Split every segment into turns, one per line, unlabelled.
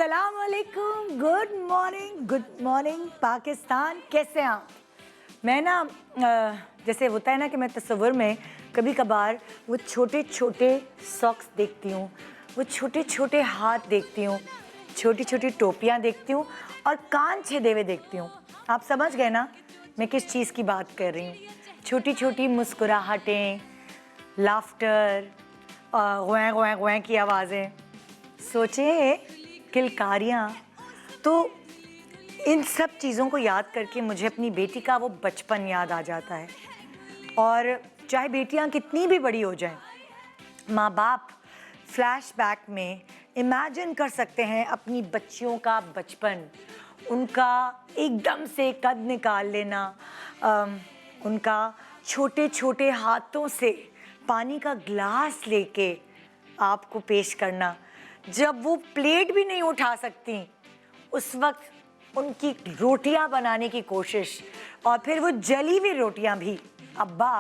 अस्सलाम वालेकुम, good morning Pakistan. कैसे हैं आप? मैं ना जैसे होता है ना कि मैं तस्वीर में कभी कभार वो छोटे छोटे सॉक्स देखती हूँ, वो छोटे छोटे हाथ देखती हूँ, छोटी छोटी टोपियाँ देखती हूँ और कान छेदे हुए देखती हूँ। आप समझ गए ना मैं किस चीज़ की बात कर रही हूँ? छोटी छोटी मुस्कुराहटें, लाफ्टर, गुएं गुएं गुएं की आवाज़ें, सोचे किलकारियाँ। तो इन सब चीज़ों को याद करके मुझे अपनी बेटी का वो बचपन याद आ जाता है। और चाहे बेटियाँ कितनी भी बड़ी हो जाएं, माँ बाप फ्लैशबैक में इमेजिन कर सकते हैं अपनी बच्चियों का बचपन, उनका एकदम से कद निकाल लेना, उनका छोटे छोटे हाथों से पानी का ग्लास लेके आपको पेश करना। जब वो प्लेट भी नहीं उठा सकती उस वक्त उनकी रोटियां बनाने की कोशिश, और फिर वो जली हुई रोटियां भी अब्बा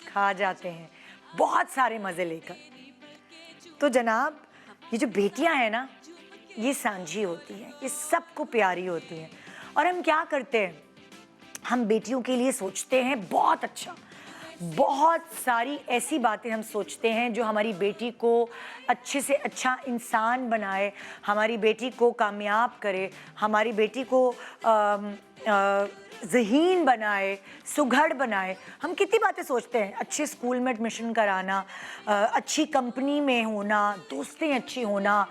खा जाते हैं बहुत सारे मज़े लेकर। तो जनाब, ये जो बेटियां हैं ना, ये सांझी होती हैं, ये सबको प्यारी होती हैं। और हम क्या करते हैं, हम बेटियों के लिए सोचते हैं बहुत अच्छा, बहुत सारी ऐसी बातें हम सोचते हैं जो हमारी बेटी को अच्छे से अच्छा इंसान बनाए, हमारी बेटी को कामयाब करे, हमारी बेटी को ज़हीन बनाए, सुघड़ बनाए। हम कितनी बातें सोचते हैं, अच्छे स्कूल में एडमिशन कराना, अच्छी कंपनी में होना, दोस्तें अच्छी होना,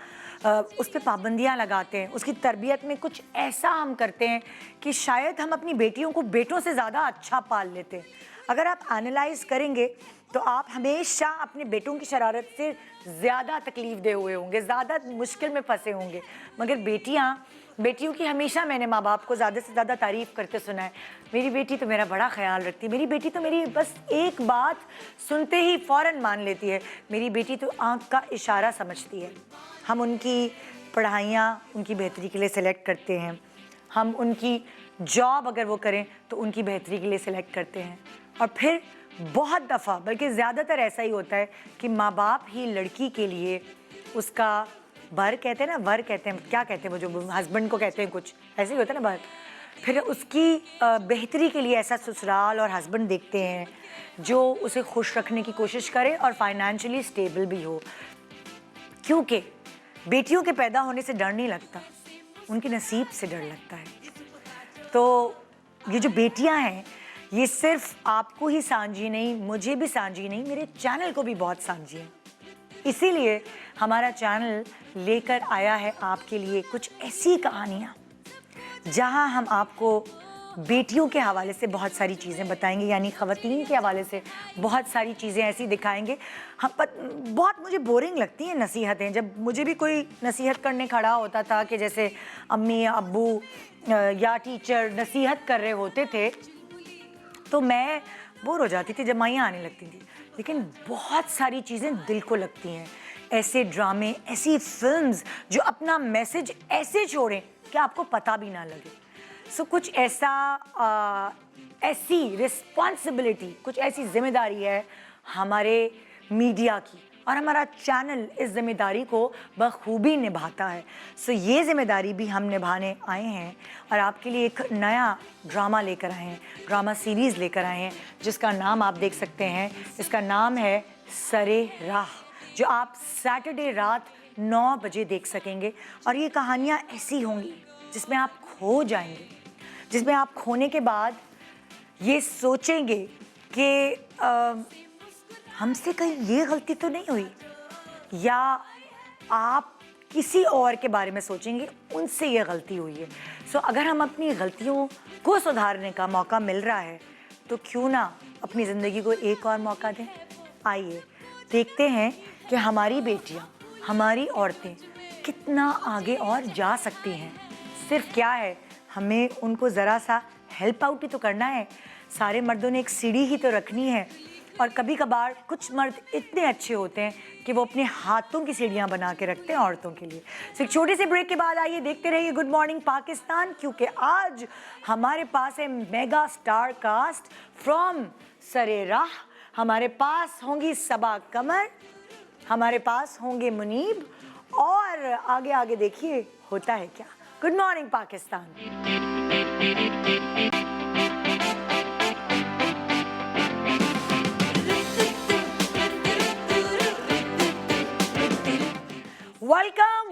उस पर पाबंदियाँ लगाते हैं, उसकी तरबियत में कुछ ऐसा हम करते हैं कि शायद हम अपनी बेटियों को बेटों से ज़्यादा अच्छा पाल लेते हैं। अगर आप एनालाइज करेंगे तो आप हमेशा अपने बेटों की शरारत से ज़्यादा तकलीफ़ दे हुए होंगे, ज़्यादा मुश्किल में फंसे होंगे। मगर बेटियों की हमेशा मैंने माँ बाप को ज़्यादा से ज़्यादा तारीफ़ करते सुना है। मेरी बेटी तो मेरा बड़ा ख्याल रखती है, मेरी बेटी तो मेरी बस एक बात सुनते ही फ़ौरन मान लेती है, मेरी बेटी तो आँख का इशारा समझती है। हम उनकी पढ़ाइयाँ उनकी बेहतरी के लिए सेलेक्ट करते हैं, हम उनकी जॉब अगर वो करें तो उनकी बेहतरी के लिए सेलेक्ट करते हैं। और फिर बहुत दफ़ा, बल्कि ज़्यादातर ऐसा ही होता है कि माँ बाप ही लड़की के लिए उसका वर कहते हैं ना, वर कहते हैं, क्या कहते हैं वो जो हस्बैंड को कहते हैं, कुछ ऐसे ही होता है ना वर, फिर उसकी बेहतरी के लिए ऐसा ससुराल और हस्बैंड देखते हैं जो उसे खुश रखने की कोशिश करे और फाइनेंशियली स्टेबल भी हो। क्योंकि बेटियों के पैदा होने से डर नहीं लगता, उनके नसीब से डर लगता है। तो ये जो बेटियां हैं, ये सिर्फ आपको ही सांझी नहीं, मुझे भी सांझी नहीं, मेरे चैनल को भी बहुत सांझी है। इसीलिए हमारा चैनल लेकर आया है आपके लिए कुछ ऐसी कहानियाँ जहां हम आपको बेटियों के हवाले से बहुत सारी चीज़ें बताएंगे, यानी ख़वातीन के हवाले से बहुत सारी चीज़ें ऐसी दिखाएंगे। बहुत मुझे बोरिंग लगती हैं नसीहतें। जब मुझे भी कोई नसीहत करने खड़ा होता था कि जैसे अम्मी या अब्बू या टीचर नसीहत कर रहे होते थे, तो मैं बोर हो जाती थी, जब माइयाँ आने लगती थी। लेकिन बहुत सारी चीज़ें दिल को लगती हैं, ऐसे ड्रामे, ऐसी फिल्म्स जो अपना मैसेज ऐसे छोड़ें कि आपको पता भी ना लगे। सो कुछ ऐसा ऐसी रिस्पॉन्सिबिलिटी, कुछ ऐसी जिम्मेदारी है हमारे मीडिया की, और हमारा चैनल इस जिम्मेदारी को बखूबी निभाता है। सो ये जिम्मेदारी भी हम निभाने आए हैं और आपके लिए एक नया ड्रामा लेकर आए हैं, ड्रामा सीरीज़ लेकर आए हैं, जिसका नाम आप देख सकते हैं। इसका नाम है सरे राह, जो आप सैटरडे रात 9 बजे देख सकेंगे। और ये कहानियाँ ऐसी होंगी जिसमें आप खो जाएंगे, जिसमें आप खोने के बाद ये सोचेंगे कि हमसे कहीं ये गलती तो नहीं हुई, या आप किसी और के बारे में सोचेंगे उनसे ये गलती हुई है। सो अगर हम अपनी गलतियों को सुधारने का मौका मिल रहा है तो क्यों ना अपनी ज़िंदगी को एक और मौका दें। आइए देखते हैं कि हमारी बेटियां, हमारी औरतें कितना आगे और जा सकती हैं। सिर्फ क्या है, हमें उनको ज़रा सा हेल्प आउट ही तो करना है। सारे मर्दों ने एक सीढ़ी ही तो रखनी है, और कभी कभार कुछ मर्द इतने अच्छे होते हैं कि वो अपने हाथों की सीढ़ियाँ बना के रखते हैं औरतों के लिए। एक छोटे से ब्रेक के बाद आइए देखते रहिए गुड मॉर्निंग पाकिस्तान, क्योंकि आज हमारे पास है मेगा स्टार कास्ट फ्रॉम सरे राह। हमारे पास होंगी सबा कमर, हमारे पास होंगे मुनीब, और आगे आगे देखिए होता है क्या। Good morning Pakistan.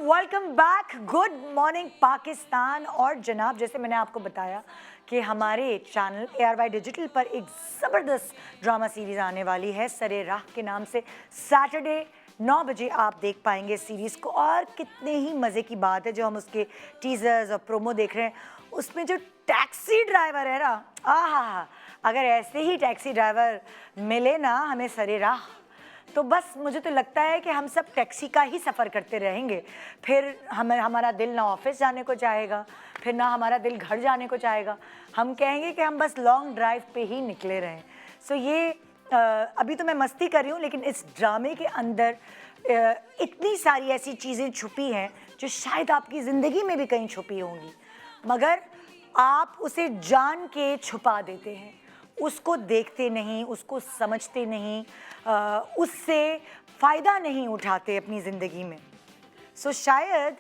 Welcome back. Good morning Pakistan. और जनाब, जैसे मैंने आपको बताया कि हमारे चैनल ARY डिजिटल पर एक ज़बरदस्त ड्रामा सीरीज़ आने वाली है सरे राह के नाम से। सैटरडे 9 बजे आप देख पाएंगे इस सीरीज़ को। और कितने ही मज़े की बात है जो हम उसके टीज़र्स और प्रोमो देख रहे हैं, उसमें जो टैक्सी ड्राइवर है ना, आहा, अगर ऐसे ही टैक्सी ड्राइवर मिले ना हमें सरे राह, तो बस मुझे तो लगता है कि हम सब टैक्सी का ही सफ़र करते रहेंगे। फिर हमारा दिल ना ऑफिस जाने को चाहेगा, फिर ना हमारा दिल घर जाने को चाहेगा। हम कहेंगे कि हम बस लॉन्ग ड्राइव पे ही निकले रहें। सो ये अभी तो मैं मस्ती कर रही हूँ, लेकिन इस ड्रामे के अंदर इतनी सारी ऐसी चीज़ें छुपी हैं जो शायद आपकी ज़िंदगी में भी कहीं छुपी होंगी, मगर आप उसे जान के छुपा देते हैं, उसको देखते नहीं, उसको समझते नहीं, उससे फ़ायदा नहीं उठाते अपनी ज़िंदगी में। सो शायद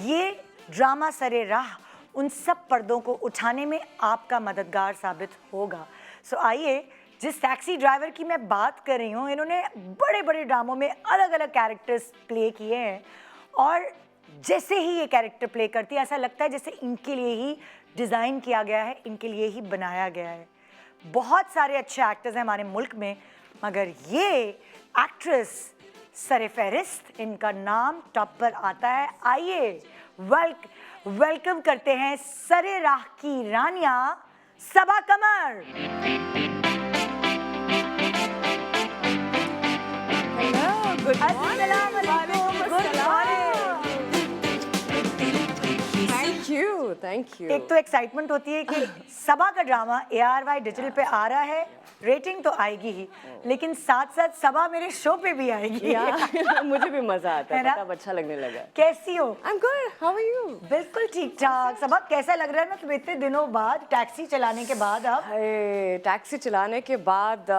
ये ड्रामा सरे राह उन सब पर्दों को उठाने में आपका मददगार साबित होगा। सो आइए, जिस टैक्सी ड्राइवर की मैं बात कर रही हूँ, इन्होंने बड़े बड़े ड्रामों में अलग अलग कैरेक्टर्स प्ले किए हैं, और जैसे ही ये कैरेक्टर प्ले करती है ऐसा लगता है जैसे इनके लिए ही डिज़ाइन किया गया है, इनके लिए ही बनाया गया है। बहुत सारे अच्छे एक्टर्स हैं हमारे मुल्क में, मगर ये एक्ट्रेस सर-ए-फ़हरिस्त, इनका नाम टॉप पर आता है। आइए वेलकम करते हैं सरे राह की रानिया सबा कमर।
हेलो, गुड
अस्सलाम वालेकुम, गुड मॉर्निंग।
Thank you.
एक तो एक्साइटमेंट होती है कि सबा का ड्रामा ARY डिजिटल पे आ रहा है, रेटिंग तो आएगी ही, लेकिन साथ साथ सबा मेरे शो पे भी आएगी।
मुझे भी मजा आता है, तब अच्छा लगने लगा।
कैसी हो?
I am good, how are you?
बिल्कुल ठीक ठाक। सबा कैसा लग रहा है मतलब इतने दिनों बाद टैक्सी चलाने के बाद? अब
टैक्सी चलाने के बाद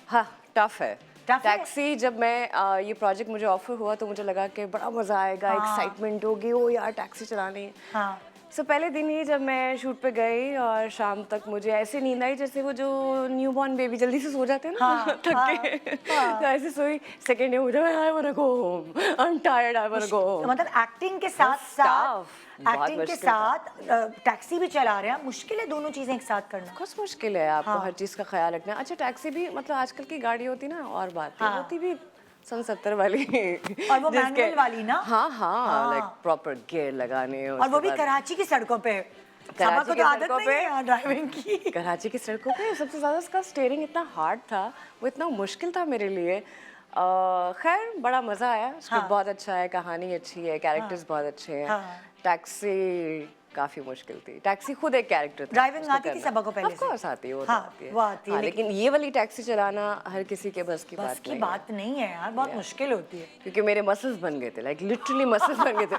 हाँ, टफ है। टैक्सी जब मैं ये प्रोजेक्ट मुझे ऑफर हुआ तो मुझे लगा कि बड़ा मजा आएगा, एक्साइटमेंट होगी, ओ यार टैक्सी चलानी है।
हाँ।
सो पहले दिन ही जब मैं शूट पे गई और शाम तक मुझे ऐसे नींद आई जैसे वो जो न्यूबॉर्न बेबी जल्दी से सो जाते हैं ना, थक के। तो ऐसे सोई। सेकेंड डे मुझे I want to go home, I am tired, I want to go home.
मतलब एक्टिंग के साथ टैक्सी भी चला रहे हैं, मुश्किल है दोनों चीजें एक साथ करना।
कुछ मुश्किल है, आपको हर चीज़ का ख्याल रखना। अच्छा, टैक्सी भी मतलब आजकल की गाड़ी होती ना, और बात होती भी सन 70 वाली,
और वो मैनुअल वाली ना।
हाँ, लाइक प्रॉपर गियर लगाने,
और वो भी कराची की सड़कों पे।
कराची की सड़कों पे
ड्राइविंग की।
कराची की सड़कों पे सबसे ज़्यादा उसका स्टीयरिंग इतना हार्ड था, वो इतना मुश्किल था मेरे लिए। खैर बड़ा मज़ा आया, स्क्रिप्ट बहुत अच्छा है, कहानी अच्छी है, कैरेक्टर्स बहुत अच्छे हैं। टैक्सी काफी मुश्किल थी। टैक्सी खुद एक कैरेक्टर था।
ड्राइविंग आती थी सबा को पहले से?
ऑफ कोर्स आती है, वो आती है। लेकिन ये वाली टैक्सी चलाना हर किसी के बस की बात
नहीं है यार, बहुत मुश्किल होती है।
क्योंकि मेरे मसल्स बन गए थे, लाइक लिटरली मसल्स बन गए थे।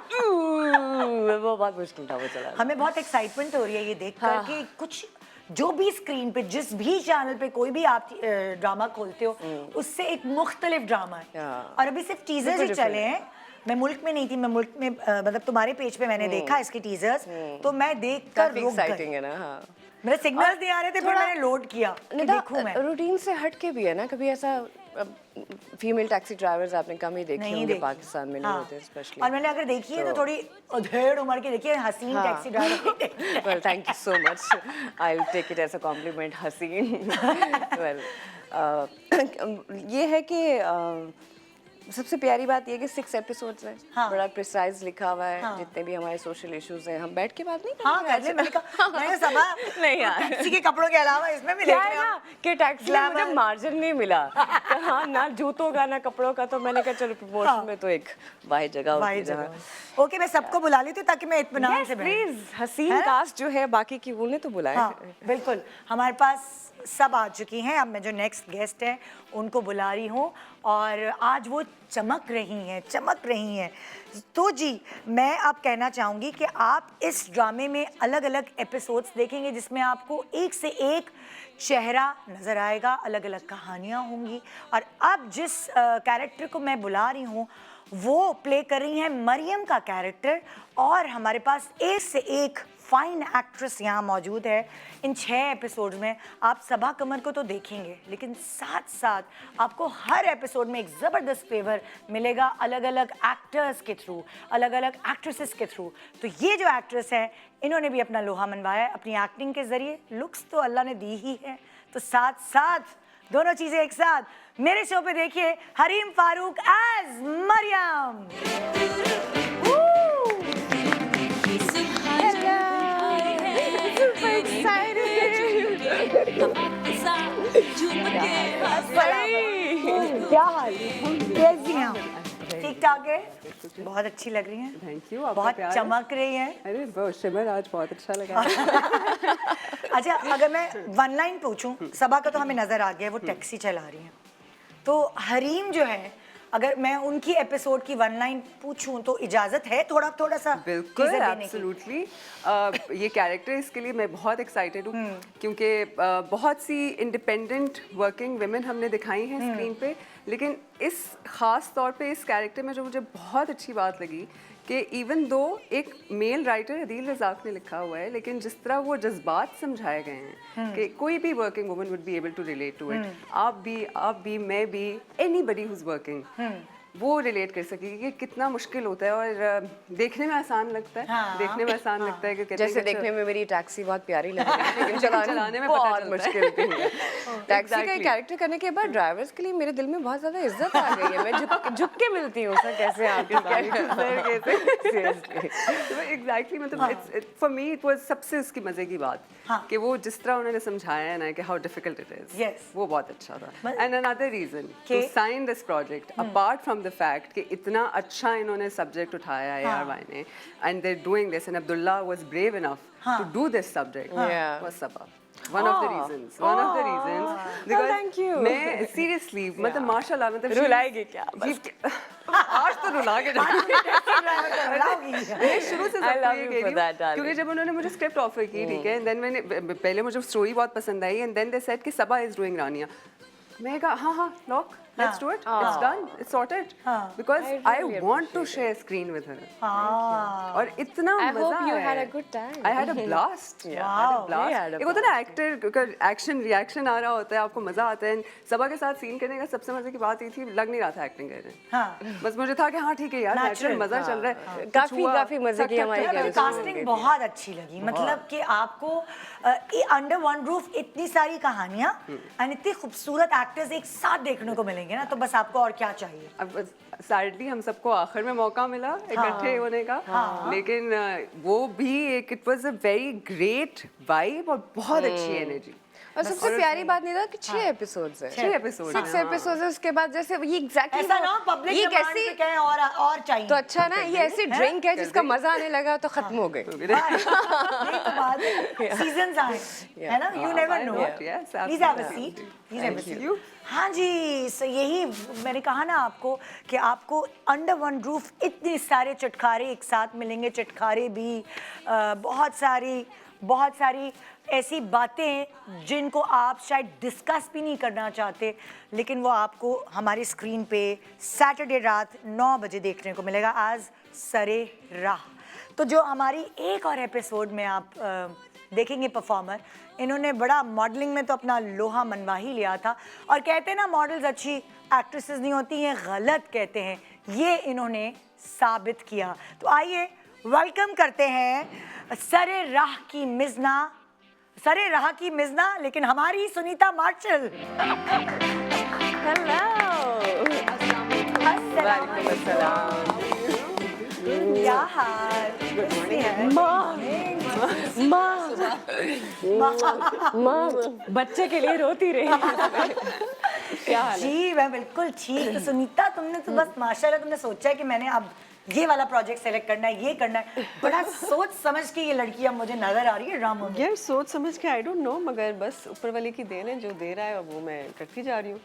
वो बहुत मुश्किल था वो चलाना।
हमें बहुत एक्साइटमेंट हो रही है ये देखकर कि कुछ जो भी स्क्रीन पे, जिस भी चैनल पे कोई भी आप ड्रामा खोलते हो, उससे एक मुख्तलिफ ड्रामा है। और अभी सिर्फ टीजर्स ही चले हैं। मैं मुल्क में नहीं थी, मैं मुल्क में मतलब तुम्हारे पेज पे मैंने देखा इसके टीजर्स, तो मैं देखकर रुक गई।
है ना।
मेरे सिग्नल्स नहीं आ रहे थे, फिर मैंने लोड किया कि देखूं मैं।
रूटीन से हट के भी है ना, कभी ऐसा फीमेल टैक्सी ड्राइवर्स आपने कम ही देखे होंगे, पाकिस्तान में नहीं होते स्पेशली।
और मैंने अगर देखी है तो थोड़ी अधेड़ उम्र की देखी है, हसीन taxi driver.
Well, thank you so much, I will take it as a compliment, Haseen. Well, ये है कि सबसे प्यारी बात ये कि 6 एपिसोड्स हैं। बड़ा प्रिसाइज लिखा हुआ है, जितने भी हमारे सोशल इश्यूज हैं हम बैठ के बात नहीं
करेंगे। मैंने कहा नहीं यार, टैक्सी के कपड़ों के अलावा इसमें भी देख
ना कि टैक्सी में मुझे मार्जिन नहीं मिला। हाँ, ना जूतों का ना कपड़ों का, तो मैंने कहा चलो प्रमोशन में तो एक वाही जगह होती है।
ओके, मैं सबको बुला लेती हूँ ताकि मैं इत्मीनान से
प्लीज। हसीन कास्ट जो है बाकी की, उन्हें तो बुलाएं।
बिल्कुल। हमारे पास सब आ चुकी हैं। अब मैं जो नेक्स्ट गेस्ट है उनको बुला रही हूँ और आज वो चमक रही हैं। तो जी मैं अब कहना चाहूँगी कि आप इस ड्रामे में अलग अलग एपिसोड्स देखेंगे जिसमें आपको एक से एक चेहरा नज़र आएगा, अलग अलग कहानियाँ होंगी। और अब जिस कैरेक्टर को मैं बुला रही हूँ वो प्ले कर रही हैं मरियम का कैरेक्टर, और हमारे पास एक से एक फाइन एक्ट्रेस यहाँ मौजूद है। इन 6 एपिसोड में आप सबा कमर को तो देखेंगे, लेकिन साथ साथ आपको हर एपिसोड में एक ज़बरदस्त फ्लेवर मिलेगा अलग अलग एक्टर्स के थ्रू, अलग अलग एक्ट्रेसेस के थ्रू। तो ये जो एक्ट्रेस है इन्होंने भी अपना लोहा मनवाया है अपनी एक्टिंग के ज़रिए। लुक्स तो अल्लाह ने दी ही है, तो साथ साथ दोनों चीज़ें एक साथ मेरे शो पे देखिए हरीम फारूक एज मरियम। क्या हाल कैसी हैं आप? ठीक ठाक है, बहुत अच्छी लग रही हैं।
थैंक यू,
बहुत चमक रही हैं।
अरे बहुत शिमर आज बहुत अच्छा लगा।
अच्छा, अगर मैं वन लाइन पूछूं, सबा का तो हमें नजर आ गया वो टैक्सी चला रही हैं, तो हरीम जो है अगर मैं उनकी एपिसोड की वन लाइन पूछूं तो इजाजत है थोड़ा सा
बिल्कुल,
teaser देने की?
एब्सोल्युटली। ये कैरेक्टर इसके लिए मैं बहुत एक्साइटेड हूँ क्योंकि बहुत सी इंडिपेंडेंट वर्किंग वुमेन हमने दिखाई हैं स्क्रीन पे, लेकिन इस खास तौर पे इस कैरेक्टर में जो मुझे बहुत अच्छी बात लगी कि इवन दो एक मेल राइटर अदील रज़ाक ने लिखा हुआ है, लेकिन जिस तरह वो जज्बात समझाए गए हैं कि कोई भी working woman would be able to relate to it. आप भी मैं भी, एनीबडी हु इज वर्किंग वो रिलेट कर सकेगी कि कितना मुश्किल होता है। और देखने में आसान लगता है, देखने में आसान लगता है कि कहते हैं
जैसे
कि
देखने में मेरी टैक्सी बहुत प्यारी लग रही है, लेकिन चलाने में
पता
बहुत
चलता
मुश्किल थी। टैक्सी का
Exactly.
कैरेक्टर करने के बाद ड्राइवर्स के लिए मेरे दिल में बहुत ज्यादा इज्जत आ गई है। मैं झुक के मिलती हूँ सर, कैसे आप
एग्जैक्टली, मतलब फॉर मी इट वाज सबसे उसकी मजे की बात कि वो जिस तरह उन्होंने समझाया है ना कि हाउ डिफिकल्ट इट इज, वो बहुत अच्छा था। And another reason to sign this project apart from the fact कि इतना अच्छा इन्होंने सब्जेक्ट उठाया है ARY ने, and they are doing this, and Abdullah was brave enough to do this subject, was Saba one of the reasons because
thank you.
मैं seriously मतलब माशाल्लाह मतलब
रुलाएगी क्या
आज तो रुला के मैं शुरू से सबको ये कह रही हूँ क्योंकि जब उन्होंने मुझे स्क्रिप्ट ऑफर की, ठीक है, देन मैंने पहले मुझे स्टोरी बहुत पसंद आई, एंड देन दे सेड कि सबा इज डूइंग रानिया। मैं कहा हाँ lock, let's do it, it's done, it's sorted, because I want to share screen with her. और इतना मजा आया।
you had a good time.
I had a blast. एक होता है ना एक्टर का एक्शन रिएक्शन आ रहा होता है, आपको मजा आता है। सबा के साथ सीन करने का सबसे मजे की बात ये थी, लग नहीं रहा था एक्टिंग कर रहे हैं, बस मुझे था कि हाँ ठीक है यार, नेचुरल मजा चल रहा है।
काफी मजे की हमारी
कास्टिंग बहुत अच्छी लगी, मतलब कि आपको अंडर वन रूफ इतनी सारी कहानियां और इतनी खूबसूरत एक्टर्स एक साथ देखने को मिलेंगे ना, तो बस आपको और क्या चाहिए।
अब सैडली हम सबको आखिर में मौका मिला इकट्ठे होने का, लेकिन वो भी एक it was a very great vibe और बहुत अच्छी एनर्जी।
और सबसे प्यारी बात नहीं था कि 6 एपिसोड्स है,
6 एपिसोड
6 एपिसोड्स है। उसके बाद जैसे ये एग्जैक्टली
ऐसा ना पब्लिक
ये
डिमांड पे कहें और चाहिए,
तो अच्छा ना, ये ऐसी ड्रिंक है जिसका मजा आने लगा तो खत्म हो गई।
ये तो बात सीजन्स आए है ना, you never know. Please have a seat, please have a seat. हाँ जी, सो यही मैंने कहा ना आपको कि आपको अंडर वन रूफ इतने सारे चटखारे एक साथ मिलेंगे, चटखारे भी बहुत सारी ऐसी बातें जिनको आप शायद डिस्कस भी नहीं करना चाहते, लेकिन वो आपको हमारी स्क्रीन पे सैटरडे रात 9 बजे देखने को मिलेगा आज सरे राह। तो जो हमारी एक और एपिसोड में आप देखेंगे परफॉर्मर, इन्होंने बड़ा मॉडलिंग में तो अपना लोहा मनवा ही लिया था, और कहते हैं ना मॉडल्स अच्छी एक्ट्रेसेस नहीं होती हैं, गलत कहते हैं, ये इन्होंने साबित किया। तो आइए वेलकम करते हैं सरे राह की मिज़ना लेकिन हमारी सुनीता मार्शल।
हेलो, वालेकुम अस्सलाम,
क्या हाल?
माँ बच्चे के लिए रोती रही। क्या हाल है?
जी मैं बिल्कुल ठीक। तो सुनीता तुमने तो बस माशाल्लाह तुमने सोचा है कि मैंने अब ये वाला प्रोजेक्ट सेलेक्ट करना है, ये करना है, बड़ा सोच समझ के ये लड़की अब मुझे नजर आ रही है ड्रामा में।
यार सोच समझ के आई डोंट नो, मगर बस ऊपर वाले की देन है, जो दे रहा है वो मैं करती जा रही हूँ।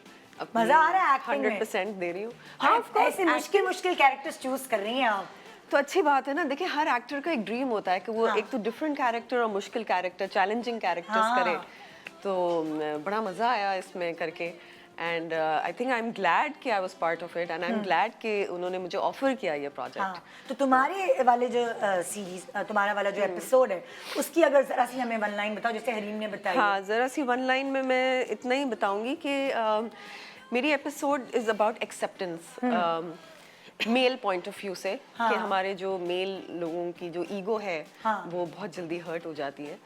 मजा आ रहा है एक्टिंग में?
100% दे रही हूँ।
हाँ ऑफ कोर्स, ऐसे मुश्किल मुश्किल कैरेक्टर्स चूज कर रही हैं आप।
तो अच्छी बात है ना। देखिए हर एक्टर का एक ड्रीम होता है कि वो एक तो डिफरेंट कैरेक्टर और मुश्किल कैरेक्टर, चैलेंजिंग कैरेक्टर्स करे। तो बड़ा मजा आया इसमें करके and I think I am glad कि I was part of it and I am glad कि उन्होंने मुझे ऑफर किया ये प्रोजेक्ट।
तो तुम्हारे वाले जो सीरीज, तुम्हारा वाला जो एपिसोड है, उसकी अगर जरा सी हमें वन लाइन बताओ जैसे हरीम ने बताई।
हाँ जरा सी वन लाइन में मैं इतना ही बताऊंगी कि मेरी episode is about acceptance male point of view से। कि हमारे जो मेल लोगों की जो ईगो है वो बहुत जल्दी हर्ट हो जाती है।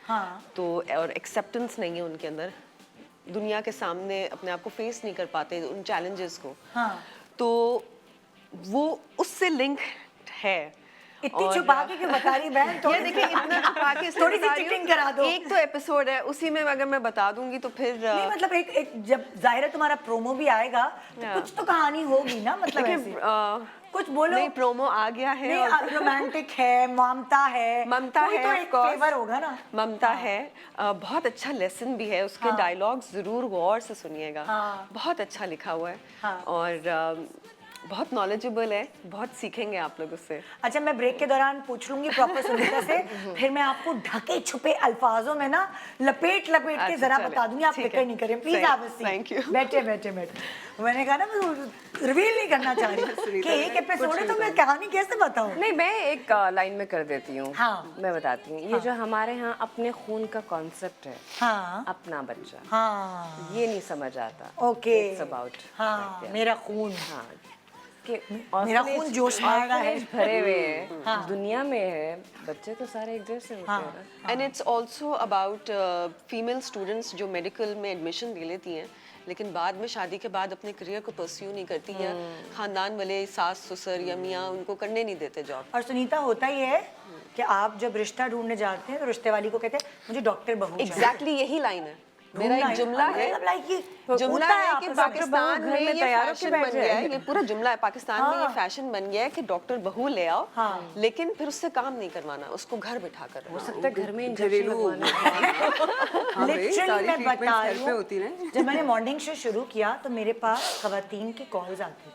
तो और एक्सेप्टेंस नहीं है उनके अंदर, दुनिया के सामने अपने आप को फेस नहीं कर पाते उन चैलेंजेस को। तो वो उससे लिंक है।
इतनी छुपा के क्यों बता रही बहन?
ये देखिए इतना छुपा के
थोड़ी सी चिटिंग करा दो।
एक तो एपिसोड है, उसी में अगर मैं बता दूंगी तो फिर
नहीं मतलब एक जब जाहिर है तुम्हारा प्रोमो भी आएगा तो कुछ तो कहानी होगी ना, मतलब ऐसे कुछ बोलो।
नहीं प्रोमो आ गया है।
नहीं रोमांटिक है, ममता है,
ममता
कोई
है,
तो
of
एक
course।
फ्लेवर होगा ना।
ममता है, बहुत अच्छा लेसन भी है उसके। डायलॉग्स जरूर गौर से सुनिएगा। बहुत अच्छा लिखा हुआ है और बहुत नॉलेजेबल है, बहुत सीखेंगे आप लोग उससे।
अच्छा मैं ब्रेक के दौरान पूछ लूंगी प्रॉपर सुनीता से, फिर मैं आपको ढके छुपे अल्फाजों में ना लपेट लपेट के जरा बता दूंगी, आप फिक्र नहीं करें प्लीज। आप
थैंक यू।
बैठे बैठे बैठे। मैंने कहा ना मैं रिवील नहीं करना चाह रही कि एक एपिसोड है तो मैं कहानी कैसे बताऊं।
नहीं मैं एक लाइन में कर देती हूँ।
हाँ।
मैं बताती हूँ। ये जो हमारे यहाँ अपने खून का कॉन्सेप्ट है,
हाँ
अपना बच्चा,
हाँ
ये नहीं समझ आता।
ओके
It's about
हाँ मेरा खून,
हाँ कि
मेरा खून जोश में आ रहा है।
orphanage भरे हुए हैं, दुनिया में है, बच्चे तो सारे एक जैसे होते हैं ना।
And it's also about female students जो मेडिकल में एडमिशन ले लेती हैं लेकिन बाद में शादी के बाद अपने करियर को परस्यू नहीं करती हैं। खानदान वाले सास ससुर या मियाँ उनको करने नहीं देते जॉब।
और सुनीता होता ही है कि आप जब रिश्ता ढूंढने जाते हैं तो रिश्ते वाली को कहते हैं मुझे डॉक्टर बहू चाहिए।
एग्जैक्टली यही लाइन है मेरा। एक जुमला है, जुमला है कि पाकिस्तान में ये फैशन बन गया है, ये पूरा जुमला है पाकिस्तान में ये फैशन बन गया है कि डॉक्टर बहू ले आओ, लेकिन फिर उससे काम नहीं करवाना, उसको घर बिठा कर
हो सकता है घर में इंजेक्शन लगवाना।
लिटरली मैं बता रही हूँ, जब मैंने मॉर्निंग शो शुरू किया तो मेरे पास खवातीन की कॉल्स आती।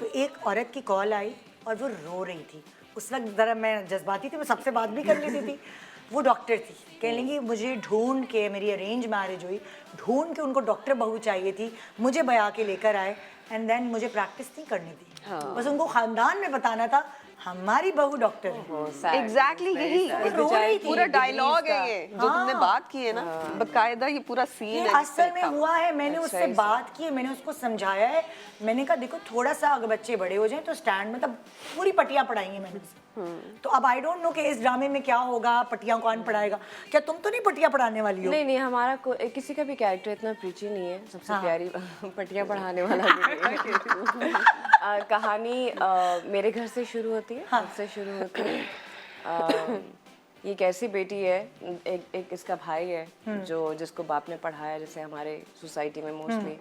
तो एक औरत की कॉल आई और वो रो रही थी। उस वक्त जरा मैं जज्बाती थी, मैं सबसे बात भी कर लेती थी। वो डॉक्टर थी, कह लेंगी मुझे ढूंढ के, मेरी अरेंज मैरिज हुई, ढूंढ के उनको डॉक्टर बहू चाहिए थी, मुझे बया के लेकर आए एंड देन मुझे प्रैक्टिस नहीं करनी थी। बस उनको खानदान में बताना था हमारी बहू डॉक्टर है।
एग्जैक्टली यही पूरा डायलॉग है ये जो तुमने बात की है ना, बकायदा ये पूरा सीन
ये
है।
असल में हुआ है, मैंने उससे बात की है, मैंने उसको समझाया है। मैंने कहा देखो थोड़ा सा अगर बच्चे बड़े हो जाएं तो स्टैंड में तब पूरी पट्टियां पढ़ाएंगे मैंने उसे। तो अब आई डोंट नो कि इस ड्रामे में क्या होगा, पट्टियां कौन पढ़ाएगा। क्या तुम तो नहीं पट्टियां पढ़ाने वाली हो?
नहीं नहीं, हमारा किसी का भी कैरेक्टर इतना प्रीची नहीं है, सबसे प्यारी पट्टियां पढ़ाने वाला भी नहीं है। कहानी मेरे घर से शुरू होती है, मुझसे शुरू होती है। ये एक ऐसी बेटी है, एक इसका भाई है जो जिसको बाप ने पढ़ाया, जैसे हमारे सोसाइटी में मोस्टली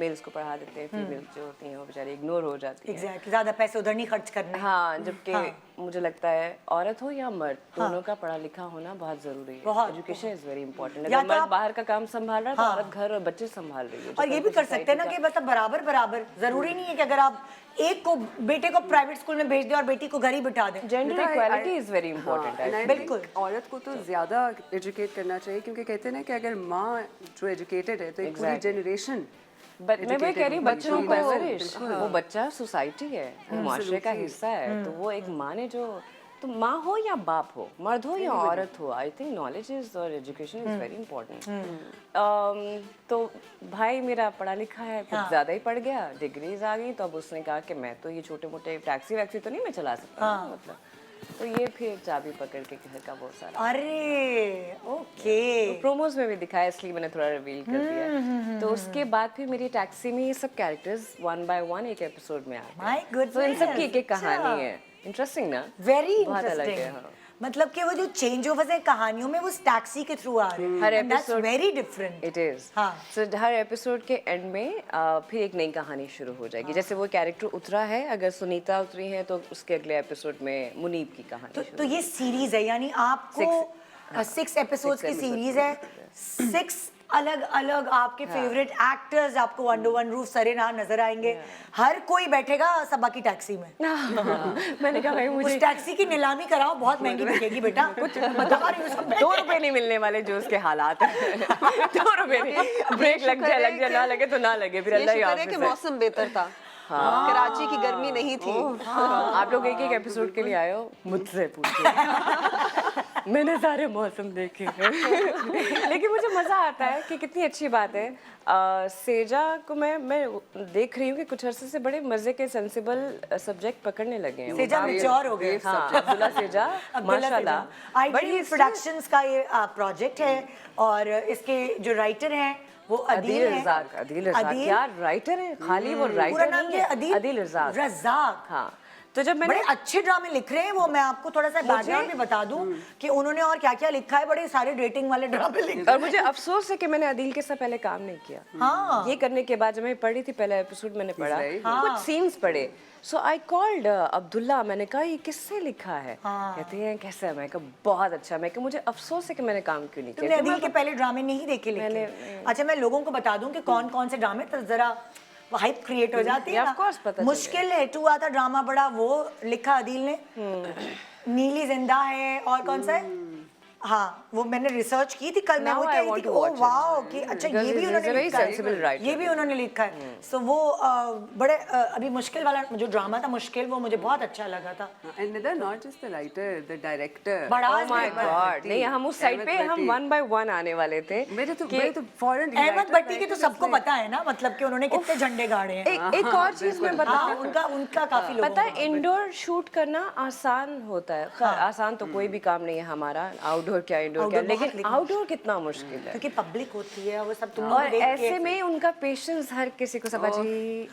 मेल्स को पढ़ा देते हैं, फीमेल्स जो होती हैं वो बेचारी इग्नोर हो जाती है।
एग्जैक्टली, ज्यादा पैसे उधर नहीं खर्च करने।
हाँ, जबकि मुझे लगता है औरत हो या मर्द, दोनों का पढ़ा लिखा होना बहुत जरूरी है। Education is very important. अगर मर्द बाहर का काम संभाल रहा है तो औरत घर और बच्चे संभाल रही है।
और ये भी कर सकते हैं ना कि मतलब बराबर बराबर, जरूरी नहीं है कि अगर आप एक को बेटे को प्राइवेट स्कूल में भेज दें और बेटी को घर ही बिठा दें।
Gender equality is very important.
बिल्कुल,
औरत को तो ज्यादा एजुकेट करना चाहिए, क्योंकि कहते हैं ना कि अगर माँ जो एजुकेटेड है तो एक पूरी जनरेशन।
मैं वही कह रही हूँ, बच्चों को परवरिश, वो बच्चा सोसाइटी है, वो माशरे का हिस्सा है। तो वो एक माँ ने जो, तो माँ हो या बाप हो, मर्द हो या औरत हो, आई थिंक नॉलेज इज और एजुकेशन इज वेरी इंपॉर्टेंट। तो भाई मेरा पढ़ा लिखा है, कुछ ज़्यादा ही पढ़ गया, डिग्रीज आ गई, तो अब उसने कहा कि मैं तो ये छोटे मोटे टैक्सी वैक्सी तो नहीं मैं चला सकता, मतलब तो ये फिर चाबी पकड़ के घर का बहुत सारा।
अरे ओके,
तो प्रोमोज में भी दिखाया, इसलिए मैंने थोड़ा रिवील कर दिया। तो उसके बाद फिर मेरी टैक्सी में ये सब कैरेक्टर्स 1 by 1 एक एपिसोड में आ गए।
माय गुडनेस,
तो इन सब की एक कहानी है। इंटरेस्टिंग ना,
वेरी
बहुत अलग
इंटरेस्टिंग।
है। हाँ।
मतलब कि वो जो चेंज ओवर्स है कहानियों में वो टैक्सी के थ्रू आ रहे हैं,
her
that's
episode-
very different.
It is
हाँ।
सो हर एपिसोड के एंड में फिर एक नई कहानी शुरू हो जाएगी। जैसे वो कैरेक्टर उतरा है, अगर सुनीता उतरी है तो उसके अगले एपिसोड में मुनीब की कहानी
तो ये सीरीज है, यानी आपको 6 एपिसोड्स की सीरीज है, 6 अलग अलग आपके फेवरेट एक्टर्स आपको अंडर वन रूफ सरे ना नजर आएंगे। हर कोई बैठेगा सबा की टैक्सी में।
मैंने कहा भाई
उस
मुझे
टैक्सी की नीलामी कराओ, बहुत महंगी बिकेगी बेटा, कुछ बता रही हूँ सब।
2 रुपए नहीं मिलने वाले जो उसके हालात हैं। 2 रुपए नहीं, ब्रेक लग जाए ना लगे तो ना लगे, फिर
ये
अल्लाह ही
शुक्र है कि
हाफिज़ है।
मौसम बेहतर था, कराची की गर्मी नहीं थी।
आप लोग एक एक एपिसोड के लिए आए हो, मुझसे पूछो। मैंने सारे मौसम देखे हैं। लेकिन मुझे मज़ा आता है कि कितनी अच्छी बात है। सेजा को मैं देख रही हूँ कि कुछ अरसे से बड़े मज़े के सेंसिबल सब्जेक्ट पकड़ने लगे हैं।
सेजा मैच्योर हो गए।
हाँ, अब्दुल्ला सेजा माशाल्लाह।
आईडी प्रोडक्शंस का ये प्रोजेक्ट है और इसके जो राइटर हैं वो
अदील रज़ाक। अदील रज़ाक क्या राइटर है, खाली वो
पूरा
राइटर
नाम
नहीं
क्या
है,
है?
अदील रज़ाक।
रज़ाक।
हाँ, तो जब मैंने
बड़े अच्छे ड्रामे लिख रहे हैं वो। मैं आपको थोड़ा सा बैकग्राउंड भी बता दूं कि उन्होंने और क्या क्या लिखा है, बड़े सारे डेटिंग वाले ड्रामे लिखे।
और मुझे अफसोस है कि मैंने अदील के साथ पहले काम नहीं किया।
हाँ।
ये करने के बाद जब मैं पढ़ी थी, पहला एपिसोड मैंने पढ़ा,
right.
कुछ सीन्स पढ़े, सो आई कॉल्ड अब्दुल्ला। मैंने कहा ये किससे लिखा है? कहते हैं कैसा है? मैं कहा बहुत अच्छा। मैं कहा मुझे अफसोस है कि मैंने काम क्यों नहीं
तुमने
किया।
अदील के पहले ड्रामे नहीं देखे लिखे? अच्छा, मैं लोगों को बता दूं कि कौन कौन से ड्रामे, तो जरा हाइप क्रिएट हो जाती है
Yeah,
ना।
of course, पता
मुश्किल है टू आता ड्रामा बड़ा, वो लिखा अदील ने। नीली जिंदा है, और कौन सा है? हाँ, वो मैंने रिसर्च की थी कल। मैं
Now
वो
I
कह रही
want
थी
to
ओ
watch it.
वाओ कि अच्छा
Because
ये भी
he's
उन्होंने
a very
लिखा
sensible
है,
writer.
ये भी उन्होंने लिखा है। सो वो बड़े अभी मुश्किल वाला जो ड्रामा था मुश्किल, वो मुझे बहुत अच्छा लगा था।
And they're not just the writer, the director.
बड़ास
Oh my
भी-
God, नहीं हम उस साइड पे हम 1 by 1 आने वाले थे।
मेरे तो फौरन
अहमद भट्टी के तो सबको पता है ना, मतलब कि उन्होंने कितने झंडे गाड़े हैं।
एक और चीज मैं
हाँ,
बताऊं,
उनका काफी लोगों
पता
को-
है इंडोर शूट करना आसान होता है। खैर, आसान तो कोई भी काम नहीं है हमारा, आउटडोर क्या इंडोर क्या,
Outdoor बहुत
लेकिन
लेकिन-
आउटडोर कितना मुश्किल है।
क्योंकि पब्लिक होती है वो सब तुम
और
लोग देख
ऐसे
के।
में उनका पेशेंस हर किसी को समझ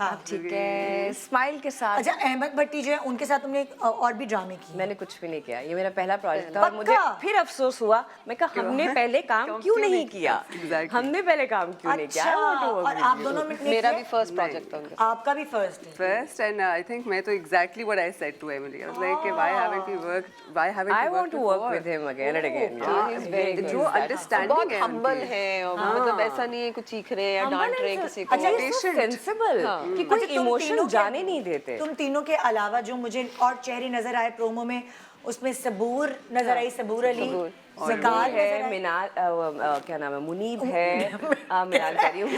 आप ठीक है, स्माइल के साथ।
अच्छा, अहमद भट्टी जो है उनके साथ तुमने और भी ड्रामे किए?
मैंने कुछ भी नहीं किया, ये मेरा पहला प्रोजेक्ट था और मुझे
पक्का?
फिर अफसोस हुआ। मैं कहा हमने पहले काम क्यों नहीं किया?
Exactly.
हमने पहले काम क्यों नहीं किया? I want to work
और
with
आप
you.
दोनों में
मेरा भी फर्स्ट प्रोजेक्ट था उनके।
आपका भी फर्स्ट है।
First, and I think मैं तो exactly what I said to Emily. I was like, why haven't we worked? Why haven't
I
we
want
worked
to work
before?
with him again and again.
हाँ,
He's very good.
जो understanding
बहुत
है
humble
उनकी।
है और मतलब ऐसा नहीं है कुछ चीख रहे हैं या डांट रहे हैं किसी को।
अच्छा,
सेंसिबल कि कोई
अच्छा, तुम तीनों
इमोशन
के-
जाने नहीं देते।
तुम तीनों के अलावा जो मुझे और चेहरे नजर आए प्रोमो में, उसमें सबूर नजर आई, सबूर अली,
है
सकार नजर आई।
मिनाल क्या नाम है, मुनीब है, मिनाल कह रही हूँ,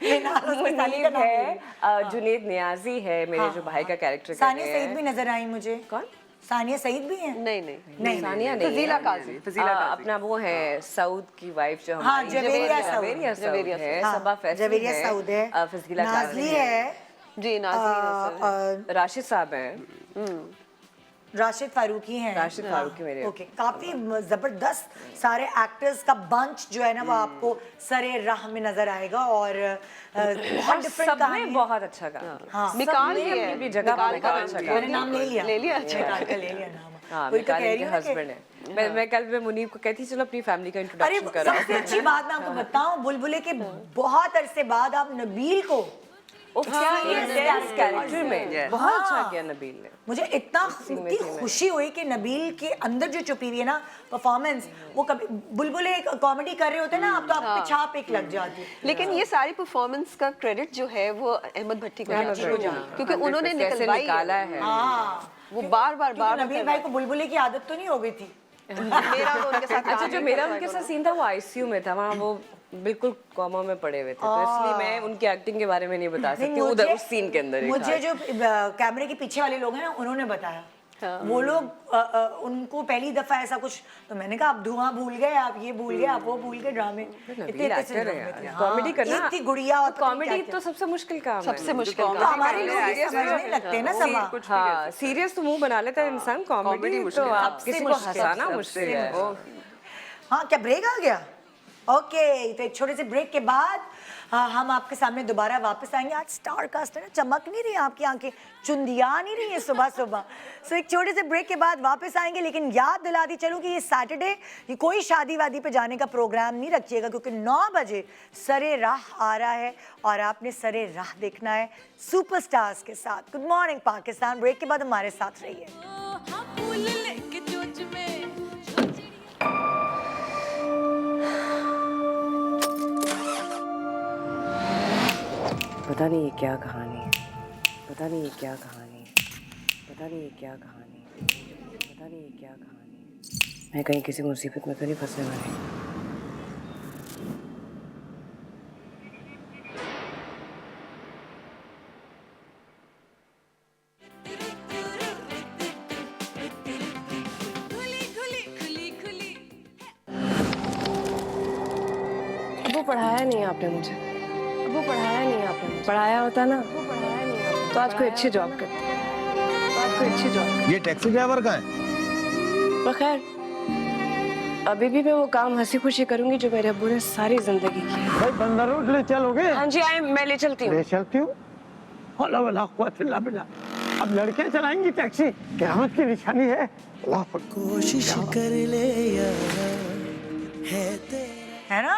मिनाल उसमें साली का
मुनीब
नाम
है,
है।
जुनेद नियाजी है, मेरे जो भाई का कैरेक्टर कर
सानिया
रहे
सईद भी
हैं।
नजर आई मुझे।
कौन?
सानिया सईद भी हैं?
नहीं नहीं
नहीं,
सानिया नहीं
फजीला
है।
काजी।
फजीला काजी।
अपना वो है सऊद की वाइफ जो
हाँ,
हमारी
जवेरिया सऊद।
जवेरिया सऊद
जवेरिया
है,
हाँ,
सबा फैसल
जवेरिया
है,
सऊद है,
फजीला
नाज़ली
काजी
है,
जी नाज़रीन
राशिद साहब हैं,
राशिद फारूकी हैं।
राशिद फारूकी मेरे।
ओके, काफी जबरदस्त सारे एक्टर्स का बंच जो है ना वो आपको सरे राह में नजर आएगा और बहुत डिफरेंट
सब
कहानी
में
है।
बहुत अच्छा काम
हाँ,
निकाल
सबने
भी है,
अपनी जगह
निकाल
बहुत
का
अच्छा काम
मैंने नाम ले लिया।
ले लिया, अच्छा।
निकाल कर ले लिया नाम।
हाँ,
वही तो
मिकाल
कह रही
इनके
हूँ ना कि-
हस्बैंड है। मैं कल मैं मुनीब को कहती चलो अपनी फैमिली का
अरे
इंट्रोडक्शन करो।
सबसे अच्छी बात मैं आपको बताऊं, बुलबुले के बहुत अरसे बाद आप नबील को
कैरेक्टर में
Yes.
बहुत
हाँ।
अच्छा किया नबील ने।
मुझे इतनी खुशी हुई कि नबील के अंदर जो छुपी हुई है ना परफॉर्मेंस, वो कभी बुलबुले कॉमेडी कर रहे होते हैं ना, आप तो आप पे छाप एक लग जाती है।
लेकिन ये सारी परफॉर्मेंस का क्रेडिट जो है वो अहमद भट्टी को
अहमद
जाता है।
भट्टी को।
क्योंकि उन्होंने
कैसे
निकलवाई
निकाला है।
हाँ,
वो बार बार
क्योंकि नबील भाई को बुलबुले की आदत तो नहीं हो गई थी।
मेरा तो उनके साथ
अच्छा, जो मेरा उनके साथ सीन था वो आईसीयू में था, वहाँ वो बिल्कुल कोमा में पड़े हुए थे, तो इसलिए मैं उनकी एक्टिंग के बारे में नहीं बता
नहीं,
सकती। उधर उस सीन के अंदर ही था।
मुझे जो कैमरे के पीछे वाले लोग हैं ना उन्होंने बताया, वो लोग उनको पहली दफा ऐसा कुछ, तो मैंने कहा आप धुआं भूल गए, आप ये भूल गए, आप वो भूल गए, ड्रामे
नबील एक्टर है यार, कॉमेडी करना,
इतनी गुड़िया और
कॉमेडी तो सबसे मुश्किल काम है।
सबसे मुश्किल
तो
काम।
हमारे लोग ये समझने लगते हैं ना समा।
हाँ, सीरियस तो मुंह बना लेता है इंसान, कॉमेडी
मुश्किल
तो
है।
आप किसी को हंसाना मुश्किल है।
हाँ, क्या ब्रेक आ गया? ओके, तो एक छोटे से ब्रेक के बाद हम आपके सामने दोबारा वापस आएंगे। आज स्टार कास्ट है ना, चमक नहीं रही आपकी आंखें, चुंदिया नहीं रही है सुबह सुबह। सो एक छोटे से ब्रेक के बाद वापस आएंगे, लेकिन याद दिला दी चलूँ कि ये सैटरडे ये कोई शादी वादी पे जाने का प्रोग्राम नहीं रखिएगा, क्योंकि 9 बजे सरे राह आ रहा है और आपने सरे राह देखना है सुपरस्टार्स के साथ। गुड मॉर्निंग पाकिस्तान, ब्रेक के बाद हमारे साथ रहिए।
पता नहीं ये क्या कहानी है, पता नहीं ये क्या कहानी है, पता नहीं ये क्या कहानी है, पता नहीं ये क्या कहानी है। मैं कहीं किसी मुसीबत में तो नहीं फंसने वाली। वो पढ़ाया नहीं आपने मुझे, वो पढ़ाया नहीं आपने मुझे। पढ़ाया होता ना, वो पढ़ाया नहीं आपने तो आज कोई अच्छी जॉब करती, तो आज कोई अच्छी जॉब।
ये टैक्सी ड्राइवर का है?
पर खैर अभी भी मैं वो काम हंसी खुशी करूंगी जो मेरे अब्बू ने सारी जिंदगी की है।
भाई बंदर रोड ले चलोगे?
हाँ जी आए, मैं ले चलती हूँ।
ले चलती हूँ? अल्लाह वला कुव्वत इल्ला बिल्लाह। अब लड़कियां चलाएंगी टैक्सी, क़यामत की निशानी है। अल्लाह
कोशिश कर ले यार,
है ना?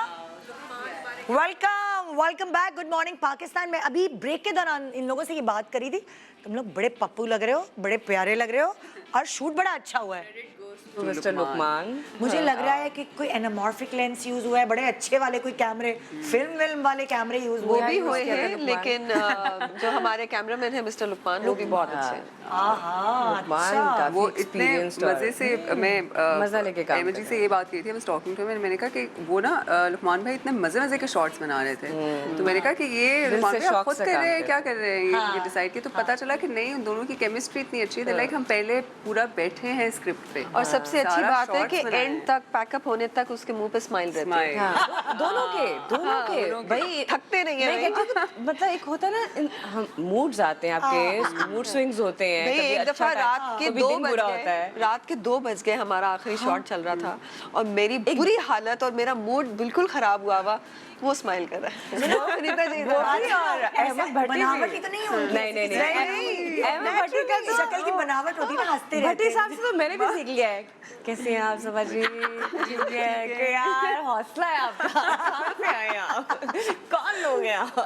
Welcome welcome back, good morning Pakistan. मैं अभी ब्रेक के दौरान इन लोगों से ये बात करी थी, तुम लोग बड़े पप्पू लग रहे हो, बड़े प्यारे लग रहे हो और शूट बड़ा अच्छा हुआ है।
मिस्टर लुकमान,
मुझे लग रहा है कि कोई एनामॉर्फिक लेंस यूज हुआ है, बड़े अच्छे वाले कोई कैमरे, फिल्म वाले कैमरे यूज
वो
हुए
भी
हैं।
हुए हैं, लेकिन जो हमारे कैमरामैन है मिस्टर लुकमान, वो भी बहुत अच्छे हैं।
अच्छा।
वो इतने मजे से
मजा लेके काम
एमजी से ये बात की थी, मैं टॉकिंग टू मैंने कहा कि वो ना लुकमान भाई इतने मजे के शॉट्स बना रहे थे, तो मैंने कहा कि ये लुकमान भाई आप खुद कर रहे हैं, क्या कर रहे हैं, ये डिसाइड किया। तो पता चला कि नहीं, उन दोनों की केमिस्ट्री इतनी अच्छी है, लाइक हम पहले पूरा बैठे हैं स्क्रिप्ट पे।
और सबसे अच्छी
सारा
बात है
shots
कि
बनाए
एंड तक पैकअप होने तक उसके मुंह पे स्माइल रहती है।
हाँ, दोनों के भाई
थकते नहीं
मैं
है।
कहती हूँ कि मतलब एक होता है ना, हम मूड्स आते हैं आपके, मूड स्विंग्स होते हैं।
भाई
कभी
एक
अच्छा
दफा
time,
रात के
कभी
2
दिन
बज
बुरा होता है।
गए, रात के 2 बज गए, हमारा आखिरी शॉट चल रहा था और मेरी बुरी हालत और मेरा मूड बिल्कुल खराब हुआ हुआ, वो स्माइल कर रहा है। सुनीता जी
वो भी और अहमद भट्टी
बनावटी तो नहीं होगी?
नहीं अहमद भट्टी का तो
शक्ल की बनावट होती है ना, हंसते रहते
भट्टी
हैं।
साहब से तो मैंने भी सीख लिया है। कैसे हैं आप समझ जी? ठीक है कि यार हौसला है आपका, कहाँ से आए आप, कौन लोग हैं आप?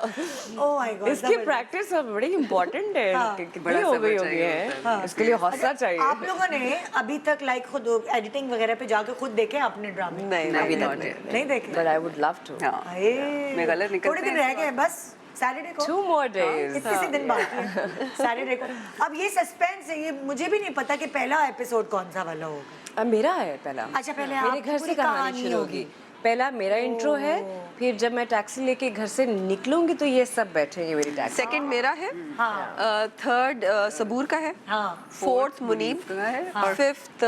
ओह माय गॉड,
इसकी प्रैक्टिस बड़ी इम्पोर्टेंट है, कितनी
बड़ा
हो गई
सब्र
होगी
चाहिए
है, इसके लिए हौसला चाहिए।
आप लोगों ने अभी तक लाइक खुद एडिटिंग वगैरह पे जाके खुद देखे अपने ड्रामे?
नहीं,
अभी
नहीं,
तक
नहीं देखे?
But I would love to.
हाँ,
हाय,
मैं गलत निकलते
थोड़े दिन
हैं
रह गए बस सैटरडे को।
2 more days.
इतने से दिन बाकी है सैटरडे को। अब ये सस्पेंस है, ये मुझे भी नहीं पता कि पहला एपिसोड कौन सा वाला होगा।
अब मेरा है पहला।
अच्छा, पहले
मेरे
आपकी
घर
पूरी
से कहानी शुरू होगी। पहला मेरा इंट्रो है, फिर जब मैं टैक्सी लेके घर से निकलूंगी तो ये सब बैठेंगे मेरी टैक्सी।
सेकंड मेरा है,
हाँ।
थर्ड सबूर का है,
हाँ।
फोर्थ मुनीब
का है,
और फिफ्थ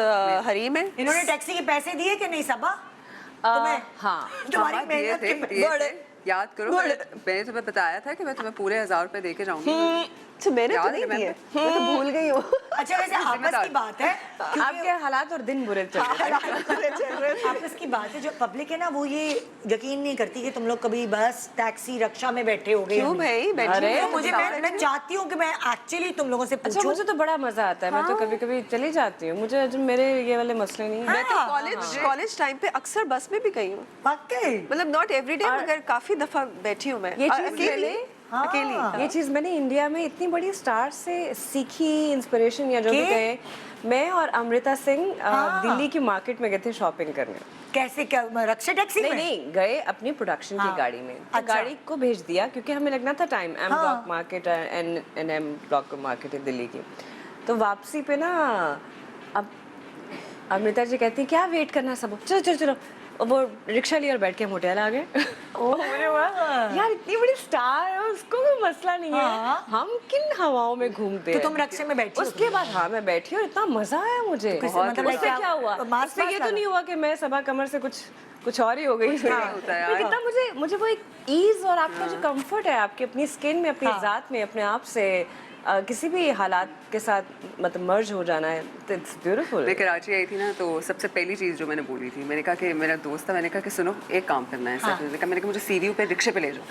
हरीम है।
इन्होंने टैक्सी के पैसे दिए कि नहीं सबा तुम्हें?
हाँ
तुम्हारी
हाँ, दिए
मेहनत
थे,
के
दिए थे। याद करो, मैंने तुम्हें बताया था कि मैं तुम्हें पूरे 1000 रुपए दे के जाऊंगी।
तो मैंने तो
याद
नहीं
है,
दिए,
मैं
मैं तो भूल गई हूँ।
अच्छा, वैसे आपस की बात है,
आपके हालात और दिन बुरे चल रहे हैं।
आपस की बात है, जो पब्लिक है ना वो ये यकीन नहीं करती कि तुम लोग कभी बस टैक्सी रक्षा में बैठे हो गए।
क्यों भाई, बैठी
अरे,
हूँ,
तो मुझे मैं चाहती हूँ कि मैं एक्चुअली तुम लोगों से
अच्छा
पूछूं।
मुझे तो बड़ा मजा आता है, मैं तो कभी कभी चली जाती हूँ, मुझे जो मेरे ये वाले मसले नहीं है।
मैं तो कॉलेज टाइम पे अक्सर बस में भी गई हूँ,
वाकई
मतलब नॉट एवरी डे मगर काफी दफा बैठी हूँ मैं।
ये चीज़
अकेली
हाँ।
अकेली।
ये चीज़ मैंने इंडिया में इतनी बड़ी स्टार से सीखी, इंस्पिरेशन या जो भी
के?
कहे। मैं और अमृता सिंह दिल्ली की मार्केट में गए थे शॉपिंग करने।
कैसे, क्या रक्षा टैक्सी
नहीं
में?
नहीं गए अपनी प्रोडक्शन की गाड़ी में, तो
अच्छा।
गाड़ी को भेज दिया क्योंकि हमें लगना था टाइम, एम
हाँ।
Block market N M block market है दिल्ली की। तो वापसी पे ना अब अमृता जी कहती क्या वेट करना, सब चलो चलो चलो, और वो रिक्शा लिया और बैठ के हम होटल आ गए। यार इतनी बड़ी स्टार है, उसको कोई मसला नहीं है, हम किन हवाओं में घूमते
तो
हैं।
तुम रक्षा में बैठी
उसके बाद हाँ मैं बैठी और इतना मजा आया मुझे।
मतलब
उससे क्या हुआ,
मास
उससे ये तो नहीं हुआ कि मैं सबा कमर से कुछ और ही हो गई।
होता है यार।
कितना मुझे वो एक ईज और आपका जो कंफर्ट है आपकी अपनी स्किन में, अपनी जात में, अपने आप से, किसी भी हालात के साथ मतलब मर्ज हो जाना है, इट्स ब्यूटीफुल।
मैं कराची आई थी ना, तो सबसे पहली चीज़ जो मैंने बोली थी, मैंने कहा कि मेरा दोस्त था, मैंने कहा कि सुनो एक काम करना है सर, मैंने कहा मुझे सीढ़ियों पे रिक्शे पे ले जाओ।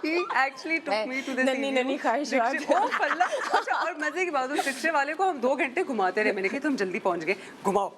He actually took me to the
नन्ही ख्वाहिशात।
अच्छा, और मजे की बात, उस रिक्शे वाले को हम 2 घंटे घुमाते रहे। मैंने कहा तुम जल्दी पहुंच गए, घुमाओ।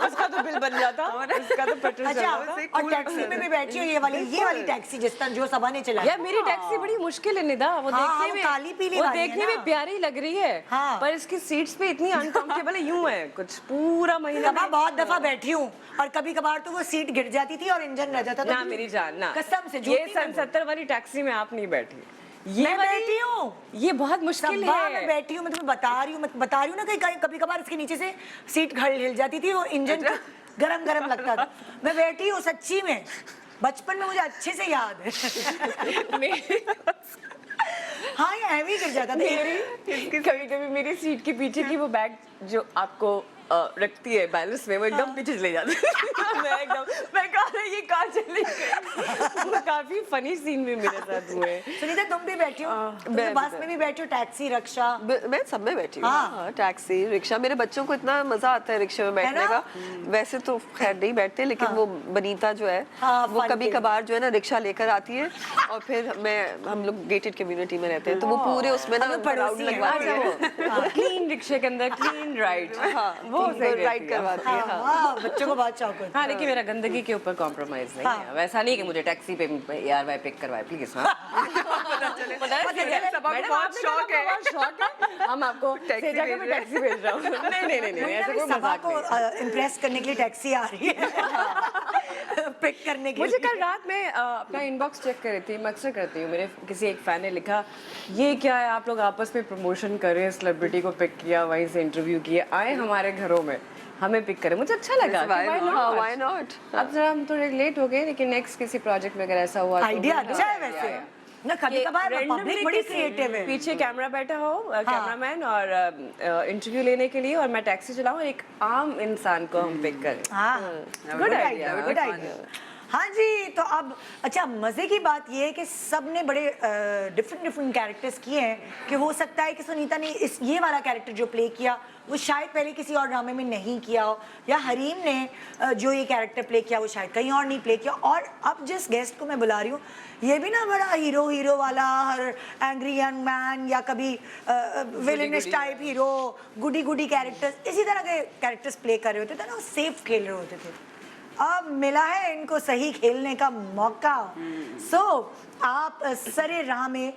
उसका तो बिल बन जाता, उसका तो पेट्रोल
अच्छा,
चल जाता।
और टैक्सी में भी बैठी हो ये वाली टैक्सी जिस तरह जो सबा ने चलाई।
यार मेरी टैक्सी बड़ी मुश्किल है निदा, वो
हाँ,
देखने
वो
में
काली पीली
वो
वाली है
देखने
ना।
में प्यारी लग रही है,
हाँ।
पर इसकी सीट्स पे इतनी अनकंफर्टेबल है, यूं है कुछ पूरा महीना।
मैं बहुत दफा बैठी हूँ और कभी कभार तो वो सीट गिर जाती थी और इंजन रह जाता था।
ना मेरी जान ना,
कसम से
ये सन 70 वाली टैक्सी में आप नहीं बैठी,
मैं बैठी हूँ,
ये बहुत मुश्किल
सबा
है।
मैं बैठी हूँ, मैं तुम्हें बता रही हूँ ना कि कभी कभार इसके नीचे से सीट हिल जाती थी और इंजन गरम लगता था। मैं बैठी हूँ सच्ची में, बचपन में मुझे अच्छे से याद है। हाँ, ये हैवी गिर जाता था।
कभी कभी मेरी सीट के पीछे की वो बैग जो आपको रखती है बैलेंस में, वो एकदम पीछे चले जाती है। मैं कहा रही ये कहाँ चली गई। वो काफी फनी सीन भी मेरे साथ हुए।
सुनीता तुम भी बैठी हो, तुम तो बस में भी बैठी हो, टैक्सी, रिक्शा।
मैं सब में बैठी हूँ,
हाँ।
हाँ, टैक्सी, रिक्शा। मेरे बच्चों को इतना मजा आता है रिक्शे में बैठने
ना?
का। वैसे तो खैर नहीं बैठते, लेकिन वो बनीता जो है
हाँ,
वो
fun
कभी
के
कभार जो है ना रिक्शा लेकर आती है, और फिर हम लोग गेटेड कम्युनिटी में रहते हैं, तो वो पूरे उसमें ना
हम लोग पड़ोसी हैं।
लगवाती है।
वो क्लीन रिक्शे के अंदर क्लीन राइड, वो
राइड करवाती है। हाँ।
हाँ, बच्चों को बहुत शौक होता है।
हाँ, लेकिन मेरा गंदगी के ऊपर कॉम्प्रोमाइज नहीं है। वैसा नहीं कि मुझे टैक्सी पे यार भाई पिक करवाए प्लीज।
बहुत शौक है।
हम आपको सेजा के मैं टैक्सी भेज रहा हूँ। नहीं, ऐसे कोई
सबा
मजाक
को
नहीं।
इम्प्रेस करने के लिए टैक्सी आ रही है, पिक करने के
मुझे
लिए।
कल रात में अपना इनबॉक्स चेक कर रही थी, मैं अक्सर करती हूँ। मेरे किसी एक फैन ने लिखा, ये क्या है आप लोग आपस में प्रमोशन कर रहे हैं, सेलिब्रिटी को पिक किया, वहीं से इंटरव्यू किया, आए हमारे घरों में हमें पिक करें। मुझे अच्छा लगा,
व्हाई नॉट।
अब जरा हम थोड़े लेट हो गए, लेकिन नेक्स्ट किसी प्रोजेक्ट में अगर ऐसा हुआ तो
आइडिया अच्छा है वैसे ना, कभी कभार पब्लिक बड़ी क्रिएटिव है।
पीछे कैमरा बैठा हो, कैमरामैन, और इंटरव्यू लेने के लिए, और मैं टैक्सी चलाऊं और एक आम इंसान को हम पिक करें।
हाँ, गुड आइडिया, गुड आइडिया। हाँ जी, तो अब अच्छा मज़े की बात ये है कि सब ने बड़े डिफरेंट कैरेक्टर्स किए हैं, कि हो सकता है कि सुनीता ने ये वाला कैरेक्टर जो प्ले किया वो शायद पहले किसी और ड्रामे में नहीं किया हो, या हरीम ने जो ये कैरेक्टर प्ले किया वो शायद कहीं और नहीं प्ले किया। और अब जिस गेस्ट को मैं बुला रही हूँ, ये भी ना बड़ा हीरो वाला, हर एंग्री यंग मैन, या कभी विलेनिश टाइप हीरो, गुडी कैरेक्टर्स, इसी तरह के कैरेक्टर्स प्ले कर रहे होते थे ना, सेफ खेल रहे होते थे। अब मिला है इनको सही खेलने का मौका। सो आप सरे राह में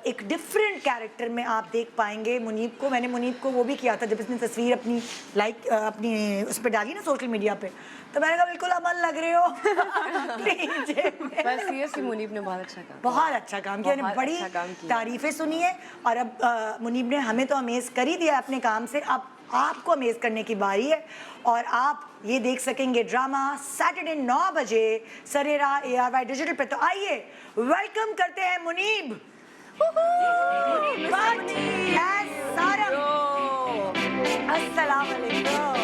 एक डिफरेंट कैरेक्टर में आप देख पाएंगे मुनीब को। मैंने मुनीब को वो भी किया था जब इसने तस्वीर अपनी उस पर डाली ना सोशल मीडिया पे, तो मैंने कहा बिल्कुल अमन लग रहे हो।
पर सीरियसली मुनीब ने बहुत अच्छा काम,
बहुत अच्छा काम किया, मैंने बड़ी तारीफें सुनी है। और अब मुनीब ने हमें तो अमेज कर ही दिया अपने काम से, अब आपको अमेज करने की बारी है। और आप ये देख सकेंगे ड्रामा सैटरडे 9 बजे सरेरा ARY डिजिटल पे। तो आइए वेलकम करते हैं मुनीब। अस्सलाम वालेकुम।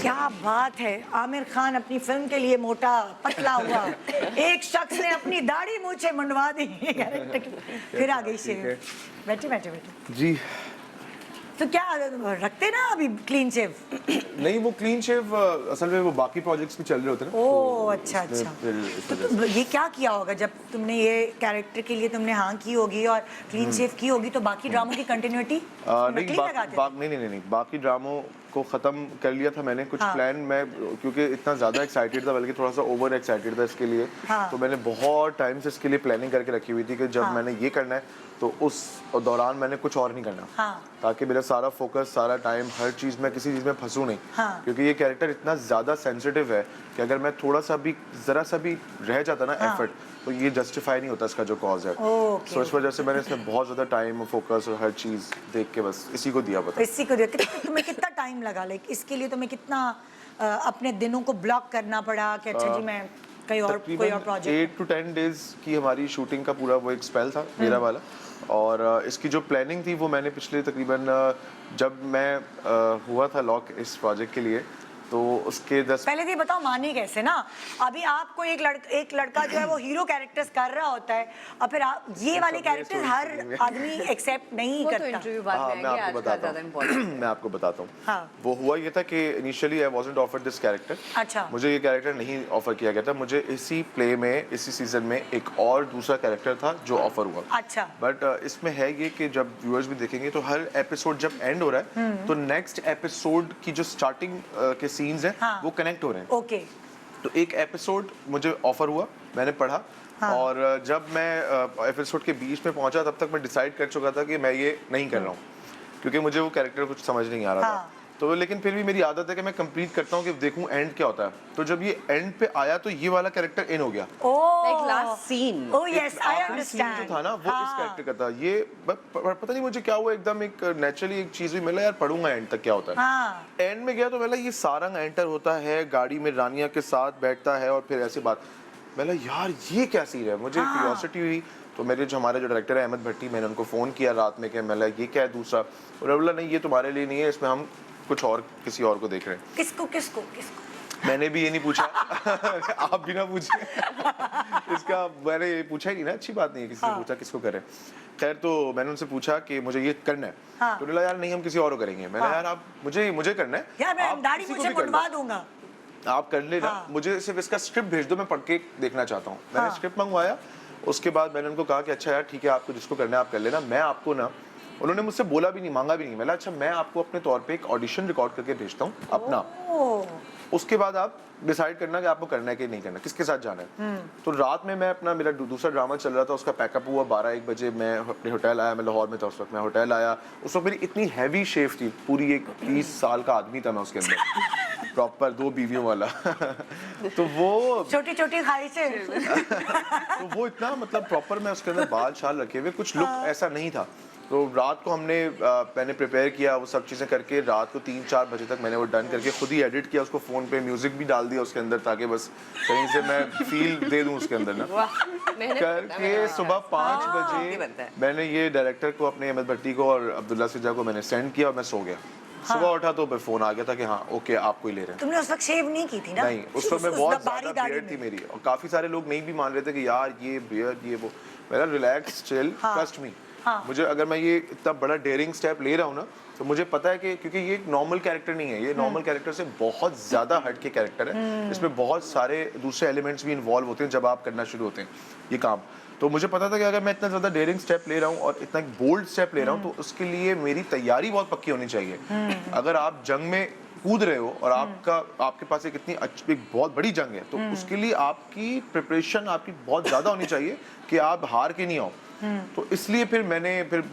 क्या बात है, आमिर खान अपनी फिल्म के लिए मोटा पतला हुआ, एक शख्स ने अपनी दाढ़ी मूछें मुंडवा दी फिर आ गई शेव। बैठे
जी।
तो क्या रखते ना अभी क्लीन शेव?
नहीं, वो क्लीन शेव असल में वो बाकी प्रोजेक्ट्स भी चल रहे होते हैं ना।
ओह अच्छा। तो ये क्या किया होगा जब तुमने ये कैरेक्टर के लिए तुमने हाँ की होगी और क्लीन शेव की होगी, तो बाकी ड्रामों की कंटिन्यूटी
नहीं, बाकी ड्रामों को ख़त्म कर लिया था मैंने। कुछ प्लान मैं क्योंकि इतना ज़्यादा एक्साइटेड था, बल्कि थोड़ा सा ओवर एक्साइटेड था इसके लिए, तो मैंने बहुत टाइम से इसके लिए प्लानिंग करके रखी हुई थी कि जब मैंने ये करना है तो उस दौरान मैंने कुछ और नहीं करना, ताकि मेरा सारा फोकस, सारा टाइम, हर चीज़ में किसी चीज़ में फंसूँ नहीं। क्योंकि ये कैरेक्टर इतना ज़्यादा सेंसिटिव है कि अगर मैं थोड़ा सा भी ज़रा सा भी रह जाता ना एफर्ट, तो ये जस्टिफाई नहीं होता इसका जो कॉज है। सो इस वजह से मैंने इसमें बहुत ज़्यादा टाइम, फोकस और हर चीज़ देख के बस इसी को दिया पता।
इसी को दिया। तुम्हें कितना टाइम लगा, लाइक इसके लिए तुम्हें कितना अपने दिनों को ब्लॉक करना पड़ा कि अच्छा जी मैं कोई और प्रोजेक्ट?
8 to 10 डेज की हमारी शूटिंग का पूरा वो एक स्पेल था मेरा वाला। और इसकी जो प्लानिंग थी वो मैंने पिछले तकरीबन जब मैं हुआ था लॉक इस प्रोजेक्ट के लिए, तो उसके 10
पहले तो ये बताओ माने कैसे ना, अभी आपको एक लड़का जो है वो हीरो कैरेक्टर्स कर रहा होता है और फिर आप ये वाले कैरेक्टर्स हर आदमी एक्सेप्ट नहीं
वो तो
करता।
इंटरव्यू बाद
हाँ,
में
मैं
आएंगे,
आपको
आज का
बताता
ज्यादा
हूँ
इम्पोर्टेंट।
मैं आपको बताता हूँ।
हाँ।
वो हुआ ये था कि initially I wasn't offered this character.
अच्छा।
मुझे ये कैरेक्टर नहीं ऑफर किया गया था, मुझे इसी प्ले में इसी सीजन में एक और दूसरा कैरेक्टर था जो ऑफर हुआ।
अच्छा।
बट इसमें है ये कि जब व्यूअर्स भी देखेंगे तो हर एपिसोड जब एंड हो रहा है तो नेक्स्ट एपिसोड की जो स्टार्टिंग के सीन्स हैं
हाँ।
वो कनेक्ट हो रहे हैं।
ओके।
तो एक एपिसोड मुझे ऑफर हुआ, मैंने पढ़ा।
हाँ।
और जब मैं एपिसोड के बीच में पहुंचा तब तक मैं डिसाइड कर चुका था कि मैं ये नहीं कर रहा हूँ, क्योंकि मुझे वो कैरेक्टर कुछ समझ नहीं आ रहा
हाँ।
था। तो लेकिन फिर भी मेरी आदत है कि मैं कंप्लीट करता हूँ कि देखूं एंड क्या होता है। तो जब ये एंड पे आया तो ये वाला कैरेक्टर इन हो गया।
Like last scene.
Oh yes I
आखिरी सीन
अंडरस्टैंड।
जो था ना वो इस कैरेक्टर का था। ये पता नहीं मुझे क्या हुआ, एकदम एक नेचुरली एक चीज भी मिला, यार पढ़ूंगा एंड तक क्या होता है।
हाँ।
एंड में गया तो मैंने ये सारंग एंटर होता है, गाड़ी में रानिया के साथ बैठता है और फिर ऐसी बात, मैंने यार ये क्या सीन है, मुझे क्यूरियोसिटी हुई। तो हमारे जो डायरेक्टर है अहमद भट्टी, मैंने उनको फ़ोन किया रात में कि मैंने ये क्या है दूसरा, और बोला नहीं ये तुम्हारे लिए नहीं है, इसमें हम कुछ और किसी और को देख रहे हैं।
किसको किसको किसको?
मैंने भी ये नहीं पूछा आप भी ना पूछिए इसका मैंने ये पूछा ही नहीं ना, अच्छी बात नहीं है किसी से पूछा किसको करें। खैर तो मैंने उनसे पूछा कि मुझे ये करना है।
हाँ।
तो बोला यार नहीं हम किसी और को करेंगे। मैंने यार आप मुझे करना है
यार मैं
आप
दाढ़ी
किसी को
मुझे
भी कर लो।
मुंडवा दूंगा।
आप कर लेना।
हाँ।
मुझे सिर्फ इसका स्क्रिप्ट भेज दो, मैं पढ़ के देखना चाहता हूँ। मैंने
हाँ।
स्क्रिप्ट मंगवाया, उसके बाद मैंने उनको कहा कि अच्छा यार ठीक है आपको जिसको करना है आप कर लेना, मैं आपको ना, उन्होंने मुझसे बोला भी नहीं मांगा भी नहीं, मैंने अच्छा मैं आपको अपने तौर पे एक ऑडिशन रिकॉर्ड करके भेजता हूँ अपना, उसके बाद आप डिसाइड करना कि आपको करना है कि नहीं करना, किसके साथ जाना है। तो रात में मैं अपना मेरा दूसरा ड्रामा चल रहा था, उसका पैकअप हुआ 12-1 बजे, मैं अपने होटल आया, मैं लाहौर में था उस वक्त, मैं होटल आया, उस वक्त मेरी इतनी हैवी शेव थी, पूरी एक 30 साल का आदमी था मैं उसके अंदर प्रॉपर 2 बीवियों वाला तो वो
छोटी छोटी ख्वाहिशें।
तो वो इतना मतलब प्रॉपर मैं उसके अंदर बाल शाल रखे हुए, कुछ लुक ऐसा नहीं था। तो रात को मैंने प्रिपेयर किया, वो सब चीज़ें करके रात को 3-4 बजे तक मैंने वो डन करके खुद ही एडिट किया उसको, फ़ोन पे म्यूज़िक भी डाल दिया उसके अंदर, ताकि बस कहीं से मैं फील दे दूं उसके अंदर ना करके। सुबह 5 बजे मैंने ये डायरेक्टर को, अपने अहमद भट्टी को और अब्दुल्ला सिजा को मैंने सेंड किया और मैं सो गया। सुबह उठा तो फ़ोन आ गया था कि हाँ ओके आपको ही ले रहे हैं।
तुमने उस वक्त शेव नहीं की थी ना?
नहीं, उस वक्त मैं बहुत
बारी
ज़्यादा बियर्ड थी मेरी, और काफ़ी सारे लोग नहीं भी मान रहे थे कि यार ये बियर्ड ये वो। मेरा रिलैक्स चिल, ट्रस्ट मी। मुझे अगर मैं ये इतना बड़ा डेयरिंग स्टेप ले रहा हूँ ना, तो मुझे पता है कि क्योंकि ये एक नॉर्मल कैरेक्टर नहीं है, ये नॉर्मल कैरेक्टर से बहुत ज़्यादा हट के कैरेक्टर है। इसमें बहुत सारे दूसरे एलिमेंट्स भी इन्वॉल्व होते हैं जब आप करना शुरू होते हैं ये काम। तो मुझे पता था कि अगर मैं इतना ज़्यादा डेयरिंग स्टेप ले रहा हूँ और इतना बोल्ड स्टेप ले रहा हूँ, तो उसके लिए मेरी तैयारी बहुत पक्की होनी चाहिए। अगर आप जंग में कूद रहे हो और आपके पास एक बहुत बड़ी जंग है, तो उसके लिए आपकी प्रिपरेशन आपकी बहुत ज़्यादा होनी चाहिए कि आप हार के नहीं आओ। तो इसलिए फिर मैंने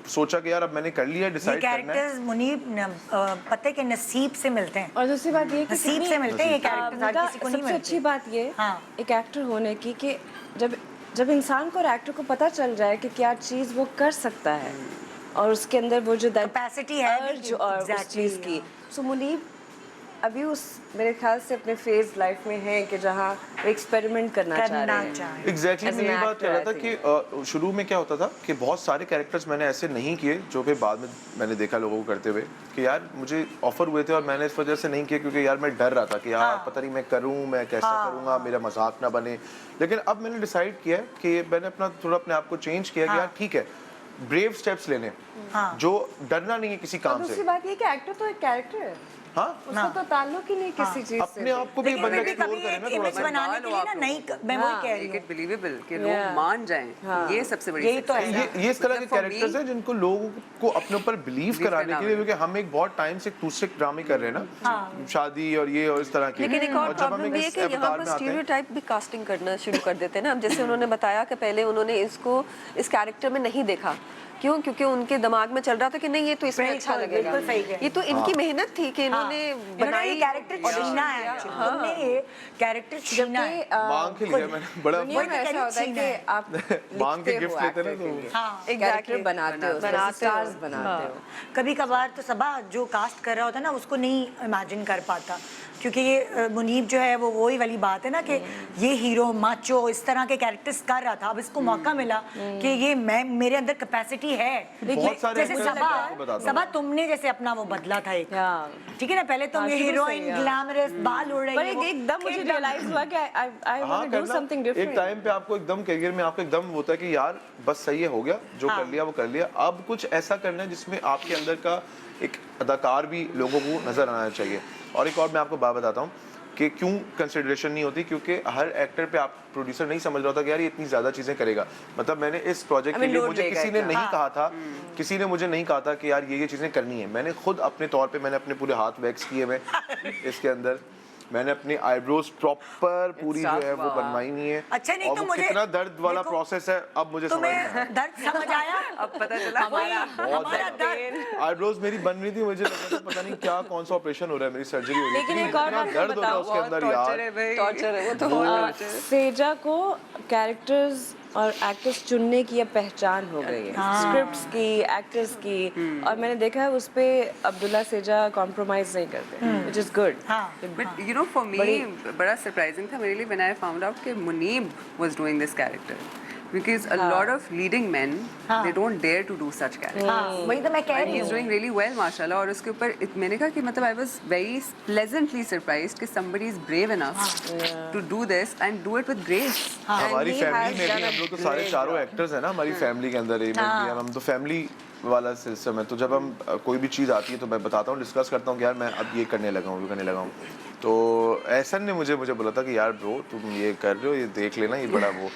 सोचा कि यार अब मैंने कर लिया, डिसाइड करना है।
ये कैरेक्टर्स मुनीब पते के नसीब से मिलते हैं,
और दूसरी बात ये कि
नसीब से मिलते हैं ये कैरेक्टर्स, हर किसी को नहीं
सबसे अच्छी
मिलते।
बात ये
हाँ।
एक एक्टर होने की कि जब इंसान को और एक्टर को पता चल जाए कि क्या चीज़ वो कर सकता है और उसके अंदर वो जो
Capacity है भी,
urge और उस
exactly,
चीज़ की। सो मुनीब अभी उस मेरे ख्याल से अपने फेज लाइफ में है कि जहाँ वो एक्सपेरिमेंट करना चाह रहे हैं।
एग्जैक्टली मैं ये बात कर रहा था कि शुरू में क्या होता था कि बहुत सारे कैरेक्टर्स मैंने ऐसे नहीं किए जो फिर बाद में मैंने देखा लोगों को करते हुए कि यार मुझे ऑफर हुए थे और मैंने इस वजह से नहीं किया क्योंकि यार मैं डर रहा था कि यार पता नहीं मैं करूँ, मैं कैसे करूँगा, मेरा मजाक ना बने। लेकिन अब मैंने डिसाइड किया कि मैंने थोड़ा अपने आप को चेंज किया कि यार ठीक है, ब्रेव स्टेप्स लेने, जो डरना नहीं है किसी काम से।
दूसरी बात ये कि एक्टर तो एक कैरेक्टर है,
हाँ
उसको तो ताल्लुक ही नहीं किसी चीज से।
अपने आप को भी
लेकिन
बंदा
फिर भी
एक्सप्लोर
कभी
करे ना
एक
थोड़ा
इमेज
सा।
बनाने के लिए ना नहीं, मैं वही कह रही
मेक
हूँ।
इट बिलीवेबल कि लोग मान जाएं, ये सबसे बड़ी
यही तो है।
success
ये इस तरह के
मतलब for
कैरेक्टर्स
me,
हैं जिनको लोगों को अपने ऊपर बिलीव कराने के लिए, क्योंकि हम एक बहुत टाइम से दूसरे ड्रामे कर रहे हैं ना, शादी और ये और इस तरह के।
लेकिन एक और
जब हम
प्रॉब्लम ये है
इस
कि यहाँ
अवतार
पर
में आते हैं,
स्टीरियोटाइप भी कास्टिंग करना शुरू कर देते हैं ना। अब जैसे उन्होंने बताया कि पहले उन्होंने इसको इस कैरेक्टर में नहीं देखा, क्यों? क्योंकि उनके दिमाग में चल रहा था कि नहीं ये तो इसमें अच्छा लगेगा,
बिल्कुल सही कह।
ये तो इनकी मेहनत थी कि इन्होंने
बनाई कैरेक्टर छीना है actually। तुमने ये कैरेक्टर छीना है।
मांग के लिया मैंने बड़ा
दुनिया में ऐसा होता है कि आप
मांग के
लिखते
गिफ्ट
हो
लेते हैं
actor
ना,
के लिए।
हाँ
कैरेक्टर बनाते हो, स्टार्स बनाते हो।
कभी कभार तो सबा जो कास्ट कर रहा होता है ना उसको नहीं इमेजिन कर पाता, क्योंकि ये मुनीब जो है वो वही वाली बात है ना कि ये हीरो माचो इस तरह के कैरेक्टर्स कर रहा था, अब इसको मौका मिला कि ये मैं मेरे अंदर कैपेसिटी है।
बहुत सारे
जैसे
actors हैं, मैं आपको बताता हूँ।
सबा तुमने जैसे अपना वो बदला था एक,
Yeah.
ठीक है ना, पहले तुम
हाँ,
ये
शुरू से,
हीरोइन
yeah.
ग्लैमरस बाल उड़ रही
पर
है, वो
एकदम मुझे
एकदम-
रियलाइज हुआ कि आई
हाँ,
वांट टू डू
करना।
समथिंग
एक
डिफरेंट।
टाइम पे आपको एकदम करियर में आपको एकदम होता है कि यार बस सही है, हो गया जो
हाँ।
कर लिया वो कर लिया, अब कुछ ऐसा करना है जिसमें आपके अंदर का एक अदाकार भी लोगों को नजर आना चाहिए। और एक और मैं आपको बात बताता हूँ कि क्यों कंसिडरेशन नहीं होती, क्योंकि हर एक्टर पे आप प्रोड्यूसर नहीं समझ रहा था कि यार ये इतनी ज्यादा चीजें करेगा। मतलब मैंने इस प्रोजेक्ट के लिए
load
मुझे
लेगा
किसी ने
इतना।
नहीं कहा था, किसी ने मुझे नहीं कहा था कि यार ये चीजें करनी है। मैंने खुद अपने तौर पे मैंने अपने पूरे हाथ वैक्स किए मैं इसके अंदर, मैंने अपनी आईब्रोज प्रॉपर पूरी जो है वो बनवाई नहीं है।
अच्छा, नहीं
और
तो
वो
मुझे
कितना दर्द वाला
देखो,
प्रोसेस है अब मुझे समझ में आया।
तुम्हें दर्द समझ आया?
अब पता चला
हमारा दर्द।
आईब्रोज मेरी बन रही थी, मुझे लग रहा था पता नहीं क्या कौन सा ऑपरेशन हो रहा है, मेरी सर्जरी हो रही है।
लेकिन एक और बात मैं
दर्द होता है उसके अंदर यार।
टॉर्चर है वो तो बहुत torture है।
सेजा को कैरेक्टर्स और एक्टर्स चुनने की अब पहचान हो गई है, स्क्रिप्ट्स की, एक्टर्स की, और मैंने देखा है उस पे अब्दुल्ला सेजा कॉम्प्रोमाइज नहीं करते, which is good.
But you know, for me, बड़ा surprising था मेरे लिए when I found out कि Munib was doing this character, because a lot of leading men they don't dare to do such characters.
हाँ, वही तो मैं कह
And
रही
he's
हूँ।
doing really well, माशाल्लाह। और उसके ऊपर मैंने कहा कि मतलब I was very pleasantly surprised कि somebody is brave enough to do this and do it with grace.
हमारी
he
फैमिली
has
में
done
भी
a
हम लोग तो सारे
great
चारों
job.
एक्टर्स हैं ना हमारी फैमिली के अंदर, हम तो फैमिली वाला सिस्टम है। तो जब हम कोई भी चीज़ आती है तो मैं बताता हूँ, डिस्कस करता हूँ कि यार मैं अब ये करने लगा हूँ, ये करने लगा हूँ। तो एहसन ने मुझे बोला था कि यार ब्रो तुम ये कर रहे हो, ये देख लेना, ये बड़ा वो।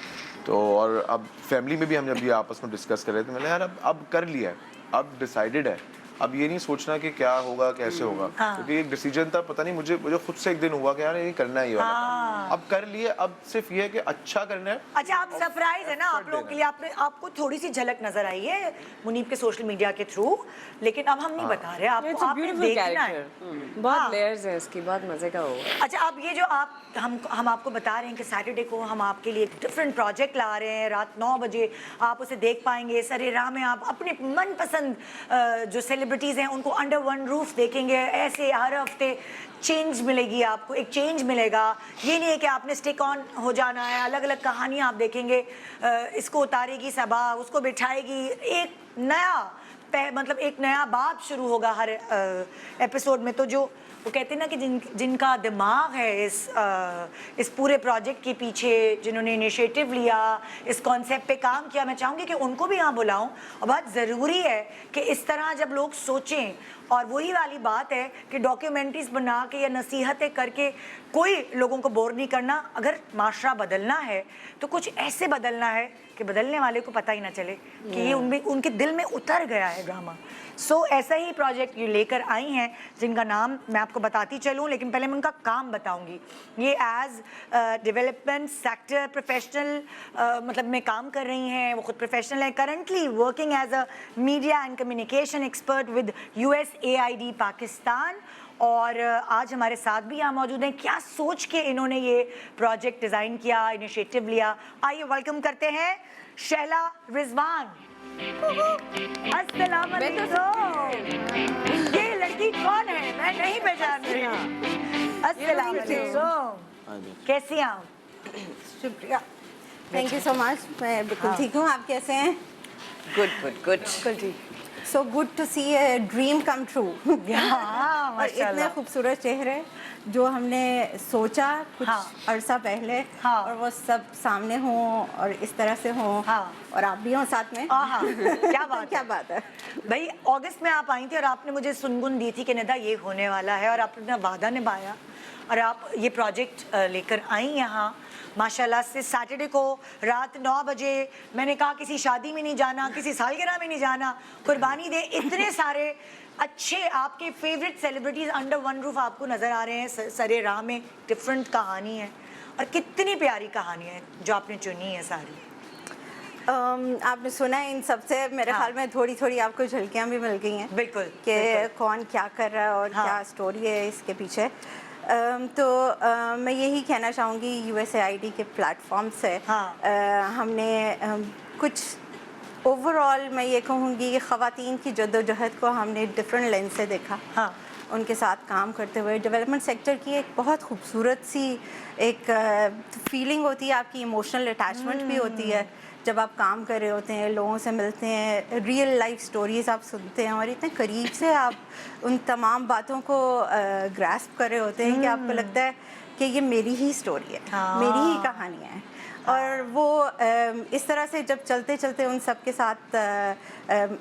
तो और अब फैमिली में भी हम जब ये आपस में डिस्कस कर रहे थे, मैंने यार अब कर लिया है, अब डिसाइडेड है, अब ये नहीं सोचना कि क्या होगा कैसे होगा, क्योंकि एक डिसीजन था। पता नहीं मुझे खुद से एक दिन हुआ कि यार ये करना है, ये वाला अब कर लिए, अब सिर्फ ये है कि अच्छा करना है।
अच्छा, आप सरप्राइज है ना आप लोगों के लिए, आपको थोड़ी सी झलक नजर आई है मुनीब के सोशल मीडिया के थ्रू, लेकिन अब हम नहीं बता रहे,
इट्स अ
आपने
ब्यूटीफुल
देखना है।
कैरेक्टर, बहुत लेयर्स हैं इसकी, बहुत मजे का होगा।
अच्छा, अब ये जो हम आपको बता रहे हैं कि सैटरडे को हम आपके लिए एक डिफरेंट प्रोजेक्ट ला रहे हैं, रात 9 बजे आप उसे देख पाएंगे। सरे राह में आप अपने मनपसंद जो सेलिब्रिटीज़ हैं उनको अंडर वन रूफ देखेंगे। ऐसे हर हफ्ते चेंज मिलेगी आपको, एक चेंज मिलेगा। ये नहीं है कि आपने स्टिक ऑन हो जाना है, अलग अलग कहानियाँ आप देखेंगे। इसको उतारेगी सबा, उसको बिठाएगी, एक नया मतलब एक नया बाब शुरू होगा हर एपिसोड में। तो जो वो कहते हैं ना कि जिनका दिमाग है इस पूरे प्रोजेक्ट के पीछे, जिन्होंने इनिशिएटिव लिया, इस कॉन्सेप्ट पे काम किया, मैं चाहूँगी कि उनको भी यहाँ बुलाऊं। और बहुत ज़रूरी है कि इस तरह जब लोग सोचें, और वही वाली बात है कि डॉक्यूमेंट्रीज बना के या नसीहतें करके कोई लोगों को बोर नहीं करना। अगर माशरा बदलना है तो कुछ ऐसे बदलना है कि बदलने वाले को पता ही ना चले कि ये उनके दिल में उतर गया है ड्रामा। सो ऐसा ही प्रोजेक्ट ये लेकर आई हैं, जिनका नाम मैं आपको बताती चलूँ, लेकिन पहले मैं उनका काम बताऊंगी। ये एज डेवलपमेंट सेक्टर प्रोफेशनल मतलब में काम कर रही हैं, वो खुद प्रोफेशनल है, currently working as a media and communication expert with USAID Pakistan. और आज हमारे साथ भी यहाँ मौजूद हैं। क्या सोच के इन्होंने ये प्रोजेक्ट डिज़ाइन किया, इनिशिएटिव लिया, आइए वेलकम करते हैं शैला रिजवान। अस्सलाम वालेकुम। ये लड़की कौन है? मैं नहीं पहचान रही। अस्सलाम वालेकुम, कैसी हैं आप?
शुक्रिया, थैंक यू सो मच। मैं बिल्कुल ठीक हूँ, आप कैसे हैं?
Good
so good to see a dream come true.
हाँ,
और
माशाल्लाह।
इतने खूबसूरत चेहरे जो हमने सोचा कुछ अरसा पहले, और वो सब सामने हों और इस तरह से हों, और आप भी हों साथ में।
क्या बात
क्या बात है
भाई। अगस्त में आप आई थी और आपने मुझे सुनगुन दी थी कि निदा ये होने वाला है, और आपने अपना वादा निभाया और आप ये प्रोजेक्ट लेकर आई यहाँ माशाल्लाह से। सैटरडे को रात 9 बजे मैंने कहा किसी शादी में नहीं जाना, किसी सालगिरह में नहीं जाना, कुर्बानी दे। इतने सारे अच्छे आपके favourite celebrities under one roof आपको नज़र आ रहे हैं। सरे राह में डिफरेंट कहानी है, और कितनी प्यारी कहानी है जो आपने चुनी है सारी।
आपने सुना है इन सबसे, मेरे ख्याल में थोड़ी थोड़ी आपको झलकियाँ भी मिल गई हैं
बिल्कुल
कि कौन क्या कर रहा है और क्या स्टोरी है इसके पीछे। तो मैं यही कहना चाहूँगी USAID के प्लेटफॉर्म से हमने कुछ ओवरऑल मैं ये कहूँगी कि ख़वातीन की जद्दोजहद को हमने डिफरेंट लेंस से देखा। उनके साथ काम करते हुए डेवलपमेंट सेक्टर की एक बहुत खूबसूरत सी एक फीलिंग होती है, आपकी इमोशनल अटैचमेंट भी होती है जब आप काम कर रहे होते हैं, लोगों से मिलते हैं, रियल लाइफ स्टोरीज आप सुनते हैं और इतने करीब से आप उन तमाम बातों को ग्रास्प कर रहे होते हैं कि आपको लगता है कि ये मेरी ही स्टोरी है, मेरी ही कहानी है। और वो इस तरह से जब चलते चलते उन सब के साथ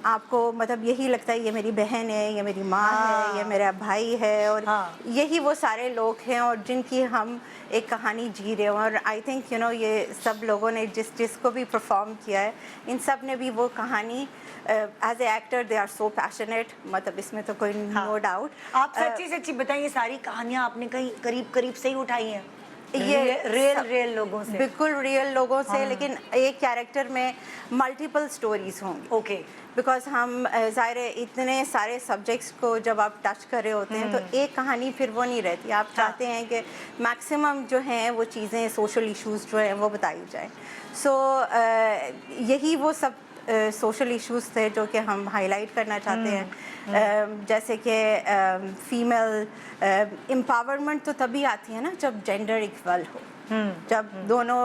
आपको मतलब यही लगता है ये मेरी बहन है, ये मेरी माँ है, ये मेरा भाई है, और यही वो सारे लोग हैं और जिनकी हम एक कहानी जी रहे हैं। और आई थिंक ये सब लोगों ने जिसको भी परफॉर्म किया है, इन सब ने भी वो कहानी as a actor they are so passionate, मतलब इसमें तो कोई नो डाउट।
आप सच्ची सच्ची बताइए, सारी कहानियां आपने कहीं करीब करीब से ही उठाई हैं? ये रियल लोगों से? बिल्कुल
रियल लोगों से, लेकिन एक कैरेक्टर में मल्टीपल स्टोरीज होंगी।
ओके।
बिकॉज हम ज़ाहिर है इतने सारे सब्जेक्ट्स को जब आप टच कर रहे होते हैं तो एक कहानी फिर वो नहीं रहती। आप चाहते हैं कि मैक्सिमम जो हैं वो चीज़ें, सोशल इश्यूज जो हैं वो बताई जाए। सो यही वो सब सोशल इश्यूज थे जो कि हम हाईलाइट करना चाहते हैं। जैसे कि फीमेल एम्पावरमेंट तो तभी आती है ना जब जेंडर इक्वल हो, जब दोनों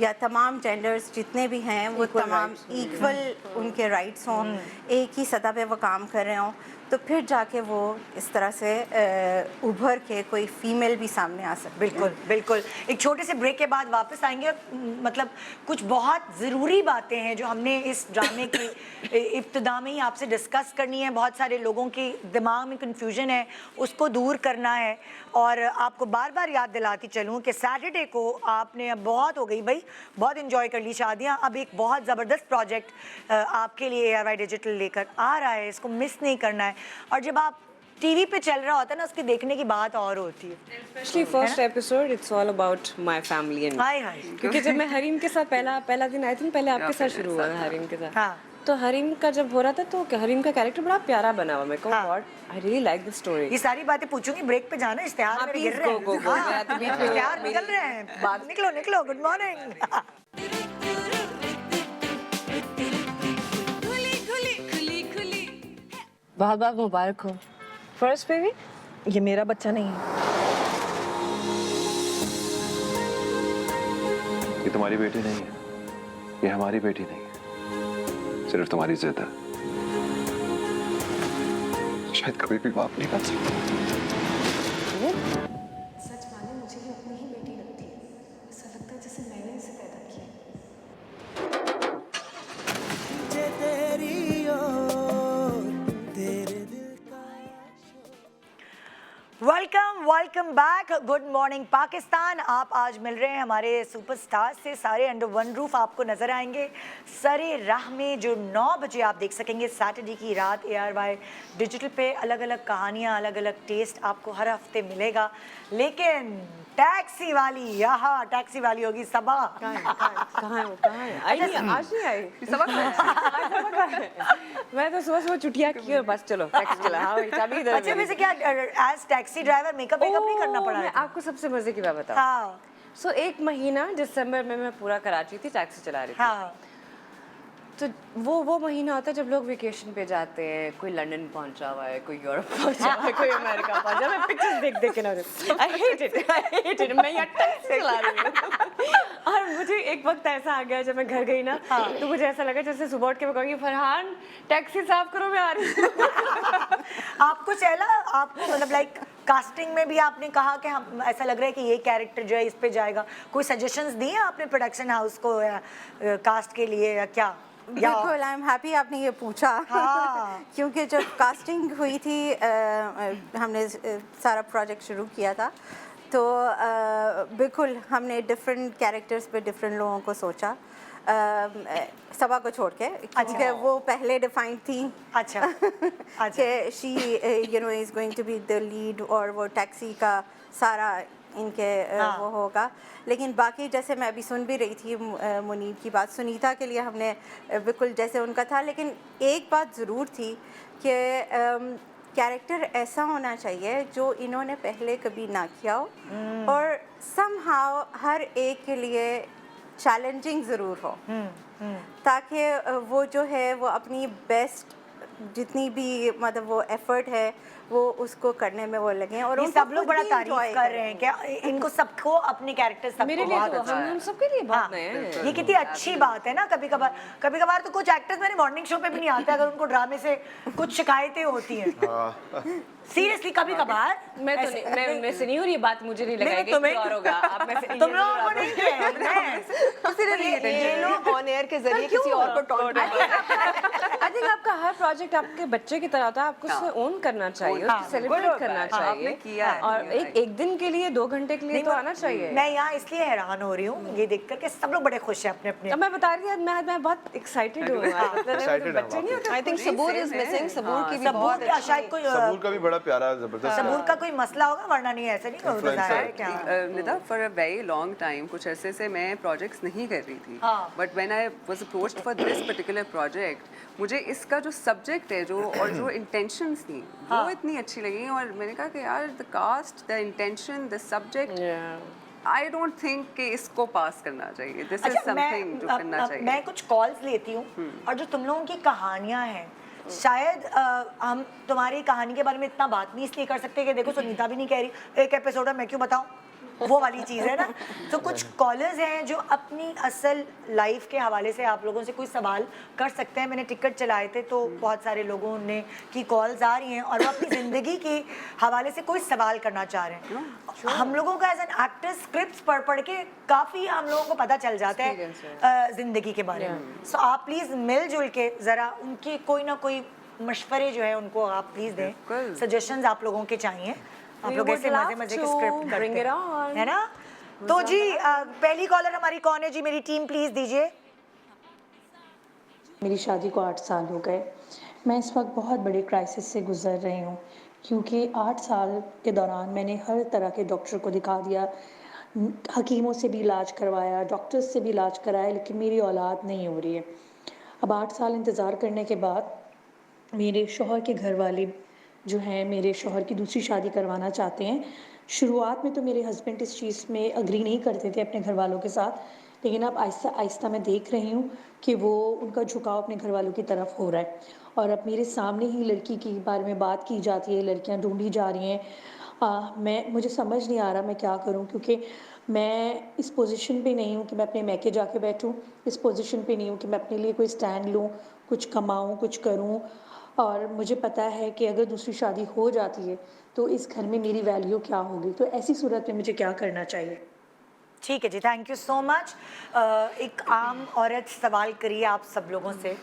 या तमाम जेंडर्स जितने भी हैं वो तमाम इक्वल उनके राइट्स हों, एक ही सतह पे वो काम कर रहे हों, तो फिर जाके वो इस तरह से उभर के कोई फीमेल भी सामने आ सकती है।
बिल्कुल बिल्कुल। एक छोटे से ब्रेक के बाद वापस आएंगे। मतलब कुछ बहुत ज़रूरी बातें हैं जो हमने इस ड्रामे की इब्तिदा में ही आपसे डिस्कस करनी है। बहुत सारे लोगों के दिमाग में कन्फ्यूजन है, उसको दूर करना है। और आपको बार बार याद दिलाती चलूँ कि सैटरडे को आपने, अब बहुत हो गई भाई, बहुत इन्जॉय कर ली शादियाँ, अब एक बहुत ज़बरदस्त प्रोजेक्ट आपके लिए ARY डिजिटल लेकर आ रहा है, इसको मिस नहीं करना है। और जब आप टीवी पे चल रहा होता है ना, उसके देखने की बात और होती है।
Especially first episode, it's all about my family and
हाय हाय।
क्योंकि जब मैं हरीम के साथ पहला दिन आई थी, पहले आपके साथ शुरू हुआ हरीम के साथ।
हाँ।
तो हरीम का जब हो रहा था तो हरीम का कैरेक्टर बड़ा प्यारा बना हुआ। मैं को God, I really like the story.
ये सारी बातें पूछूंगी, ब्रेक पे जाना, इश्तिहार मेरे गिर रहे हैं।
go, मैं तो बीच में
इश्तिहार निकल रहे हैं, निकलो। Good morning.
बहुत बहुत मुबारक हो। First baby?
ये मेरा बच्चा नहीं है।
ये तुम्हारी बेटी नहीं है, ये हमारी बेटी नहीं है, सिर्फ तुम्हारी जिद है। शायद कभी भी बाप नहीं बन सकता।
सच माने मुझे ये अपनी ही बेटी लगती है। ऐसा लगता है जैसे मैंने इसे पैदा किया।
Welcome back. Good morning Pakistan. आप आज मिल रहे हैं हमारे सुपरस्टार से, सारे अंडर वन रूफ आपको नजर आएंगे सरे राह में, जो 9 बजे आप देख सकेंगे सैटरडे की रात ARY डिजिटल पे। अलग अलग कहानियाँ, अलग अलग टेस्ट आपको हर हफ्ते मिलेगा। लेकिन टैक्सी वाली, यहाँ टैक्सी वाली होगी सबा।
कहाँ है? आई नहीं, आज नहीं आई। सबक मैं तो सुबह चुटिया की और बस चलो टैक्सी चला। हाँ, चाबी इधर।
अच्छा, वैसे क्या एज टैक्सी ड्राइवर मेकअप नहीं करना पड़ा?
मैं आपको सबसे मजे की बात बताऊं।
हाँ।
सो 1 महीना दिसंबर में मैं पूरा कराची थी, टैक्सी चला रही थी।
हाँ।
तो वो महीना होता है जब लोग वेकेशन पे जाते हैं, कोई लंदन पहुंचा हुआ है, कोई यूरोप पहुंचा हुआ है, कोई अमेरिका पहुंचा। मैं पिक्चर्स देख के ना, आई हेट इट। मैं यहाँ टैक्सी चला रही हूँ। और मुझे एक वक्त ऐसा आ गया जब मैं घर गई ना, तो मुझे ऐसा लगा जैसे सुबह उठ के मैं कहूँगी फरहान टैक्सी साफ करो, मैं आ रही हूँ।
आपको चला, आपको मतलब लाइक कास्टिंग में भी आपने कहा कि हम, ऐसा लग रहा है कि ये कैरेक्टर जो है इस पे जाएगा, कोई सजेशंस दिए आपने प्रोडक्शन हाउस को कास्ट के लिए या क्या?
बिल्कुल, आई एम हैप्पी आपने ये पूछा।
हाँ।
क्योंकि जब कास्टिंग हुई थी, हमने सारा प्रोजेक्ट शुरू किया था, तो बिल्कुल हमने डिफरेंट कैरेक्टर्स पे डिफरेंट लोगों को सोचा, सबा को छोड़ के, क्योंकि वो पहले डिफाइंड थी।
अच्छा।
कि she is going to be the lead, और वो टैक्सी का सारा इनके वो होगा। लेकिन बाकी जैसे मैं अभी सुन भी रही थी मुनीब की बात, सुनीता के लिए हमने बिल्कुल जैसे उनका था, लेकिन एक बात ज़रूर थी कि कैरेक्टर ऐसा होना चाहिए जो इन्होंने पहले कभी ना किया हो, और समहाउ हर एक के लिए चैलेंजिंग ज़रूर हो, ताकि वो जो है वो अपनी बेस्ट जितनी भी मतलब वो एफर्ट है वो उसको करने में वो लगे हैं और
ये
उनको
सब लोग
खुद
बड़ा
भी
तारीफ
enjoy
कर रहे हैं क्या इनको सबको अपने कैरेक्टर सबको
मेरे लिए
बहुत
तो
अच्छा
हम सबके लिए बहुत नए हैं।
ये कितनी अच्छी बात है ना। कभी कभार तो कुछ एक्टर्स मेरे मॉर्निंग शो पे भी नहीं आते अगर उनको ड्रामे से कुछ शिकायतें होती हैं। सीरियसली कभी कभार
मैं तो नहीं, मैं से नहीं हो रही बात, मुझे नहीं लगा कि
तुम्हें-
और होगा। आप में से
तुम लोगों को नहीं किया है,
ये लोग ऑन एयर के जरिए किसी और को टॉन्ट
आई थिंक आपका हर प्रोजेक्ट आपके बच्चे की तरह था, आपको उसे ओन करना चाहिए, उसको सेलिब्रेट करना चाहिए
किया है,
और एक दिन के लिए 2 घंटे के लिए तो आना चाहिए।
मैं यहाँ इसलिए हैरान हो रही हूँ ये देख कर के सब लोग बड़े खुश हैं अपने अपने।
अब मैं बता रही हूँ मैं बहुत एक्साइटेड हूँ।
Excited हैं
बच्चे नहीं होते।
आई थिंक सबूर इज मिसिंग, सबूर की भी
सबूर
बहुत
का शायद कोई
सबूर का भी बड़ा प्यारा जबरदस्त
सबूर का कोई मसला होगा वरना नहीं ऐसे नहीं बताया है क्या।
Nida for a very long time कुछ अरसे से मैं प्रोजेक्ट्स नहीं कर रही थी, but when I was approached for this particular project मुझे इसका जो सब्जेक्ट है जो इंटेंशंस थी वो इतनी अच्छी लगी और मैंने कहा कि यार the cast the intention the subject I don't think कि इसको पास करना चाहिए। दिस इज समथिंग जो करना चाहिए।
मैं कुछ कॉल्स लेती हूँ और जो तुम लोगों की कहानियाँ हैं शायद हम तुम्हारी कहानी के बारे में इतना बात नहीं इसलिए कर सकते कि देखो सुनीता भी नहीं कह रही एक एपिसोड में मैं क्यों बताऊँ, वो वाली चीज़ है ना। तो कुछ कॉलर्स हैं जो अपनी असल लाइफ के हवाले से आप लोगों से कोई सवाल कर सकते हैं। मैंने टिकट चलाए थे तो बहुत सारे लोगों ने की कॉल्स आ रही हैं और वो अपनी ज़िंदगी के हवाले से कोई सवाल करना चाह रहे हैं। हम लोगों का एज एन एक्टर स्क्रिप्ट्स पढ़ के काफ़ी हम लोगों को पता चल जाता है ज़िंदगी के बारे में। सो आप प्लीज़ मिलजुल के ज़रा उनकी कोई ना कोई मशवरे जो है उनको आप प्लीज़ दें, सजेशंस आप लोगों के चाहिए। आप लोग ऐसे मजे के स्क्रिप्ट करते हैं, है ना। तो जी पहली कॉलर हमारी कौन है जी, मेरी टीम प्लीज दीजिए।
मेरी शादी को 8 साल हो गए। मैं इस वक्त बहुत बड़े क्राइसिस से गुजर रही हूँ क्योंकि 8 साल के दौरान मैंने हर तरह के डॉक्टर को दिखा दिया, हकीमों से भी इलाज करवाया, डॉक्टर्स से भी इलाज कराया, लेकिन मेरी औलाद नहीं हो रही है। अब 8 साल इंतज़ार करने के बाद मेरे शौहर के घर वाले जो हैं मेरे शौहर की दूसरी शादी करवाना चाहते हैं। शुरुआत में तो मेरे हस्बैंड इस चीज़ में एग्री नहीं करते थे अपने घर वालों के साथ, लेकिन अब आहिस्ता आहिस्ता मैं देख रही हूँ कि वो उनका झुकाव अपने घर वालों की तरफ हो रहा है और अब मेरे सामने ही लड़की के बारे में बात की जाती है, लड़कियाँ ढूंढी जा रही हैं। मुझे समझ नहीं आ रहा मैं क्या करूँ क्योंकि मैं इस पोजीशन पे नहीं हूँ कि मैं अपने मैके जाके बैठूँ, इस पोजीशन पे नहीं हूँ कि मैं अपने लिए कोई स्टैंड लूँ, कुछ कमाऊँ, कुछ करूँ। और मुझे पता है कि अगर दूसरी शादी हो जाती है तो इस घर में मेरी वैल्यू क्या होगी, तो ऐसी सूरत में मुझे क्या करना चाहिए।
ठीक है जी, थैंक यू सो मच। एक आम औरत सवाल करिए आप सब लोगों से,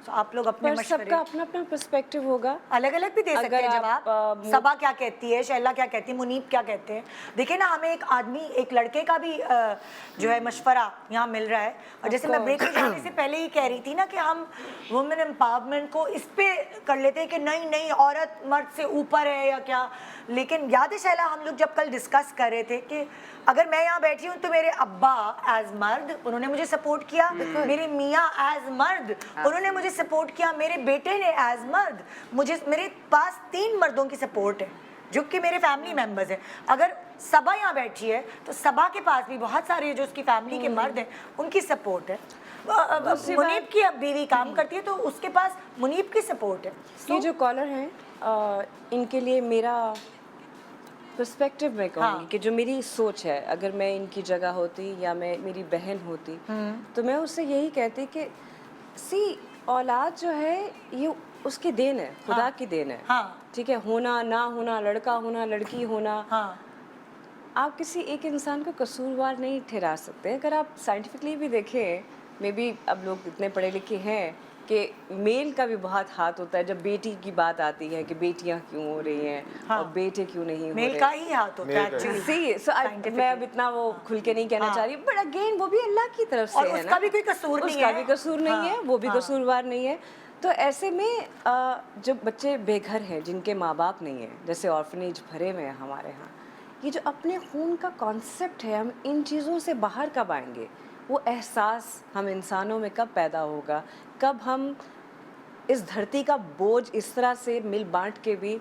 तो आप लोग अपने
पर सबका अपना अपना पर्सपेक्टिव होगा,
अलग अलग भी दे सकते हैं जवाब। सबा क्या कहती है, शैला क्या कहती है, मुनीब क्या कहते हैं। देखिए ना हमें एक आदमी एक लड़के का भी जो है मशवरा यहाँ मिल रहा है। और जैसे मैं ब्रेक में जाने से पहले ही कह रही थी ना कि हम वुमेन एम्पावरमेंट को इस पे कर लेते हैं कि नहीं नहीं औरत मर्द से ऊपर है या क्या, लेकिन याद है शैला हम लोग जब कल डिस्कस कर रहे थे कि अगर मैं यहाँ बैठी हूँ तो मेरे अब्बा एज मर्द उन्होंने मुझे सपोर्ट किया, मेरे मियाँ एज मर्द उन्होंने मुझे सपोर्ट किया, मेरे बेटे ने एज मर्द मुझे, मेरे पास 3 मर्दों की सपोर्ट है जो कि मेरे फैमिली मेम्बर्स हैं। अगर सबा यहाँ बैठी है तो सबा के पास भी बहुत सारे जो उसकी फैमिली के मर्द हैं उनकी सपोर्ट है। मुनीब की अब बीवी काम करती है तो उसके पास मुनीब की सपोर्ट है।
ये जो कॉलर हैं इनके लिए मेरा पर्सपेक्टिव मैं कहूँगी कि जो मेरी सोच है, अगर मैं इनकी जगह होती या मैं मेरी बहन होती तो मैं उससे यही कहती कि सी औलाद जो है ये उसकी देन है, खुदा की देन है। ठीक है, होना ना होना, लड़का होना लड़की होना, आप किसी एक इंसान को कसूरवार नहीं ठहरा सकते। अगर आप साइंटिफिकली भी देखें, मे बी अब लोग इतने पढ़े लिखे हैं कि मेल का भी बहुत हाथ होता है जब बेटी की बात आती है कि बेटियां क्यों हो रही हैं और बेटे क्यों नहीं हो रहे।
मेल का ही हाथ होता है।
सी मैं अब इतना वो खुल के नहीं कहना चाह रही, बट अगेन वो भी अल्लाह की तरफ से है ना,
उसका भी कोई कसूर नहीं है,
उसका भी कसूर नहीं है, वो भी कसूरवार नहीं है। तो ऐसे में जो बच्चे बेघर हैं जिनके माँ बाप नहीं है, जैसे ऑर्फनेज भरे हुए हैं हमारे यहाँ, ये जो अपने खून का कॉन्सेप्ट है, हम इन चीज़ों से बाहर कब आएंगे? वो एहसास हम इंसानों में कब पैदा होगा? कब हम इस धरती का बोझ इस तरह से मिल बांट के भी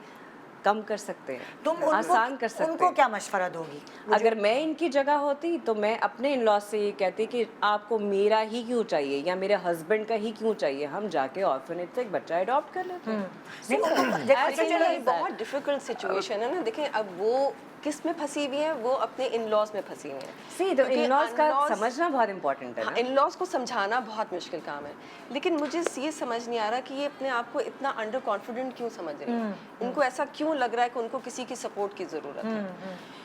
कम कर सकते हैं,
तुम
आसान कर सकते
उनको
हैं।
क्या मशवरा दोगी?
अगर मैं इनकी जगह होती तो मैं अपने इन लॉज से ये कहती कि आपको मेरा ही क्यों चाहिए या मेरे हस्बैंड का ही क्यों चाहिए, हम जाके ऑर्फनेज से एक बच्चा अडॉप्ट कर लेते हैं।
नहीं, उनको देखो,
अच्छा
चलो,
चलो, ये बहुत डिफिकल्ट सिचुएशन है ना। देखें अब वो किस में फंसी हुई है, वो अपने इन लॉज में फंसी हुई है।
सी तो इन लॉज का समझना बहुत इंपॉर्टेंट है ना।
इन लॉज को समझाना बहुत मुश्किल काम है, लेकिन मुझे ये समझ नहीं आ रहा कि ये अपने आप को इतना अंडर कॉन्फिडेंट क्यों समझ रही है। इनको ऐसा क्यों लग रहा है कि उनको किसी की सपोर्ट की ज़रूरत है।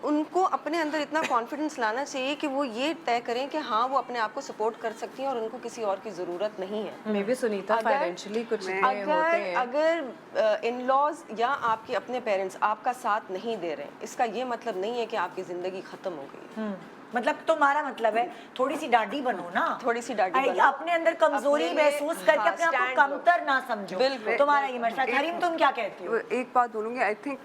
उनको अपने अंदर इतना कॉन्फिडेंस लाना चाहिए कि वो ये तय करें कि हाँ वो अपने आप को सपोर्ट कर सकती हैं और उनको किसी और की ज़रूरत नहीं है।
मे बी सुनीता फाइनेंशियली कुछ होते हैं।
अगर इन लॉज या आपके अपने पेरेंट्स आपका साथ नहीं दे रहे हैं, इसका ये मतलब नहीं है कि आपकी ज़िंदगी ख़त्म हो गई।
मतलब तुम्हारा मतलब है थोड़ी सी डाडी बनो ना,
थोड़ी सी डाडी बनो,
अपने अंदर कमजोरी
अपने लिए,
महसूस करके
हाँ,
अपने आप को
stand
कमतर ना समझो।
बिल्कुल।
तुम्हारा ये मशवरा। हरीम, तुम क्या कहती हो?
एक बात बोलूँगी, आई थिंक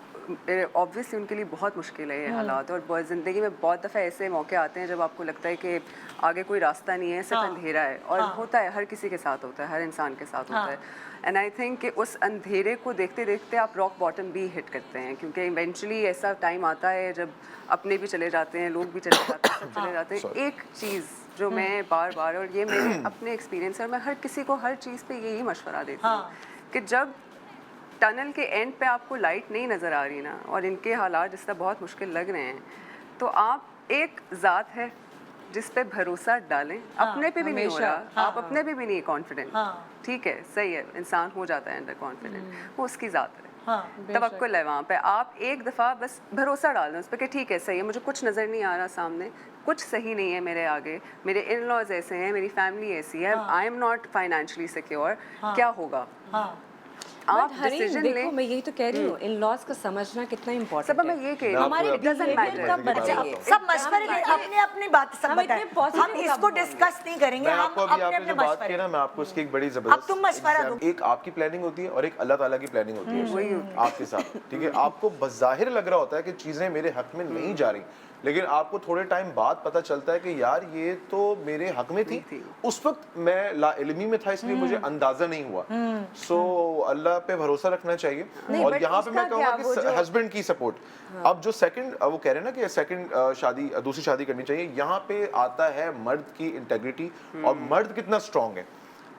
ऑब्वियसली उनके लिए बहुत मुश्किल है ये हालात, और बहुत ज़िंदगी में बहुत दफ़ा ऐसे मौके आते हैं जब आपको लगता है कि आगे कोई रास्ता नहीं है, सिर्फ अंधेरा है। और होता है, हर किसी के साथ होता है, हर इंसान के साथ होता है। एंड आई थिंक कि उस अंधेरे को देखते देखते आप रॉक बॉटम भी हिट करते हैं, क्योंकि इवेंचुअली ऐसा टाइम आता है जब अपने भी चले जाते हैं, लोग भी चले जाते हैं, सब चले जाते हैं। एक चीज़ जो मैं बार बार, और ये मेरे अपने एक्सपीरियंस है, और मैं हर किसी को हर चीज़ पे यही मशवरा देती हूँ कि जब टनल के एंड पे आपको लाइट नहीं नज़र आ रही ना, और इनके हालात जिस तरह बहुत मुश्किल लग रहे हैं, तो आप एक ज़ात है जिस पे भरोसा डालें। अपने पे भी नहीं हो रहा, आप अपने पे भी नहीं कॉन्फिडेंट, ठीक है, सही है, इंसान हो जाता है अंडर कॉन्फिडेंट, वो उसकी ज़ात है। तवक्कुल है वहाँ पे, आप एक दफ़ा बस भरोसा डाल दें उस पर कि ठीक है, सही है, मुझे कुछ नज़र नहीं आ रहा सामने, कुछ सही नहीं है मेरे आगे, मेरे इन लॉज ऐसे हैं, मेरी फैमिली ऐसी है, I am not financially secure, क्या होगा?
आप डिसीजन लें। मैं यही तो कह रही हूँ, इन लॉज का समझना कितना इम्पोर्टेंट है।
सब मैं ये कह रही हूँ,
हमारे
बिहेवियर
का बदलिए।
सब मशवरे अपने अपनी बात सब बताएं, हम इसको डिस्कस नहीं करेंगे।
मैं
हम
आपको अभी
अपने
आपने जो
अपने
बात की ना, मैं आपको उसकी एक बड़ी जबरदस्त,
अब तुम मशवरा दो।
एक आपकी प्लानिंग होती है और एक अल्लाह ताला की प्लानिंग होती है, वही आपके साथ, ठीक है। आपको बज़ाहिर लग रहा होता है कि चीजें मेरे हक में नहीं जा रही, लेकिन आपको थोड़े टाइम बाद पता चलता है कि यार ये तो मेरे हक में थी। उस वक्त मैं लाइल्मी में था, इसलिए मुझे अंदाजा नहीं हुआ। सो अल्लाह पे भरोसा रखना चाहिए। और यहाँ पे मैं कहूँगा कि हस्बैंड की सपोर्ट, अब जो सेकंड वो कह रहे हैं ना कि सेकंड शादी, दूसरी शादी करनी चाहिए, यहाँ पे आता है मर्द की इंटेग्रिटी और मर्द कितना स्ट्रांग है।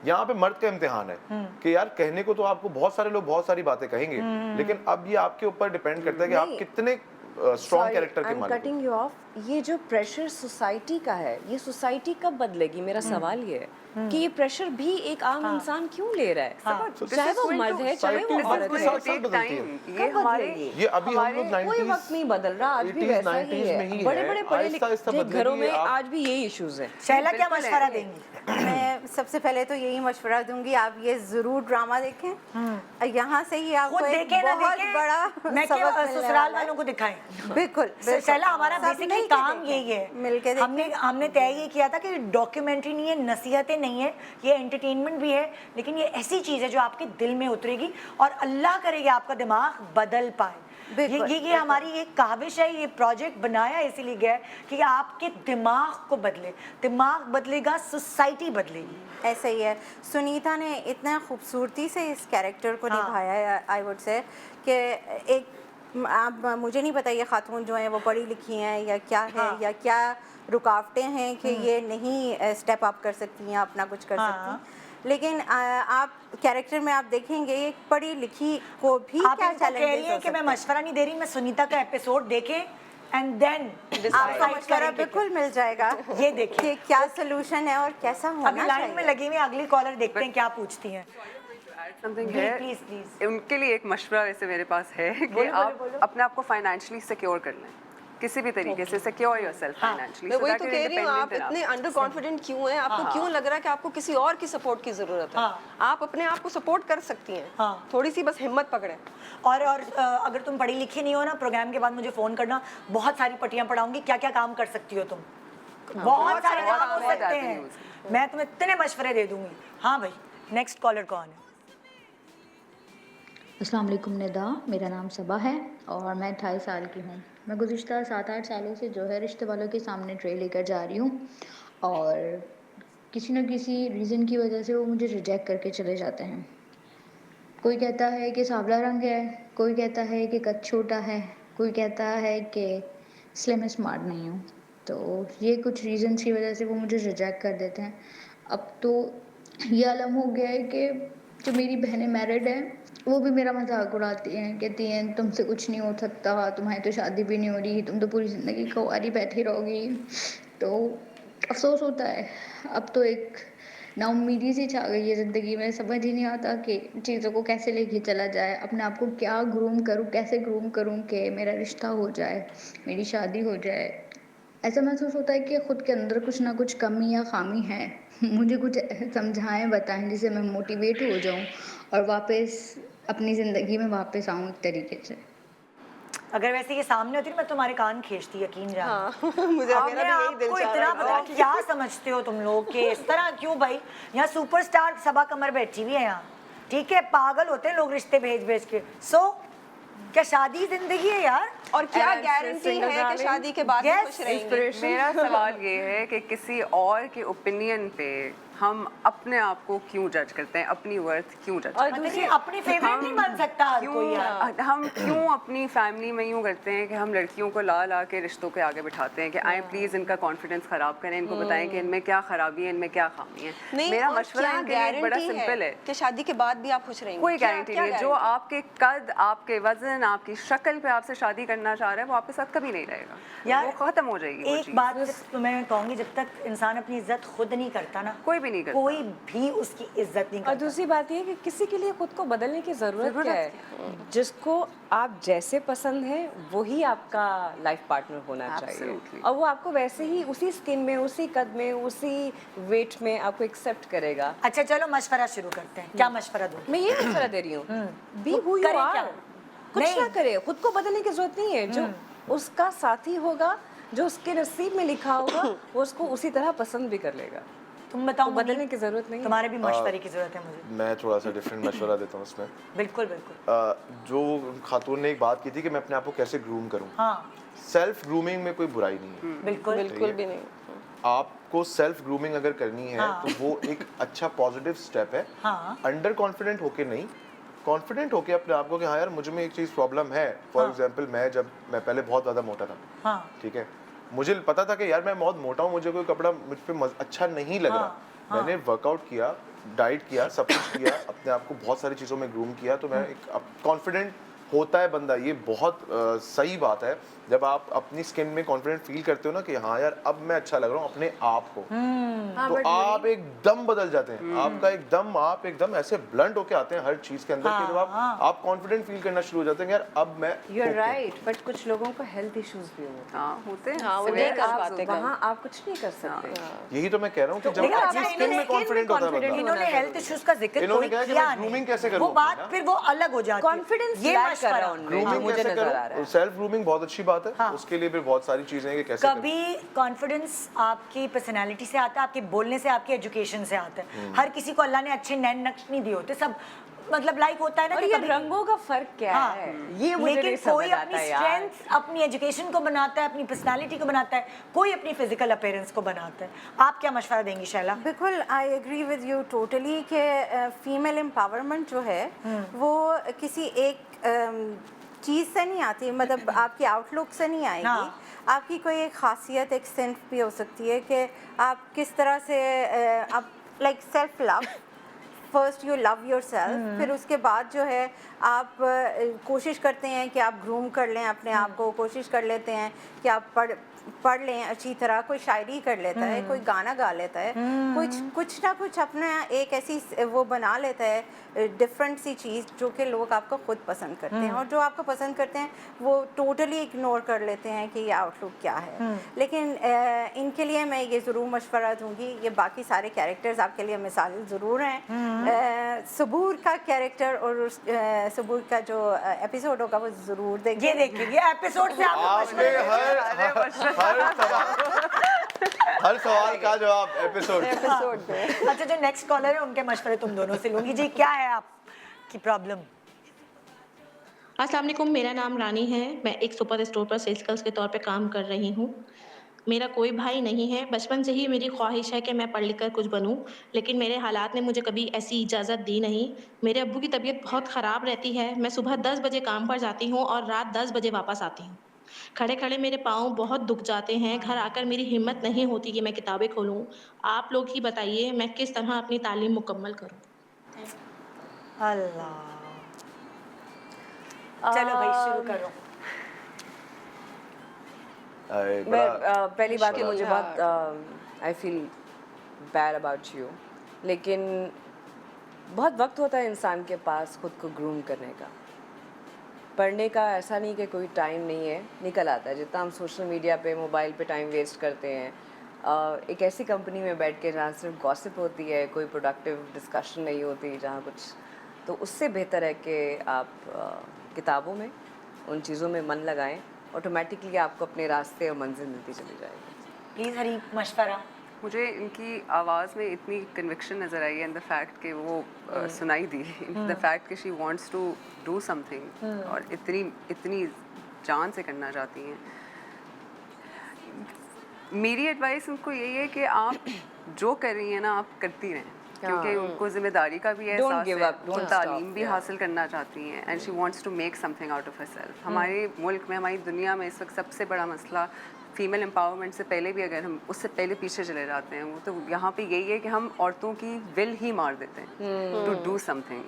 यहाँ पे मर्द का इम्तिहान है कि यार कहने को तो आपको बहुत सारे लोग बहुत सारी बातें कहेंगे, लेकिन अब ये आपके ऊपर डिपेंड करता है कि आप कितने स्ट्रॉन्ग कैरेक्टर के मालिक।
कटिंग यू ऑफ, ये जो प्रेशर सोसाइटी का है, ये सोसाइटी कब बदलेगी? मेरा सवाल ये है कि ये प्रेशर भी एक आम इंसान क्यों ले रहा है? चाहे वो मर्द है, चाहे वो औरत है।
ये हमारे,
ये अभी हम लोग 90s,
कोई वक्त नहीं बदल रहा, आज भी वैसा ही है। बड़े-बड़े पढ़े लिखे घरों में आज भी यही इश्यूज हैं।
शैला क्या मशवरा देंगी?
मैं सबसे पहले तो यही मशवरा दूंगी, आप ये जरूर ड्रामा देखें। यहाँ से ही आपको एक बहुत बड़ा
मैं
सबक
ससुराल वालों को दिखाएं।
बिल्कुल,
शैला, हमारा बेसिकली काम यही है,
मिलके
हमने तय ये किया था कि डॉक्यूमेंट्री नहीं है, नसीहतें नहीं है, ये एंटरटेनमेंट भी है, लेकिन ये ऐसी चीज़ है जो आपके दिल में उतरेगी और अल्लाह करेगा आपका दिमाग बदल पाए। ये हमारी एक काविश है, ये प्रोजेक्ट बनाया इसीलिए गया है कि आपके दिमाग को बदले, दिमाग बदलेगा, सोसाइटी बदलेगी।
ऐसा ही है। सुनीता ने इतना खूबसूरती से इस कैरेक्टर को निभाया है, आई वुड से कि एक, आप मुझे नहीं पता ये खातून जो हैं वो पढ़ी लिखी हैं या क्या है, या क्या रुकावटें हैं कि ये नहीं स्टेप अप कर सकती हैं, अपना कुछ कर सकती, लेकिन आप कैरेक्टर में आप देखेंगे एक पढ़ी लिखी को भी
आप
क्या
कह रही हैं कि मैं मशवरा नहीं दे रही, मैं सुनीता का एपिसोड देखें एंड देन
आपको मशवरा बिल्कुल मिल जाएगा।
ये देखिए
क्या सोल्यूशन है और कैसा होना चाहिए।
अभी लाइन में लगी हुई अगली कॉलर, देखते हैं क्या पूछती हैं।
समथिंग है, प्लीज उनके लिए एक मशवरा वैसे मेरे पास है कि आप अपने आप को फाइनेंशियली सिक्योर कर लें, किसी भी तरीके से सिक्योर योरसेल्फ फाइनेंशियली।
मैं वही तो कह रही हूँ, आप इतने अंडर कॉन्फिडेंट क्यों हैं? आपको क्यों लग रहा है कि आपको किसी और की सपोर्ट की जरूरत है? आप अपने आप को सपोर्ट कर सकती हैं, थोड़ी सी बस हिम्मत पकड़ें।
और अगर तुम पढ़ी लिखी नहीं हो ना, प्रोग्राम के बाद मुझे फोन करना, बहुत सारी पट्टियां पढ़ाऊंगी, क्या क्या काम कर सकती हो तुम, बहुत सारे काम हो सकते हैं, मैं तुम्हें इतने मशवरे दे दूंगी। हाँ भाई, नेक्स्ट कॉलर कौन है?
अस्सलाम वालेकुम निदा, मेरा नाम सबा है और मैं 28 साल की हूँ। मैं गुज़िश्ता 7-8 सालों से जो है रिश्ते वालों के सामने ट्रे लेकर जा रही हूँ और किसी न किसी रीज़न की वजह से वो मुझे रिजेक्ट करके चले जाते हैं। कोई कहता है कि सांवला रंग है, कोई कहता है कि कद छोटा है, कोई कहता है कि स्लिम स्मार्ट नहीं हूँ। तो ये कुछ रीज़न्स की वजह से वो मुझे रिजेक्ट कर देते हैं। अब तो ये आलम हो गया है कि जो मेरी बहनें मैरिड हैं वो भी मेरा मजाक उड़ाती हैं, कहती हैं तुमसे कुछ नहीं हो सकता, तुम्हारी तो शादी भी नहीं हो रही, तुम तो पूरी ज़िंदगी कुंवारी बैठी रहोगी। तो अफसोस होता है, अब तो एक नाउम्मीदी सी छा गई है ज़िंदगी में, समझ ही नहीं आता कि चीज़ों को कैसे लेके चला जाए, अपने आप को क्या ग्रूम करूँ, कैसे ग्रूम करूँ कि मेरा रिश्ता हो जाए, मेरी शादी हो जाए। ऐसा महसूस होता है कि ख़ुद के अंदर कुछ ना कुछ कमी या ख़ामी है। मुझे कुछ समझाएं, बताएं जिससे मैं मोटिवेट हो जाऊँ और वापस अपनी ज़िंदगी में वापस आऊँ एक तरीके से।
अगर वैसे ये सामने होती ना, मैं तुम्हारे कान खींचती, यकीन जानो।
हाँ, मुझे
अब
मेरा
मैं
भी यही दिल
आपको
चाह
इतना
रहा है।
पता, क्या समझते हो तुम लोग कि इस तरह क्यों भाई? यहाँ सुपरस्टार सबा कमर बैठी हुई है यहाँ, ठीक है? पागल होते हैं लोग रिश्ते भेज भेज के। क्या शादी जिंदगी है यार?
और क्या गारंटी है कि शादी के बाद भी खुश रहेंगे?
मेरा सवाल ये है कि किसी और के ओपिनियन पे हम अपने आप को क्यों जज करते हैं, अपनी वर्थ क्यों जज
और दूसरी अपनी फेवरेट नहीं बन सकता हर कोई यार।
हम क्यों अपनी फैमिली में यूँ करते हैं कि हम लड़कियों को ला ला के रिश्तों के आगे बिठाते हैं कि आए प्लीज इनका कॉन्फिडेंस खराब करें, इनको बताएं कि इनमें क्या खराबी है, इनमें क्या खामी है।
नहीं,
मेरा
और
मशवरा
क्या
इनके लिए बड़ा
गारंटी
सिंपल है
कि शादी के बाद भी आप खुश रहेंगे?
कोई गारंटी नहीं है। जो आपके कद, आपके वजन, आपकी शक्ल पे आपसे शादी करना चाह रहा है वो आपके साथ कभी नहीं रहेगा यार, वो खत्म हो जाएगी।
एक बात तो मैं कहूँगी, जब तक इंसान अपनी इज्जत खुद नहीं करता ना,
कोई भी नहीं करता,
कोई भी उसकी इज्जत नहीं करता।
और दूसरी बात ये कि किसी के लिए खुद को बदलने की ज़रूरत क्या है? जिसको आप जैसे पसंद है वही आपका लाइफ पार्टनर होना चाहिए, और वो आपको वैसे ही उसी स्किन में, उसी कद में, उसी वेट में आपको एक्सेप्ट करेगा।
अच्छा चलो मशवरा शुरू करते हैं। क्या मशवरा दो?
मैं ये मशवरा दे रही हूँ, बी हू यू आर। कुछ ना करे, खुद को बदलने की जरूरत नहीं है। जो उसका साथी होगा, जो उसके नसीब में लिखा होगा, वो उसको उसी तरह पसंद भी कर लेगा।
तुम बताओ,
बदलने की जरूरत नहीं,
तुम्हारे भी मशवरे की जरूरत है मुझे।
मैं थोड़ा सा डिफरेंट मशवरा देता हूँ इसमें।
बिल्कुल बिल्कुल।
जो खातून ने एक बात की थी कि मैं अपने आप को कैसे ग्रूम करूँ।
हाँ।
सेल्फ ग्रूमिंग में कोई बुराई नहीं है।
बिल्कुल
बिल्कुल भी नहीं।
आपको सेल्फ ग्रूमिंग अगर करनी है तो वो एक अच्छा पॉजिटिव स्टेप है। अंडर कॉन्फिडेंट होके नहीं, कॉन्फिडेंट होके अपने आप को कि हाँ यार मुझे में एक चीज़ प्रॉब्लम है। फॉर एग्जांपल मैं पहले बहुत ज़्यादा मोटा था, ठीक है, मुझे पता था कि यार मैं बहुत मोटा हूँ, मुझे कोई कपड़ा मुझ पे अच्छा नहीं लग रहा। मैंने वर्कआउट किया, डाइट किया, सब कुछ किया, अपने आप को बहुत सारी चीज़ों में ग्रूम किया, तो मैं एक कॉन्फिडेंट होता है बंदा। ये बहुत सही बात है जब आप अपनी स्किन में कॉन्फिडेंट फील करते हो ना कि हाँ यार अब मैं अच्छा लग रहा हूँ अपने आप को, तो आप एकदम बदल जाते हैं। आप एकदम ऐसे ब्लंट होके आते हैं हर चीज के अंदर कि जब आप कॉन्फिडेंट फील करना शुरू हो जाते हैं यार अब मैं।
यू आर राइट, बट कुछ लोगों को हेल्थ इश्यूज भी
होते हैं,
वो नहीं कर पाते,
वहाँ आप कुछ नहीं कर सकते।
यही तो मैं कह रहा हूँ कि जब अपनी स्किन में कॉन्फिडेंट होता है बंदा।
इन्होंने हेल्थ इश्यूज का जिक्र कोई किया
ग्रूमिंग कैसे करूँ,
वो बात फिर वो अलग हो जाती है।
कॉन्फिडेंस ये मशवरा
ग्रूमिंग कैसे करूँ, सेल्फ ग्रूमिंग बहुत अच्छी बात है। उसके लिए बहुत सारी चीजें हैं कि कैसे
कभी कॉन्फिडेंस आपकी पर्सनालिटी से आता है, आपके बोलने से, आपके एजुकेशन से आता है। हर किसी को अल्लाह ने अच्छे नैन नक्श नहीं दिए होते, सब मतलब लाइक होता है ना।
और ये रंगों का फर्क क्या है, ये मुझे नहीं समझ आता है यार।
लेकिन कोई अपनी स्ट्रेंथ, अपनी एजुकेशन को बनाता है, अपनी पर्सनालिटी को बनाता है, कोई अपनी फिजिकल अपीयरेंस को बनाता है। आप क्या मशवरा देंगी शैला?
बिल्कुल, I agree with you totally कि फीमेल एम्पावरमेंट जो है वो किसी एक चीज़ से नहीं आती, मतलब आपकी आउटलुक से नहीं आएगी। आपकी कोई एक खासियत, एक सेंस भी हो सकती है कि आप किस तरह से आप like self love, first you love your self, फिर उसके बाद जो है आप कोशिश करते हैं कि आप ग्रूम कर लें अपने आप को, कोशिश कर लेते हैं कि आप पढ़ लें अच्छी तरह, कोई शायरी कर लेता है, कोई गाना गा लेता है, कुछ ना कुछ अपना एक ऐसी वो बना लेता है डिफरेंट सी चीज़ जो कि लोग आपको खुद पसंद करते हैं, और जो आपको पसंद करते हैं वो टोटली इग्नोर कर लेते हैं कि ये आउटलुक क्या है। लेकिन इनके लिए मैं ये ज़रूर मशवरा दूंगी, ये बाकी सारे कैरेक्टर्स आपके लिए मिसाल ज़रूर हैं। सबूर का कैरेक्टर और सबूर का जो एपिसोड होगा वो ज़रूर देखिए।
ये एपिसोड से आपको
हर सवाल का जवाब एपिसोड
पे। अच्छा, जो नेक्स्ट कॉलर है उनके मशवरे तुम दोनों से लूंगी। जी, क्या है आपकी प्रॉब्लम?
अस्सलाम वालेकुम, मेरा नाम रानी है। मैं एक सुपर स्टोर पर सेल्स गर्ल्स के तौर पे काम कर रही हूँ। मेरा कोई भाई नहीं है। बचपन से ही मेरी ख्वाहिश है कि मैं पढ़ लिख कर कुछ बनूं, लेकिन मेरे हालात ने मुझे कभी ऐसी इजाज़त दी नहीं। मेरे अब्बू की तबीयत बहुत ख़राब रहती है। मैं सुबह 10 बजे काम पर जाती हूँ और रात 10 बजे वापस आती हूँ। खड़े-खड़े मेरे पाँव बहुत दुख जाते हैं। घर आकर मेरी हिम्मत नहीं होती कि मैं किताबें खोलूँ। आप लोग ही बताइए मैं किस तरह अपनी तालीम मुकम्मल करूँ?
अल्लाह। चलो भाई शुरू करो।
पहली बात तो मुझे बहुत I feel bad about you, लेकिन बहुत वक्त होता है इंसान के पास खुद को ग्रूम करने का। पढ़ने का ऐसा नहीं कि कोई टाइम नहीं है, निकल आता है। जितना हम सोशल मीडिया पे मोबाइल पे टाइम वेस्ट करते हैं, एक ऐसी कंपनी में बैठ के जहाँ सिर्फ गॉसिप होती है, कोई प्रोडक्टिव डिस्कशन नहीं होती, जहाँ कुछ, तो उससे बेहतर है कि आप किताबों में उन चीज़ों में मन लगाएं। ऑटोमेटिकली आपको अपने रास्ते और मंजिल मिलती चली जाएगी।
प्लीज़ हरीफ मशवरा।
मुझे इनकी आवाज़ में इतनी कन्विक्शन नज़र आई है इन द फैक्ट कि वो सुनाई दी, इन द फैक्ट कि she wants to do something और इतनी जान से करना चाहती हैं। मेरी एडवाइस उनको यही है कि आप जो कर रही हैं ना, आप करती रहें, क्योंकि उनको जिम्मेदारी का भी एहसास है, वो तालीम भी हासिल करना चाहती हैं and she wants to make something out of herself. हमारे मुल्क में, हमारी दुनिया में इस वक्त सबसे बड़ा मसला फीमेल एम्पावरमेंट से पहले भी, अगर हम उससे पहले पीछे चले जाते हैं, वो तो यहाँ पे यही है कि हम औरतों की विल ही मार देते हैं टू डू समथिंग।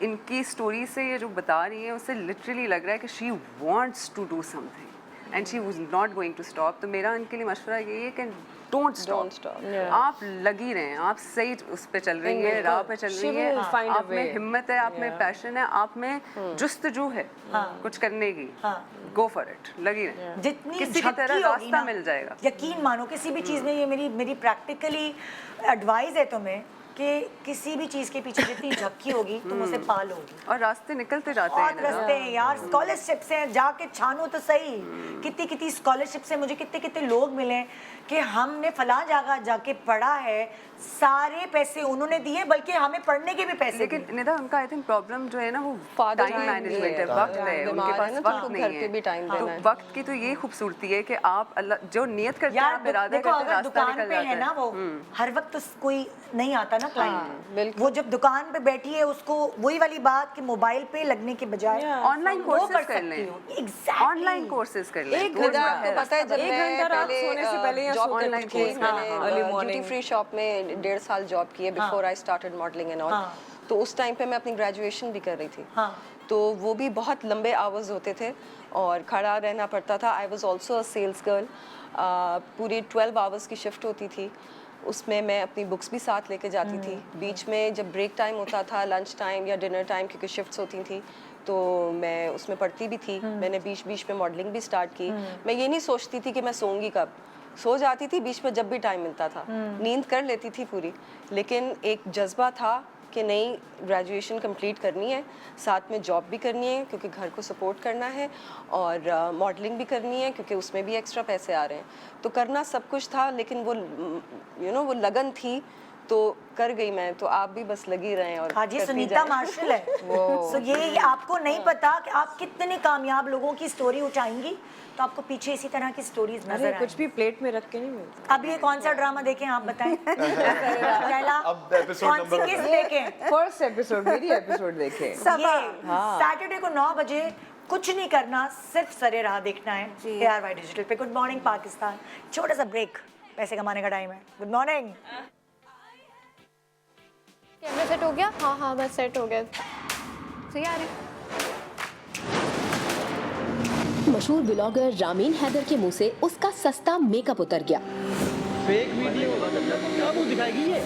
इनकी स्टोरी से ये जो बता रही है उससे लिटरली लग रहा है कि she wants to do something and she was not going to stop. तो मेरा इनके लिए मशवरा यही है कि डोंट स्टॉप। आप लगी रहें, आप सही उस पे चल रही हैं, राह पे चल रही हैं, आप में हिम्मत है, आप में पैशन है, आप में जुस्तजू है कुछ करने की, गो फॉर इट, लगी रहें।
जितनी
किसी की तरह रास्ता मिल जाएगा।
यकीन मानो किसी भी चीज़ में, ये मेरी प्रैक्टिकली एडवाइस है तुम्हें कि किसी भी चीज़ के पीछे जितनी झपकी होगी तुम उसे पा लोगी
और रास्ते निकलते जाते हैं।
रास्ते हैं यार, स्कॉलरशिप से जाके छानो तो सही। कितनी स्कॉलरशिप से मुझे कितने लोग मिले कि हमने फलां जगह जाके पढ़ा है, सारे पैसे उन्होंने दिए, बल्कि हमें पढ़ने के भी पैसे।
लेकिन निदा उनका आई थिंक प्रॉब्लम जो है ना, वो टाइम मैनेजमेंट है, वक्त है, उनके पास वक्त नहीं है। तो वक्त की तो ये खूबसूरती है कि आप अल्लाह जो नियत करते हैं, आप इरादा करते हैं, रास्ता निकल जाता है
ना। वो हर वक्त तो कोई नहीं आता ना क्लाइंट, वो जब दुकान पे बैठी है उसको वही वाली बात कि मोबाइल पे लगने के बजाय
ऑनलाइन कोर्सेज कर लें। ऑनलाइन कोर्सेज कर लें।
एक घंटा आपको पता है, जब मैं पहले जॉब करती थी, मैंने ड्यूटी फ्री शॉप में 1.5 साल जॉब की है before I started modelling and all. तो उस टाइम पे मैं अपनी ग्रेजुएशन भी कर रही थी, तो वो भी बहुत लंबे आवर्स होते थे और खड़ा रहना पड़ता था। I was also a sales girl. पूरी 12 आवर्स की शिफ्ट होती थी, उसमें मैं अपनी बुक्स भी साथ लेके जाती थी। बीच में जब ब्रेक टाइम होता था, लंच टाइम या डिनर टाइम, क्योंकि शिफ्ट्स होती थी, तो मैं उसमें पढ़ती भी थी। मैंने बीच बीच में मॉडलिंग भी स्टार्ट की। मैं ये नहीं सोचती थी कि मैं सोऊंगी कब, सो जाती थी बीच में जब भी टाइम मिलता था, नींद कर लेती थी पूरी। लेकिन एक जज्बा था कि नहीं, ग्रेजुएशन कंप्लीट करनी है, साथ में जॉब भी करनी है क्योंकि घर को सपोर्ट करना है, और मॉडलिंग भी करनी है क्योंकि उसमें भी एक्स्ट्रा पैसे आ रहे हैं। तो करना सब कुछ था, लेकिन वो वो लगन थी तो कर गई मैं। तो आप भी बस लगी रहें और
हाँ जी, सुनीता मार्शल है। सो ये आपको नहीं पता कि आप कितने कामयाब लोगों की स्टोरी उठाएंगी, तो आपको पीछे इसी तरह की स्टोरीज नजर आएंगी।
कुछ भी प्लेट में रख के नहीं मिलता।
अब ये कौन सा ड्रामा देखें आप बताएं?
अब एपिसोड नंबर
किस देखें?
फर्स्ट एपिसोड, मेरी एपिसोड देखें।
सैटरडे को 9 बजे कुछ नहीं करना, सिर्फ सरे राह देखना है ARY डिजिटल पे। Good morning Pakistan. छोटा सा ब्रेक, पैसे कमाने का टाइम है। Good morning.
कैमरा सेट हो गया? हाँ हाँ बस सेट हो गया, सही आ रही।
मशहूर ब्लॉगर रामीन हैदर के मुंह से उसका सस्ता मेकअप उतर गया।
फेक वीडियो क्या मुंह दिखाएगी ये?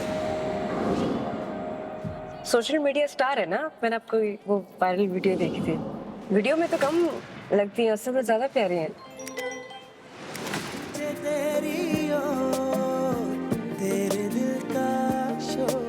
सोशल मीडिया स्टार है ना, मैंने आपको वो वायरल वीडियो देखी थी। वीडियो में तो कम लगती है, उससे तो ज्यादा प्यारी है।
तेरे दिल का शोर।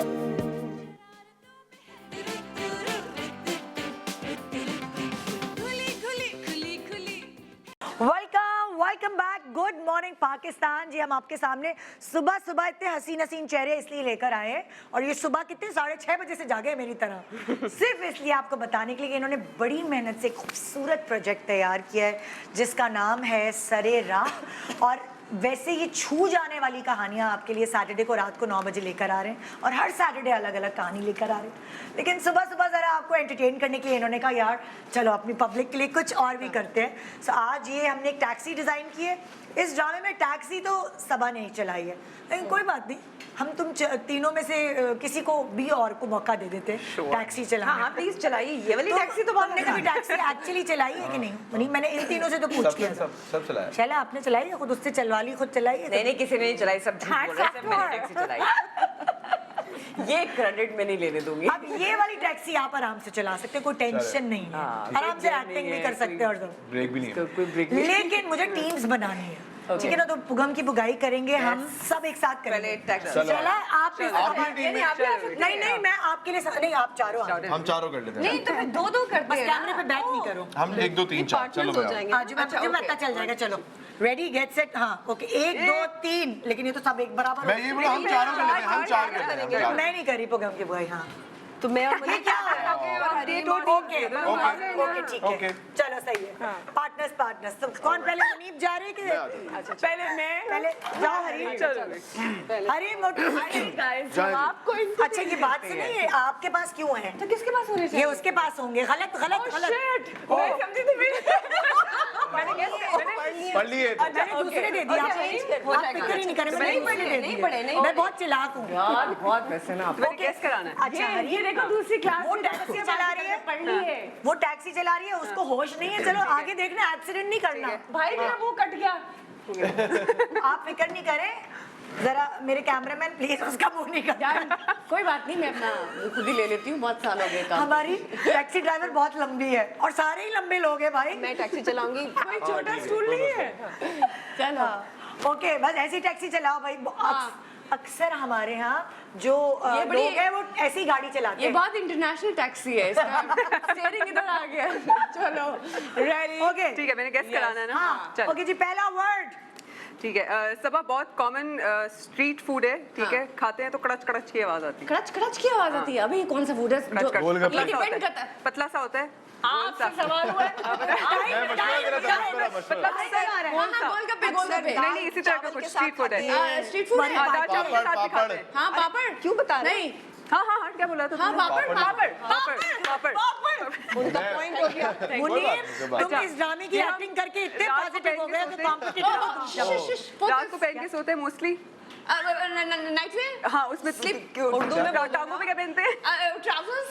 Welcome back. Good morning Pakistan. जी हम आपके सामने सुबह सुबह इतने हसीन हसीन चेहरे इसलिए लेकर आए हैं, और ये सुबह कितने 6:30 बजे से जागे मेरी तरह, सिर्फ इसलिए आपको बताने के लिए कि इन्होंने बड़ी मेहनत से खूबसूरत प्रोजेक्ट तैयार किया है जिसका नाम है सरे राह। और वैसे ये छू जाने वाली कहानियाँ आपके लिए सैटरडे को रात को 9 बजे लेकर आ रहे हैं और हर सैटरडे अलग अलग कहानी लेकर आ रहे हैं। लेकिन सुबह सुबह ज़रा आपको एंटरटेन करने के लिए इन्होंने कहा यार चलो अपनी पब्लिक के लिए कुछ और भी करते हैं। सो आज ये हमने एक टैक्सी डिज़ाइन की है। इस ड्रामे में टैक्सी तो सबा ने ही चलाई है, लेकिन कोई बात नहीं, हम तुम तीनों में से किसी को भी और को मौका दे देते हैं टैक्सी चलाने।
हाँ प्लीज चलाइए ये वाली टैक्सी। तो
हमने कभी टैक्सी एक्चुअली चलाई है कि नहीं? मैंने इन तीनों से तो पूछ लिया।
सब चलाया।
चला आपने चलाई है, खुद उससे चलवा ली, खुद चलाई है?
नहीं किसी ने नहीं चलाई, सब झूठ बोल रहे हैं, सब मैंने टैक्सी चलाई। ये क्रेडिट मैं नहीं लेने दूंगी।
अब ये वाली टैक्सी आप आराम से चला सकते हैं, कोई टेंशन नहीं है, आराम से एक्टिंग भी कर सकते हैं और
ब्रेक भी नहीं है।
कोई ब्रेक नहीं।
लेकिन मुझे टीम्स बनानी है, ठीक है ना? तो पुगम की बुगाई करेंगे हम सब एक साथ करेंगे। चला आप नहीं मैं आपके लिए नहीं, आप चारों
हम चारों कर लेते हैं।
नहीं तो फिर दो करते हैं,
कैमरे पे बैक नहीं करो।
हम 1 2 3 4 चलो
आज मुझे पता चल जाएगा। चलो रेडी गेट सेट, हाँ ओके 1 2 3। लेकिन ये तो सब एक बराबर।
मैं ये बोला हम चारों कर लेते हैं, हम 4 कर लेते हैं।
मैं नहीं करी पुगम की बुगाई। हाँ
तो मैं और
ये क्या हो रहा है? ओके ठीक है, चलो सही है। पार्टनर्स तो कौन पहले? मुनीब जा रही है कि पहले मैं? पहले जाओ हरी। चलो हरी मोटू आपको। अच्छा ये बात सुनिए, ये आपके पास क्यों है?
तो किसके पास होने चाहिए?
ये उसके पास होंगे। गलत
मैं समझी थी मैंने
पढ़ लिए तो।
मैंने दूसरे दे दिया, आप फिक्र ही नहीं करें।
नहीं पढ़े।
मैं बहुत चिल्लाक हूँ
यार, बहुत वैसे ना
मैंने गेस कराना है।
अच्छा
ये देखो दूसरी क्लास
वो टैक्सी चला रही है,
पढ़ ली है।
वो टैक्सी चला रही है, उसको होश नहीं है। चलो आगे देखना, एक्सीडेंट नहीं करना।
भाई मेरा मुंह कट गया।
आप फिक्र नहीं करें, जरा मेरे कैमरामैन प्लीज उसका मुंह नहीं कर।
कोई बात नहीं, मैं अपना खुद ही ले लेती हूँ, बहुत साल हो गए काम।
हमारी टैक्सी ड्राइवर बहुत लंबी है और सारे ही लंबे लोग हैं भाई।
मैं टैक्सी चलाऊंगी,
कोई छोटा स्टूल नहीं है। चलो
ओके, बस ऐसी टैक्सी चलाओ भाई। अक्सर हमारे यहाँ जो लोग हैं वो ऐसी गाड़ी चलाते हैं।
ये बहुत इंटरनेशनल टैक्सी है, स्टीयरिंग इधर आ गया। चलो रेडी?
ओके
ठीक है, मैंने गेस कराना है ना?
हाँ ओके जी, पहला वर्ड।
ठीक है, सबा बहुत कॉमन स्ट्रीट फूड है, ठीक है? खाते हैं तो कड़च कड़च की आवाज आती है।
कड़च कड़च की आवाज आती है। अभी ये कौन सा फूड है जो डिपेंड करता है?
पतला सा होता है।
आपसे सवाल हुआ
नहीं इसी तरह का कुछ स्ट्रीट फूड है।
स्ट्रीट फूड है।
हाँ पापड़। क्यों बता रहे?
नहीं
हाँ क्या बोला था?
हाँ पापड़।
उनका पॉइंट हो गया।
तुम इस ड्रामे की एक्टिंग करके इतने पॉजिटिव हो गए कि कॉम्पिटिटिव।
रात को पहन के सोते हैं मोस्टली।
Night where?
हाँ उसमें स्लिप। उर्दू में टांगों में क्या पहनते हैं?
ट्राउजर्स,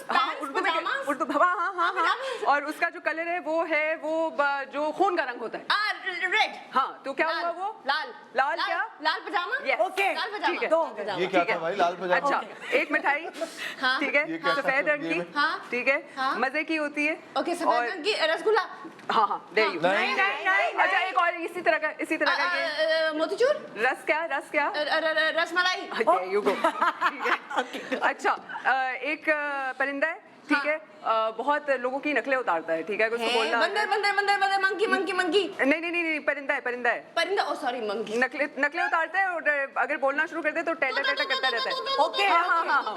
उर्दू हाँ। और उसका जो कलर है वो जो खून का रंग होता है।
रेड।
हाँ तो क्या हुआ वो? लाल क्या?
लाल पजामा।
ओके
ठीक है।
दो
ये क्या था भाई? लाल पजामा।
अच्छा एक मिठाई, ठीक है, सफेद रंग की, ठीक है, मजे की होती है।
ओके सफेद रंग की रसगुल्ला।
हाँ नहीं। अच्छा एक और इसी तरह का
मोतीचूर।
रस क्या?
रसमलाई।
You go. ठीक है। अच्छा एक परिंदा है, ठीक है, बहुत लोगों की नकलें उतारता है, ठीक है? उसको बोलना
बंदर मंकी।
नहीं परिंदा है।
ओ सॉरी मंकी।
नकलें उतारता है और अगर बोलना शुरू कर दे तो टेटा करता रहता है।
ओके
हाँ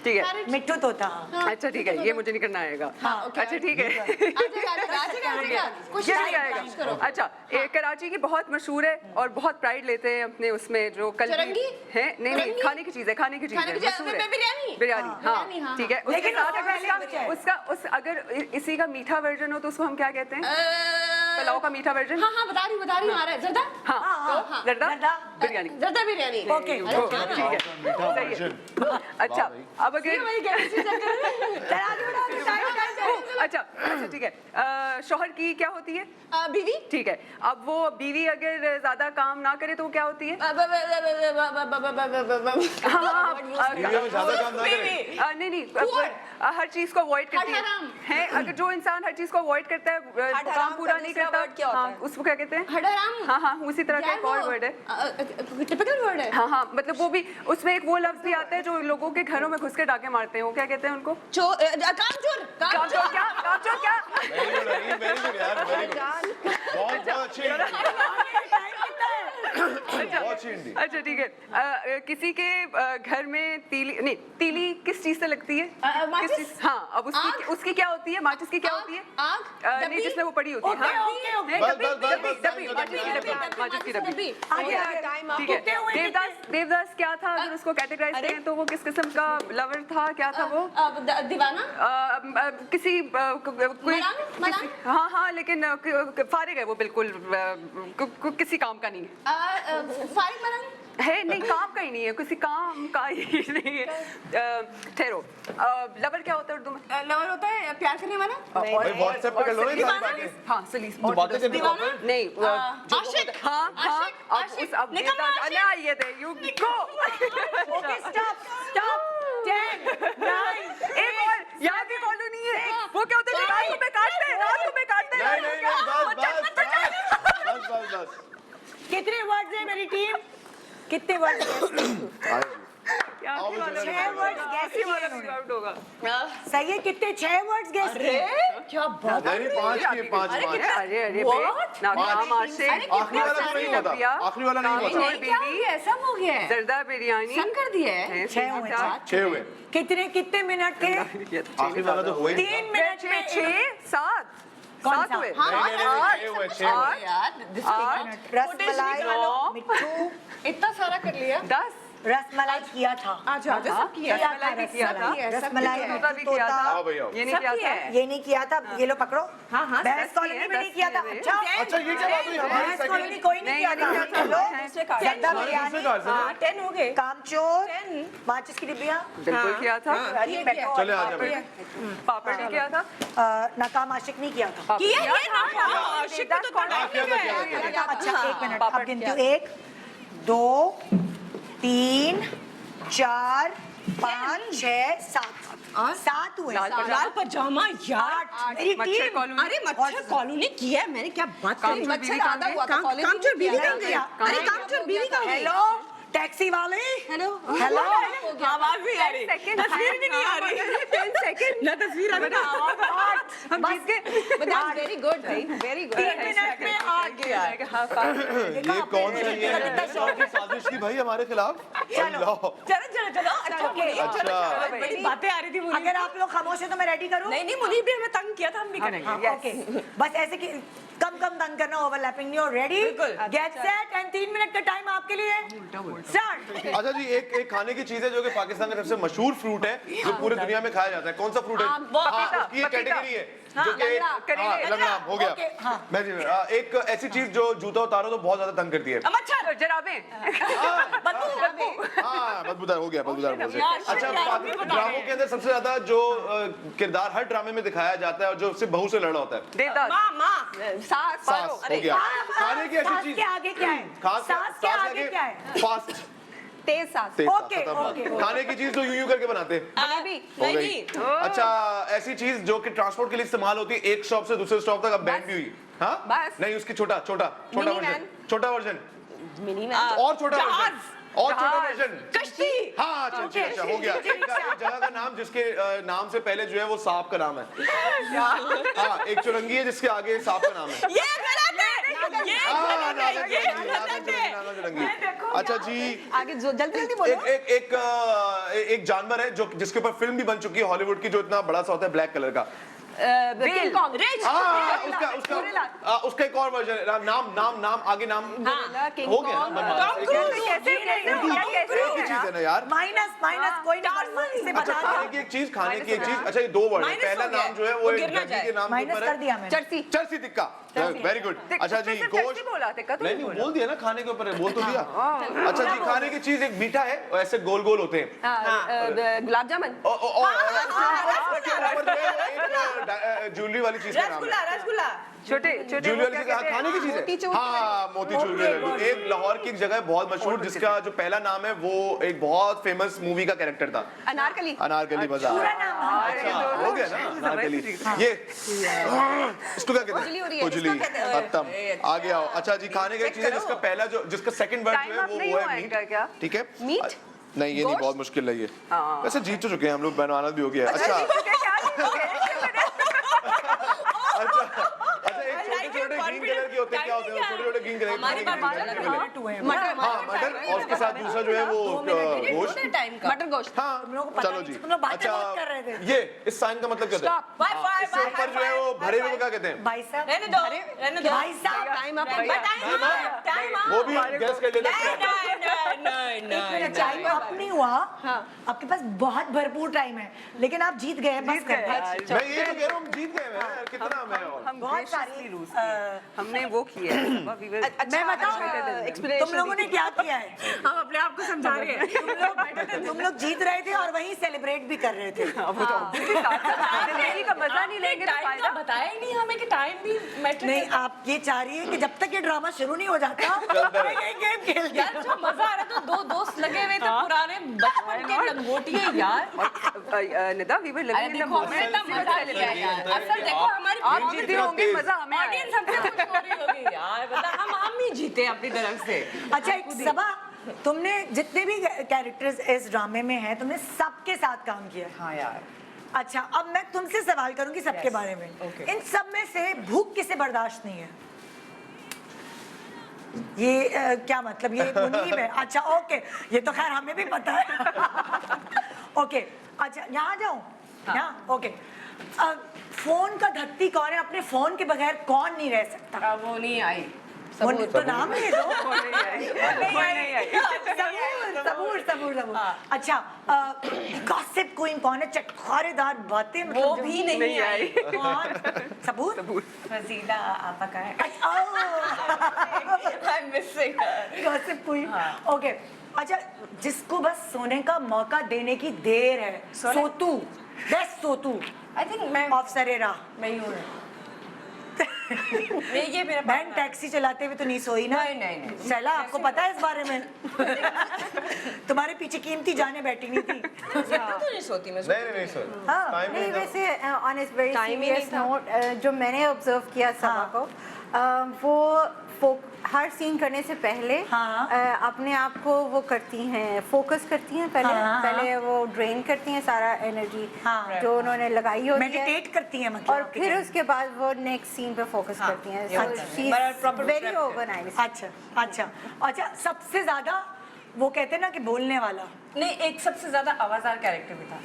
ठीक है।
मिट्टू तोता।
अच्छा ठीक है, ये मुझे नहीं करना आएगा। अच्छा ठीक है। अच्छा कराची की बहुत मशहूर है और बहुत प्राइड लेते हैं अपने उसमें, जो कल है। नहीं खाने की चीज है, मशहूर है। बिरयानी। हाँ ठीक है। अगर इसी का मीठा वर्जन हो तो उसको हम क्या कहते हैं? पुलाव का मीठा वर्जन।
हाँ बता रही आ रहा है। जर्दा।
हाँ जर्दा बिरयानी।
जर्दा बिरयानी।
ओके ठीक है, सही है। अच्छा अब अगर अच्छा ठीक है, शौहर की क्या होती है?
बीवी।
ठीक है, अब वो बीवी अगर ज्यादा काम ना करे तो क्या होती है? नहीं हर चीज को अवॉइड करती है। अगर जो इंसान हर चीज को अवॉइड करता है, काम पूरा नहीं करता, हाँ उसको क्या कहते हैं? हाँ उसी तरह का एक और वर्ड है।
टिपिकल वर्ड है।
हाँ मतलब वो भी, उसमें एक वो लफ्ज भी आता है जो लोगों के घरों में घुस के डाके मारते हैं, वो क्या कहते हैं उनको?
कामचोर
क्या?
बहुत अच्छी। अच्छी हिंदी।
अच्छा ठीक है, किसी के घर में तीली नहीं, तीली किस चीज से लगती है? किस चीज? हाँ, अब उसकी क्या होती है? माचिस की क्या होती है?
आग
नहीं, जिसमें वो पड़ी होती है। माचिस की डब्बी। ठीक है, देवदास क्या था अगर उसको कैटेगराइज करें तो वो किस किस्म का लवर था? क्या था वो?
दीवाना,
किसी कोई हाँ हाँ, लेकिन फारिग है वो बिल्कुल, किसी काम का नहीं है।
फारिग मरानी
है नहीं, काम का ही नहीं है, किसी काम का ही नहीं है। ठहरो, लवर क्या होता है उर्दू में?
लवर होता है प्यार करने वाला।
भाई व्हाट्सएप पे कर लो ना सारी बातें।
हाँ सलीस
तो बातें करने को
नहीं,
आशिक।
हाँ हाँ, अब ना ये there you go.
Okay stop stop 10 9
एक और यहाँ की कॉलोनी है, वो क्या होता है रात को में काटते हैं, रात को में काटते हैं।
नहीं बस
कितने वर्ड्स है मेरी टीम? कितने वर्ड्स? 6 वर्ड्स गैस
होगा।
सही है, कितने 6 वर्ड्स गैस?
क्या बात
नहीं, 5 के 5।
अरे नाकाम आशिक,
आखिरी वाला तो नहीं पता, आखिरी वाला नहीं पता।
बीवी
ऐसा हो गया है,
जर्दा बिरयानी
सब कर दिया है।
6 हुए।
कितने मिनट थे?
आखिरी वाला तो हुआ ही
3 मिनट में
6 7 हुए।
रसमलाई मिट्ठू
इतना सारा कर लिया।
10
रसमलाई किया था। रसमलाई
ये नहीं किया था,
ये नहीं किया था। ये लो पकड़ो।
हाँ
बहस कॉलोनी में नहीं किया था।
अच्छा ये क्या बात हुई? हमारी
बहस कॉलोनी कोई नहीं किया था। लो जर्दा बिरयानी
10 हो गए।
कामचोर, माचिस की डिब्बियाँ
बिल्कुल किया था।
चले आजा बेटा।
पापड़ नहीं किया था।
नाकाम आशिक नहीं किया था। अच्छा 1 मिनट, अब गिनती हूँ। 1 2 3 4 5 6 7 हुए।
लाल पजामा यार,
मेरी
मच्छर
टीम।
कॉलोनी।
अरे मच्छर कॉलोनी किया है मैंने, क्या बात करी।
मच्छर आधा हुआ था कॉलोनी।
कामचोर बीवी कहाँ गया? अरे कामचोर बीवी कहाँ गई?
हेलो टैक्सी वाले,
हेलो
हेलो
आवाज भी आ रही, तस्वीर भी नहीं आ रही।
10 सेकंड
ना तस्वीर आ रही ना आवाज।
हम जीत गए।
But that's very good भाई, very good।
3 मिनट में आ गया।
ये कौन सा ये है साजिश की भाई हमारे खिलाफ?
चलो
अच्छा
बड़ी बातें आ रही थी मुझे।
अगर आप लोग खामोश है तो मैं रेडी करूं?
नहीं मुझे भी हमें तंग किया था, हम भी करेंगे।
ओके बस ऐसे कि कम तंग करना, ओवरलैपिंग नहीं हो। Ready get set and 3 minute का टाइम आपके लिए स्टार्ट।
अच्छा जी, एक खाने की चीज है जो कि पाकिस्तान का सबसे मशहूर फ्रूट है जो पूरे दुनिया में खाया जाता है। कौन सा फ्रूट है? उसकी एक कैटेगरी है जो कि लंगड़ाम हो गया। मैं जी एक ऐसी चीज जो जूता उतारो तो बहुत ज्यादा तंग करती है।
मच्छर, जराबें,
बदबूदार हो गया, बदबूदार। अच्छा ड्रामों के अंदर सबसे ज्यादा जो किरदार हर ड्रामे में दिखाया जाता है और जो सिर्फ बहू से लड़ा होता है?
देवदास,
सास हो गया। खाने की ऐसी चीज
के आगे क्या है? सास के आगे क्या है?
फास्ट,
तेज सांस।
Okay okay.
खाने की चीज जो यूं करके बनाते हैं।
नहीं।
अच्छा ऐसी चीज जो कि ट्रांसपोर्ट के लिए इस्तेमाल होती है एक स्टॉप से दूसरे स्टॉप तक, अब बैंड भी हुई। हाँ
बस।
नहीं, उसकी छोटा वर्जन
मिनी वैन
और छोटा वर्जन और छोटा वर्जन
कश्ती।
हाँ अच्छा हो गया। एक जगह का नाम जिसके नाम से पहले जो है वो सांप का नाम है। हाँ एक चुरंगी है जिसके आगे सांप का नाम है। अच्छा जी
आगे जल्दी बोलो।
एक जानवर है जो जिसके ऊपर फिल्म भी बन चुकी है हॉलीवुड की, जो इतना बड़ा सा होता है ब्लैक कलर का। उसका एक और वर्जन है। नाम आगे नाम हो गया चीज है ना यार।
माइनस कोई नहीं
अच्छा खाने की एक चीज। अच्छा ये 2 वर्ड है। पहला नाम जो है वो एक नदी के नाम के ऊपर है। चर्सी टिक्का। Very good. अच्छा जी गोश्त नहीं बोल दिया ना, खाने के ऊपर है, बोल तो दिया। अच्छा जी खाने की चीज एक मीठा है, ऐसे गोल होते हैं।
गुलाब जामुन,
ज्वेलरी वाली चीज का नाम है।
रसगुल्ला
छोटे
ज्वेलरी वाली चीज खाने की चीज है। हाँ मोतीचूर के लड्डू। एक लाहौर की एक जगह है बहुत मशहूर जिसका जो पहला नाम है वो एक बहुत फेमस मूवी का कैरेक्टर था, अनारकली बाजार। हो गया ना अनारकली। ये इसको क्या कहते हैं? खुजली। खत्म, आगे आओ। अच्छा जी खाने की चीज है जिसका पहला जिसका सेकंड वर्ड जो है वो है मीट। ठीक है मीट नहीं, ये नहीं, बहुत मुश्किल है ये। वैसे जीत तो चुके हैं हम लोग, बनवाना भी हो गया। अच्छा एक छोटे ग्रीन कलर के होते हैं, क्या होते हैं छोटे सीन करेंगे हाँ मटन और उसके साथ दूसरा जो है वो गोश्त
मटन गोश्त।
हाँ चलो जी
तुम लोग बातें बहुत कर रहे थे।
ये इस साइन का मतलब क्या है इससे ऊपर जो है वो भरे हुए क्या कहते हैं
भाई साहब
रहने दो
भाई साहब
टाइम अप
वो भी गैस कर लेते हैं
टाइम अप नहीं हुआ आपके पास बहुत भरपूर टाइम है लेकिन आप जीत गए बस कर
मैं ये तो कह रहा हूँ जीत गए मैं कितना मैं और
हम
बहुत सारी
हमने वो किया है
मैं बताऊं तुम लोगों ने क्या किया है
हम अपने आप को समझा रहे हैं।
तुम लोग जीत रहे थे और वहीं सेलिब्रेट भी कर रहे थे
का मजा नहीं लेंगे तो फायदा
बताया ही नहीं हमें कि टाइम भी मैटर
नहीं आप ये चाह रही है कि जब तक ये ड्रामा शुरू नहीं हो जाता ये गेम खेल
यार जो मजा आ रहा था दो दोस्त लगे हुए थे पुराने बचपन के लंगोटिए यार
Nida we were living in the moment
मजा लिया यार असल देखो हमारी
आप जीते होंगे मजा हमें
ऑडियंस हमसे खुश हो रही होगी यार बता हम ही जीते अपनी तरफ से।
अच्छा एक सबा तुमने जितने भी कैरेक्टर्स इस ड्रामे में हैं तुमने सबके साथ काम किया।
हाँ यार।
अच्छा अब मैं तुमसे सवाल करूंगी सबके बारे में। इन सब में से भूख किसे बर्दाश्त नहीं है? ये क्या मतलब ये मुनीब है? अच्छा ओके ये तो खैर हमें भी पता है। ओके अच्छा यहाँ जाऊँ यहाँ ओके फोन का धत्ती कौन है? अपने फोन के बगैर कौन नहीं रह सकता?
वो नहीं आई
तो नाम ले दो। सबूर सबूर सबूर। अच्छा गॉसिप क्वीन कौन है? चटखारेदार बातें मतलब
वो भी नहीं आई।
कौन? सबूर
रजीला आपा का है। I'm missing her।
Gossip queen okay. अच्छा जिसको बस सोने का मौका देने की देर है सोतू बेस्ट सोतू
आई थिंक मैं
ऑफ सरेरा
मैं ही हूँ ये मेरा
बहन टैक्सी चलाते हुए तो नहीं सोई ना?
नहीं
शैला आपको पता है इस बारे में? तुम्हारे पीछे कीमती जाने बैठी नहीं थी।
तो नहीं सोती मैं
नहीं सर
हाँ नहीं वैसे ऑन इस वेरी सीरियस नोट जो मैंने ऑब्जर्व किया सबा को वो हर सीन करने से पहले अपने आप को वो करती हैं फोकस करती हैं पहले वो ड्रेन करती हैं सारा एनर्जी जो उन्होंने लगाई होती है
मेडिटेट करती हैं मतलब
और फिर उसके बाद वो नेक्स्ट सीन पे फोकस करती हैं वेरी ऑर्गेनाइज्ड।
अच्छा अच्छा अच्छा सबसे ज्यादा वो कहते हैं ना कि बोलने वाला
नहीं एक सबसे ज्यादा आवाज़दार कैरेक्टर भी था।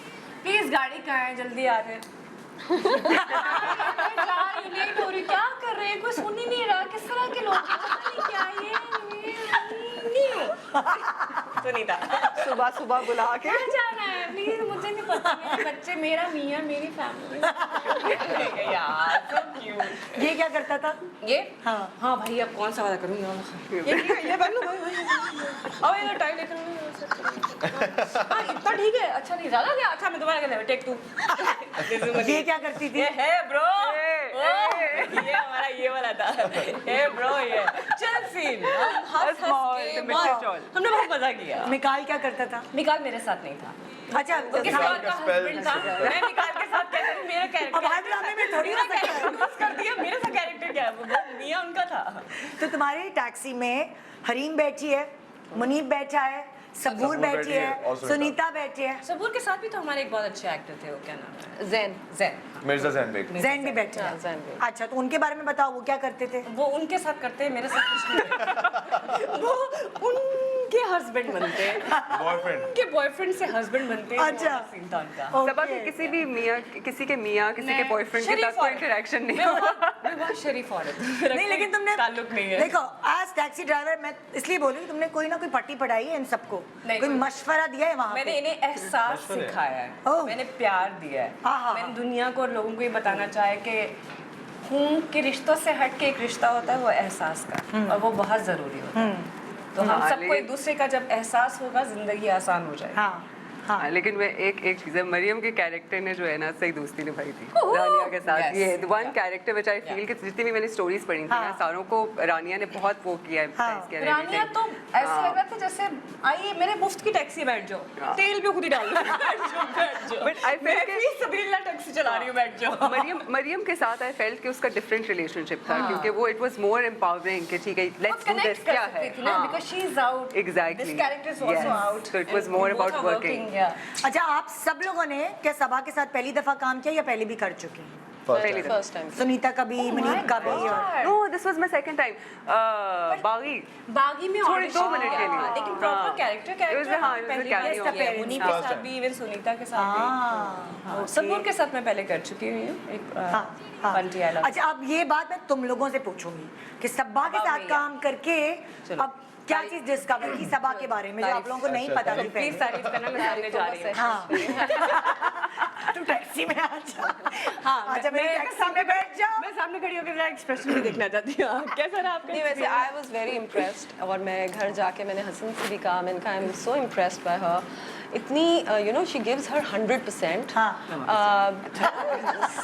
प्लीज गाड़ी कहाँ है जल्दी आ रहे लेट हो रही क्या कर रहे हैं कोई सुन ही नहीं रहा किस तरह के लोग पता नहीं क्या ये सुनीता
सुबह सुबह बुला के
क्या जाना है प्लीज मुझे नहीं पता मेरे बच्चे मेरा मियाँ मेरी फैमिली यार so cute।
ये क्या करता था?
ये हाँ भाई अब कौन सा वाला करूँगी ये बन लो अब ये टाइम लेकर हाँ इतना ठीक है अच्छा नहीं ज़्यादा क्या अच्छा मैं दोबारा कर टेक टू
ये क्या करती थी?
ये है ब्रो ये हमारा ये वाला था हे ब्रो ये चल सीन हमने बहुत मजा किया।
मिकाल क्या करता था?
मिकाल मेरे साथ नहीं था।
अच्छा
किसी और का हस्बैंड था मैं मिकाल के साथ क्या करूं मेरा कैरेक्टर
अब हर ड्रामे में थोड़ी ना
यूज कर दिया मेरा सा कैरेक्टर क्या है वो मियां उनका था।
तो तुम्हारी टैक्सी में हरीम बैठी है मुनीब बैठा है सबूर बैठी है सुनीता बैठी है।
सबूर के साथ भी तो हमारे एक बहुत अच्छे एक्टर थे वो क्या नाम है जैन
मिर्जा जैन बेग
जैन भी बैठे हैं। अच्छा तो उनके बारे में बताओ वो क्या करते थे?
वो उनके साथ करते हैं मेरे साथ कुछ नहीं वो उनके हस्बैंड बनते हैं
बॉयफ्रेंड
उनके बॉयफ्रेंड से हस्बैंड बनते हैं।
अच्छा
सीन था उनका
सबा के किसी भी मियाँ किसी के बॉयफ्रेंड के साथ कोई इंटरेक्शन नहीं
मैं बहुत शरीफ औरत
नहीं लेकिन तुमने
ताल्लुक नहीं है।
देखो आज टैक्सी ड्राइवर मैं इसलिए बोल रही हूँ तुमने कोई ना कोई पट्टी पढ़ाई है इन सबको कोई मशवरा दिया है वहाँ
मैंने इन्हें एहसास सिखाया है मैंने प्यार दिया है मैंने दुनिया को और लोगों को ये बताना चाहे कि खून के रिश्तों से हट के एक रिश्ता होता है वो एहसास का और वो बहुत ज़रूरी होता है। तो हम सबको एक दूसरे का जब एहसास होगा जिंदगी आसान हो जाएगी।
हाँ लेकिन मैं एक चीज़ है मरियम के कैरेक्टर ने जो है ना सही दोस्ती निभाई थी रानिया के साथ। ये one character which I feel कि जितनी भी मैंने स्टोरीज पढ़ी थी ना सारों को रानिया ने बहुत वो किया है।
रानिया तो ऐसे लग रहा था जैसे आइए मेरे मुफ्त की टैक्सी बैठ जाओ तेल भी खुद ही डाल लो बट आई फेल्ट सबरीला टैक्सी चला रही हूँ बैठ जाओ।
मरियम के साथ आई फेल्ट कि उसका डिफरेंट रिलेशनशिप था क्योंकि वो इट वाज मोर एम्पावरिंग कि ठीक है लेट्स डू दिस क्या है
because she is out
exactly
this character is also out
so it was more about working.
अच्छा आप सब लोगों ने क्या सबा के साथ पहली दफा काम किया या पहले भी कर चुके हैं?
फर्स्ट टाइम
सुनीता का भी, मनीप का भी।
No this was my second time Baaghi
में
थोड़े 2 मिनट के लिए,
लेकिन प्रॉपर कैरेक्टर मुनीप के साथ भी, इवन सुनीता के साथ भी, सबूर के साथ मैं पहले कर चुकी हुई हूँ एक बंटी आला।
अच्छा, अब ये बात मैं तुम लोगों से पूछूंगी कि सब्बा के साथ काम करके अब क्या चीज डिस्कवर की सबा के बारे में जो आप लोगों को नहीं पता थी?
प्लीज तारीफ करना, मैं सामने जा रही हूँ।
हाँ तू टैक्सी में आ जा। हाँ अच्छा, मेरे टैक्सी में बैठ जा।
मैं सामने खड़ी होकर मेरा एक्सप्रेशन भी देखना चाहती हूँ। कैसा रहा आपका?
नहीं, वैसे आई वाज वेरी इम्प्रेस्ड, और मैं घर जाके मैंने हसन से भी कहा, मैंने कहा I am so impressed by her. इतनी you know she gives her 100%।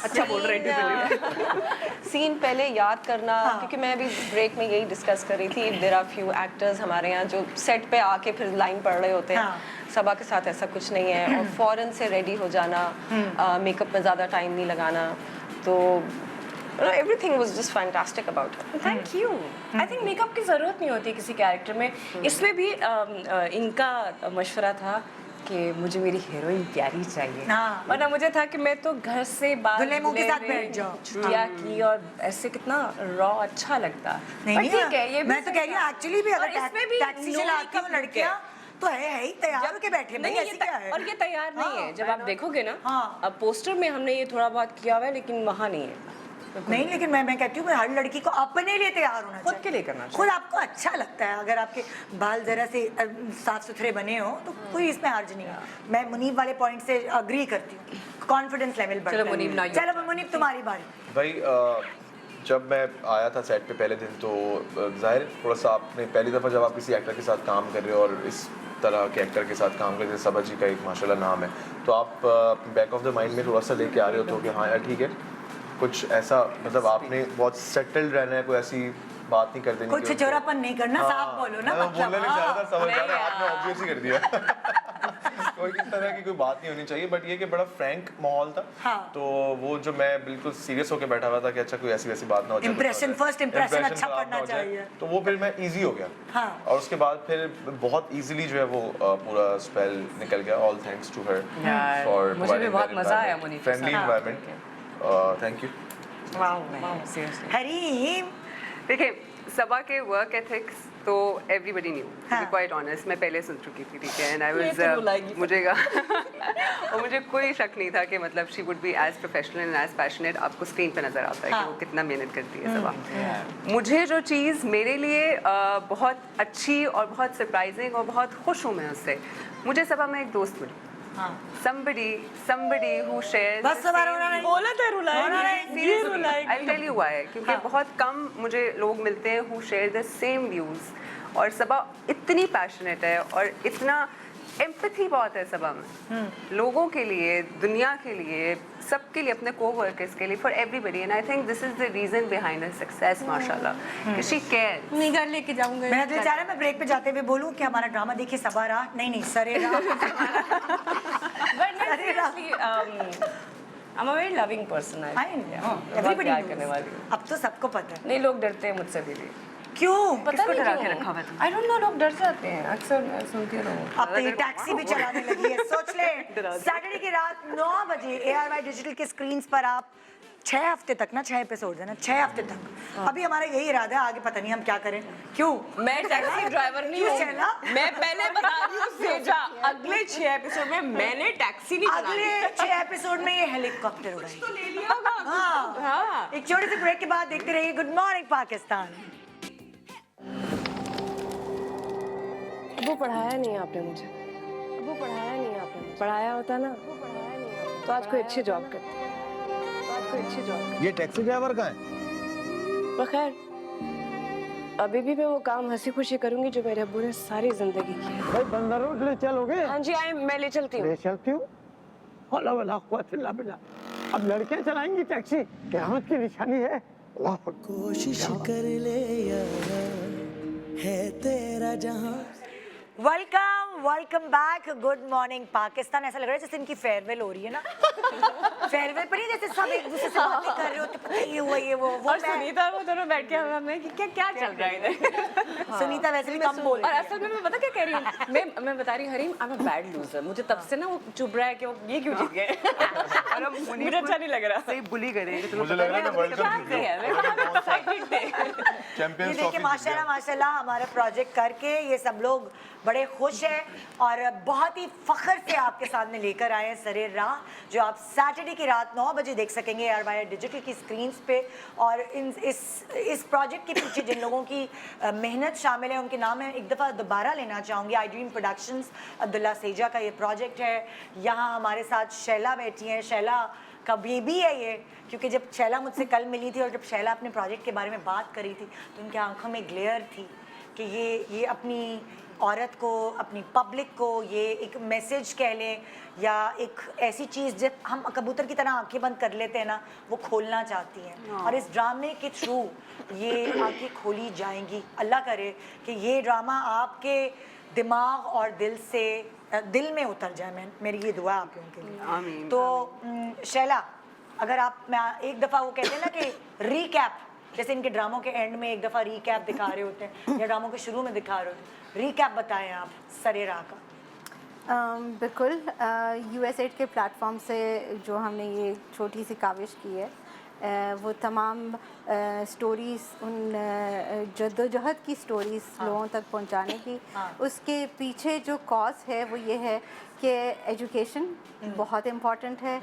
अच्छा बोल रही थी।
सीन पहले याद करना, क्योंकि मैं अभी ब्रेक में यही डिस्कस कर रही थी, देयर आर फ्यू एक्टर्स हमारे यहाँ जो सेट पे आके फिर लाइन पढ़ रहे होते हैं। सबा के साथ ऐसा कुछ नहीं है, और फौरन से रेडी हो जाना, मेकअप में ज़्यादा टाइम नहीं लगाना, तो everything was just fantastic about her.
Thank you. I think makeup की ज़रूरत नहीं होती किसी कैरेक्टर में। इसमें भी इनका मशवरा था कि मुझे मेरी हीरोइन प्यारी चाहिए, वरना मुझे था कि मैं तो घर से बाहर
दुल्हे मुंह के साथ बैठ जाओ,
छुट्टियाँ की, और ऐसे कितना रॉ अच्छा लगता।
नहीं
ठीक है, ये
मैं तो कह रही हूँ एक्चुअली भी अगर टैक्सी चलाती हूँ लड़कियाँ तो है ही तैयार होके बैठे।
नहीं,
ऐसी क्या है?
और ये तैयार नहीं है, जब आप देखोगे ना, अब पोस्टर में हमने ये थोड़ा बहुत किया हुआ है, लेकिन वहाँ नहीं है।
नहीं, लेकिन मैं कहती हूँ हर लड़की को अपने लिए तैयार होना चाहिए,
खुद के लिए करना चाहिए।
खुद आपको अच्छा लगता है, अगर आपके बाल जरा से साफ सुथरे बने हो तो कोई इसमें हर्ज नहीं है। मैं मुनीब वाले पॉइंट से अग्री करती हूँ, कॉन्फिडेंस लेवल बढ़ता है। चलो मुनीब तुम्हारी बारी।
भाई जब मैं आया था सेट पे पहले दिन, तो जाहिर थोड़ा सा आपने पहली दफ़ा जब आप किसी एक्टर के साथ काम कर रहे हो और इस तरह के एक्टर के साथ काम करते हैं, सबा जी का एक माशाल्लाह नाम है, तो आप बैक ऑफ द माइंड में थोड़ा सा लेके आ रहे होते हो कि हाँ यार ठीक है, कुछ ऐसा मतलब आपने बहुत सेटल्ड रहना है, कोई ऐसी बात नहीं कर देनी,
कुछ छिछोरापन नहीं करना, साफ बोलो ना, मतलब
बोलने नहीं चाह रहा था, समझ आ रहा है, आपने ऑब्वियस ही कर दिया। कोई इस तरह की कोई बात नहीं होनी चाहिए, बट ये कि बड़ा फ्रैंक माहौल था। तो वो जो मैं बिल्कुल सीरियस होकर बैठा हुआ था कि अच्छा कोई ऐसी वैसी बात ना हो जाए,
इंप्रेशन फर्स्ट इंप्रेशन अच्छा पड़ना चाहिए,
तो वो फिर मैं इजी हो गया। और उसके बाद फिर बहुत इजीली जो है वो पूरा स्पेल निकल गया। All thanks to her for
मुझे भी बहुत मजा आया मुनीब के साथ।
Friendly environment. Thank you.
Hareem,
देखिए सबा के वर्क एथिक्स तो everybody knew, to be quite honest, मैं पहले सुन चुकी थी, ठीक है, एंड आई वाज मुझे और मुझे कोई शक नहीं था कि मतलब she would be as professional and as passionate. आपको स्क्रीन पे नजर आता है कि वो कितना मेहनत करती है सबा। मुझे जो चीज़ मेरे लिए बहुत अच्छी और बहुत सरप्राइजिंग और बहुत खुश हूँ मैं उससे, मुझे सबा में एक दोस्त मिली, somebody who shares
बस बोला था रुलाएंगे।
I'll tell you why, क्योंकि बहुत कम मुझे लोग मिलते हैं who share the same views, और सबा इतनी पैशनेट है और इतना एम्पैथी बहुत है सबा में, लोगों के लिए, दुनिया के लिए, सबके लिए, अपने को-वर्कर्स के लिए, for everybody, and I think this is the reason behind her success माशाल्लाह, कि शी केयर्स।
नहीं, घर लेके जाऊंगा। मैं दिल चाह रहा है मैं ब्रेक पे जाते हुए बोलूं कि हमारा ड्रामा देखिए सबा रहा, नहीं सरे रहा।
I'm a very loving person.
Everybody knows. अब तो सबको पता है।
नहीं, लोग डरते हैं मुझसे भी।
क्यों?
पता नहीं डरा के रखा हुआ है। I don't know, लोग डर जाते हैं, अक्सर मैं सुनती रहूँ।
अब तो ये टैक्सी भी चलाने लगी है, सोच ले। सैटरडे की रात 9 बजे ARY डिजिटल के स्क्रीन्स पर आप 6 हफ्ते तक ना, 6 एपिसोड है ना, 6 हफ्ते तक। अभी हमारा यही इरादा है, आगे पता नहीं हम क्या करें। क्यों?
मैं टैक्सी ड्राइवर नहीं हूँ, मैं पहले बता रही हूँ सेजा, अगले 6 एपिसोड में मैंने टैक्सी नहीं चलानी।
अगले 6 एपिसोड में ये हेलीकॉप्टर उड़ाएगी। तो ले लिया होगा। हाँ। एक छोटे से ब्रेक के बाद देखते रहिए गुड मॉर्निंग पाकिस्तान।
वो पढ़ाया नहीं आपने मुझे, पढ़ाया होता ना तो आज कोई अच्छी जॉब करती,
ये टैक्सी ड्राइवर का है?
बखैर अभी भी मैं वो काम हंसी खुशी करूंगी जो मेरे अब्बू ने सारी जिंदगी की है।
भाई बंदर रोड ले चलोगे?
हाँ जी, मैं ले चलती हूँ।
ले चलती हूँ? हौला वला कुव्वत इल्ला बिल्लाह। अब लड़कियां चलाएंगी टैक्सी, क़यामत की निशानी है।
कोशिश कर ले यार, है तेरा जहां।
Welcome welcome back, good morning Pakistan. ऐसा लग रहा है जैसे इनकी फेयरवेल हो रही है ना। फेयरवेल पर नहीं, जैसे सब एक दूसरे से बातें कर रहे होते, पता है ये हुआ ये वो
और सुनीता और वो दोनों बैठ के हमें कि क्या क्या चल रहा है इधर।
सुनीता वैसे भी कम बोल
और असल में मैं पता क्या कह रही हूँ, मैं बता रही हूँ Hareem, I am a bad loser. मुझे तब से ना वो चुभ रहा है कि वो ये क्यों जीत गए। मुझे अच्छा नहीं लग रहा।
सही बुली करे।
मुझे लग रहा है वर्ल्ड कप
ये देखिए माशाल्लाह माशाल्लाह हमारा प्रोजेक्ट करके ये सब लोग बड़े खुश हैं और बहुत ही फख्र से आपके सामने लेकर आए हैं सरे राह, जो आप सैटरडे की रात 9 बजे देख सकेंगे ARY डिजिटल की स्क्रीन्स पे। और इस प्रोजेक्ट के पीछे जिन लोगों की मेहनत शामिल है उनके नाम है एक दफ़ा दोबारा लेना चाहूँगी। आई ड्रीम प्रोडक्शंस, अब्दुल्ला सेजा का ये प्रोजेक्ट है। यहाँ हमारे साथ शैला बैठी हैं, शैला का बेबी है ये, क्योंकि जब शैला मुझसे कल मिली थी और जब शैला अपने प्रोजेक्ट के बारे में बात करी थी तो उनकी आंखों में ग्लेयर थी कि ये अपनी औरत को, अपनी पब्लिक को ये एक मैसेज कह लें या एक ऐसी चीज़ जब हम कबूतर की तरह आंखें बंद कर लेते हैं ना, वो खोलना चाहती हैं। और इस ड्रामे के थ्रू ये आंखें खोली जाएंगी। अल्लाह करे कि ये ड्रामा आपके दिमाग और दिल में उतर जाए। मेरी ये दुआ आप लोगों के लिए।
आमीन।
तो शैला, अगर आप मैं एक दफ़ा वो कहते हैं ना कि रीकैप, जैसे इनके ड्रामों के एंड में एक दफ़ा रीकैप दिखा रहे होते हैं या ड्रामों के शुरू में दिखा रहे होते हैं, रीकैप बताएं आप सरे राह का।
बिल्कुल, USAID के प्लेटफॉर्म से जो हमने ये छोटी सी काविश की है, वो तमाम स्टोरीज़, उन जद्दोजहद की स्टोरीज़ लोगों तक पहुंचाने की, उसके पीछे जो कॉज है वो ये है कि एजुकेशन बहुत इम्पॉर्टेंट है।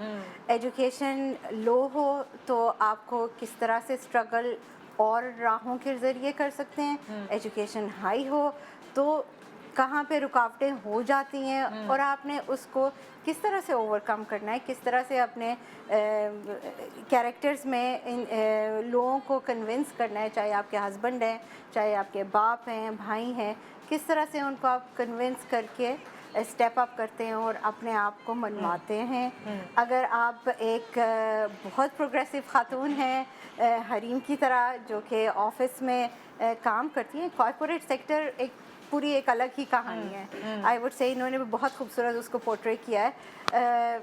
एजुकेशन लो हो तो आपको किस तरह से स्ट्रगल और राहों के ज़रिए कर सकते हैं, एजुकेशन हाई हो तो कहाँ पे रुकावटें हो जाती हैं और आपने उसको किस तरह से ओवरकम करना है, किस तरह से अपने कैरेक्टर्स में इन लोगों को कन्विंस करना है, चाहे आपके हस्बैंड हैं, चाहे आपके बाप हैं, भाई हैं, किस तरह से उनको आप कन्विंस करके स्टेप अप करते हैं और अपने आप को मनवाते हैं। अगर आप एक बहुत प्रोग्रेसिव खातून हैं हरीम की तरह, जो कि ऑफिस में काम करती हैं, कॉर्पोरेट सेक्टर पूरी एक अलग ही कहानी है। आई वुड से इन्होंने भी बहुत खूबसूरत उसको पोर्ट्रे किया है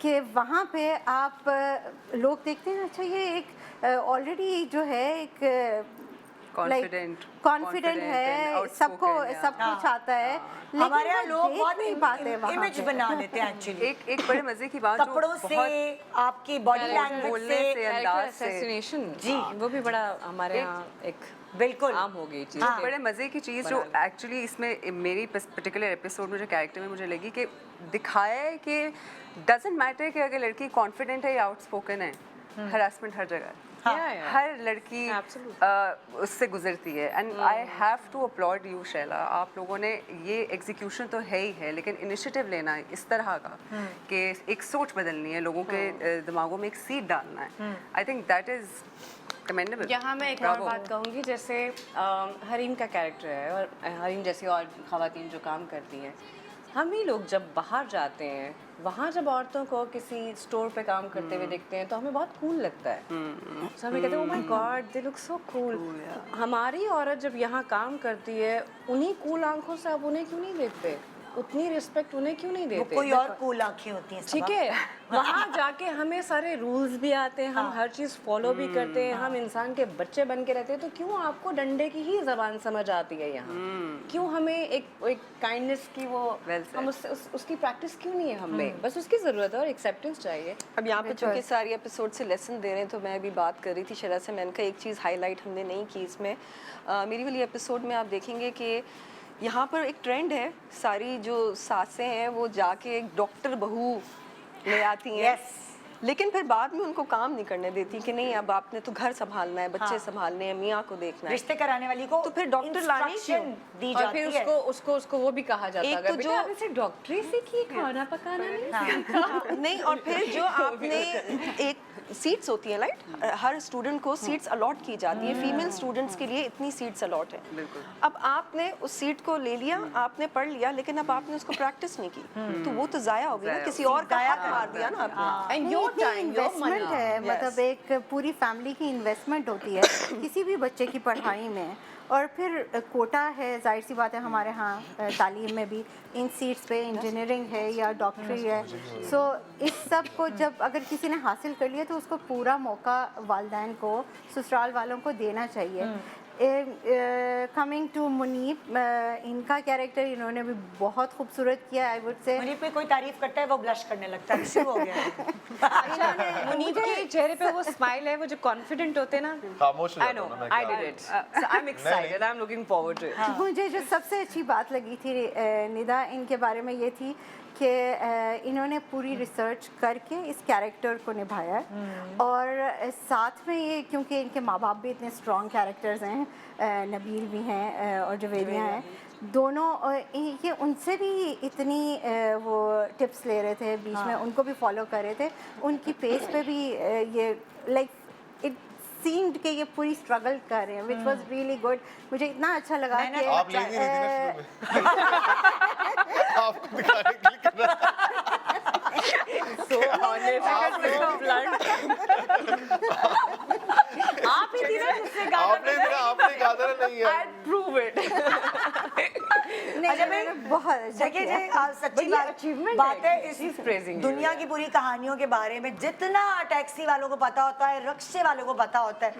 कि वहाँ पे आप लोग देखते हैं अच्छा ये एक ऑलरेडी जो है एक कॉन्फिडेंट है, सबको सब कुछ आता है, लेकिन
हमारे यहाँ लोग बहुत
नहीं पाते
इमेज बना लेते हैं एक्चुअली।
एक बड़े मजे की बात,
कपड़ों से, आपकी बॉडी लैंग्वेज से,
अंदाज से,
जी वो भी बड़ा हमारे यहाँ एक
बिल्कुल
आम हो गई चीज़।
बड़े मज़े की चीज़ जो एक्चुअली इसमें मेरी पर्टिकुलर एपिसोड में जो कैरेक्टर में मुझे लगी कि दिखाया है कि डजंट मैटर कि अगर लड़की कॉन्फिडेंट है या आउटस्पोकन है, हरासमेंट हर जगह हर लड़की उससे गुजरती है। And I have to applaud you Shaila, आप लोगों ने ये एग्जीक्यूशन तो है ही है, लेकिन इनिशिएटिव लेना है इस तरह का कि एक सोच बदलनी है, लोगों के दिमागों में एक सीड डालना है। I think that is commendable.
यहाँ मैं एक और बात कहूँगी, जैसे हरीम का कैरेक्टर है और हरीम जैसी और ख़वातीन जो काम करती हैं, हम ही लोग जब बाहर जाते हैं, वहाँ जब औरतों को किसी स्टोर पे काम करते हुए देखते हैं तो हमें बहुत कूल लगता है। तो हमें कहते हैं oh my God they look so cool. हमारी औरत जब यहाँ काम करती है, उन्हीं कूल आंखों से आप उन्हें क्यों नहीं देखते, उतनी रिस्पेक्ट उन्हें क्यों नहीं देते?
कोई और कूल आंखें होती हैं,
ठीक है। वहाँ जाके हमें सारे रूल्स भी आते हैं, हम हर चीज़ फॉलो भी करते हैं, हम इंसान के बच्चे बन के रहते हैं, तो क्यों आपको डंडे की ही ज़बान समझ आती है यहाँ? क्यों हमें एक काइंडनेस की वो हम उसकी प्रैक्टिस क्यों नहीं है हमें? बस उसकी ज़रूरत है और एक्सेप्टेंस चाहिए।
अब यहाँ पे चूँकि सारी एपिसोड से लेसन दे रहे हैं, तो मैं अभी बात कर रही थी शरा से, मैंने कहा एक चीज़ हाईलाइट हमने नहीं की इसमें। मेरी वाली एपिसोड में आप देखेंगे कि यहाँ पर एक ट्रेंड है, सारी जो सासें हैं वो जाके एक डॉक्टर बहू ले आती हैं, लेकिन फिर बाद में उनको काम नहीं करने देती कि नहीं अब आपने तो घर संभालना है, बच्चे संभालने हैं, मियाँ को देखना है,
रिश्ते कराने वाली को
तो फिर डॉक्टर लानी क्यों
दी
और
जाती
फिर उसको वो भी कहा जाता है
एक तो जो
आपने डॉक्टरी सीखी, खाना पकाना नहीं सीखा।
नहीं, और फिर जो आपने एक सीट्स होती हैं राइट, हर स्टूडेंट को सीट्स अलॉट की जाती है, फीमेल स्टूडेंट्स के लिए इतनी सीट्स अलॉट है। अब आपने उस सीट को ले लिया, आपने पढ़ लिया, लेकिन अब आपने उसको प्रैक्टिस नहीं की, तो वो तो जाया हो गया, किसी और का हक मार दिया ना आपने।
एंड योर टाइम,
इन्वेस्टमेंट है, मतलब एक पूरी फैमिली की इन्वेस्टमेंट होती है किसी भी बच्चे की पढ़ाई में, और फिर कोटा है, जाहिर सी बात है हमारे यहाँ तालीम में भी इन सीट्स पे इंजीनियरिंग है या डॉक्टरी है। सो इस सब को जब अगर किसी ने हासिल कर लिया तो उसको पूरा मौका वालिदैन को, ससुराल वालों को देना चाहिए। कमिंग टू मुनीब, इनका कैरेक्टर इन्होंने भी बहुत खूबसूरत किया। आई वुड से
मुनीब पे कोई तारीफ करता है वो ब्लश करने लगता है, शुरू हो गया।
मुनीब के चेहरे पे वो स्माइल है, वो जो कॉन्फिडेंट होते हैं ना,
खामोश
I know, I did it, so I am excited, I am looking forward to it.
मुझे जो सबसे अच्छी बात लगी थी निदा इनके बारे में ये थी कि इन्होंने पूरी रिसर्च करके इस कैरेक्टर को निभाया है। और साथ में ये, क्योंकि इनके माँ बाप भी इतने स्ट्रॉन्ग कैरेक्टर्स हैं, नबील भी हैं और जवेरिया हैं, दोनों ये उनसे भी इतनी वो टिप्स ले रहे थे बीच में, उनको भी फॉलो कर रहे थे, उनकी पेस पे भी ये लाइक इट सीम्ड कि ये पूरी स्ट्रगल कर रहे हैं, विच वाज रियली गुड। मुझे इतना अच्छा लगा कि
आप ले नहीं रही थी ना शुरू में। आपको दिखाने के लिए कर रहा
So honest, so blunt. आप ही थी ना जिससे गाना
आपने कहा था ना, नहीं है।
I'd prove it.
बहुत
देखिए सच्ची बात है, इस दुनिया की पूरी कहानियों के बारे में जितना टैक्सी वालों को पता होता है, रिक्शे वालों को पता होता है,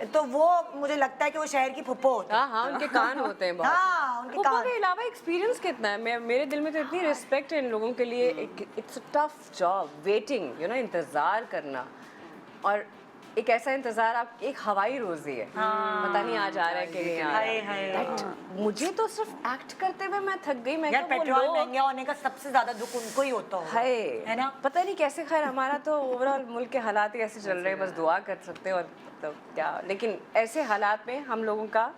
तो वो मुझे लगता है कि वो शहर की फुप्पो होती है।
हाँ, उनके कान होते हैं बहुत।
हाँ, उनके
फुप्पो
कान
के अलावा एक्सपीरियंस कितना है, मेरे दिल में तो इतनी रिस्पेक्ट है इन लोगों के लिए। It's a tough job, waiting, you know, इंतजार करना, और एक ऐसा इंतजार, आप एक हवाई रोजी है, पता नहीं आज आ रहा है कि नहीं आ रहा है। मुझे तो सिर्फ एक्ट करते हुए मैं थक गई। मैं
यार पेट्रोल महंगा होने का सबसे ज्यादा दुख उनको ही होता
है ना, पता नहीं कैसे। खैर हमारा तो ओवरऑल मुल्क के हालात ही ऐसे चल रहे हैं, बस दुआ कर सकते हैं और तो क्या। लेकिन ऐसे हालात में हम लोगों का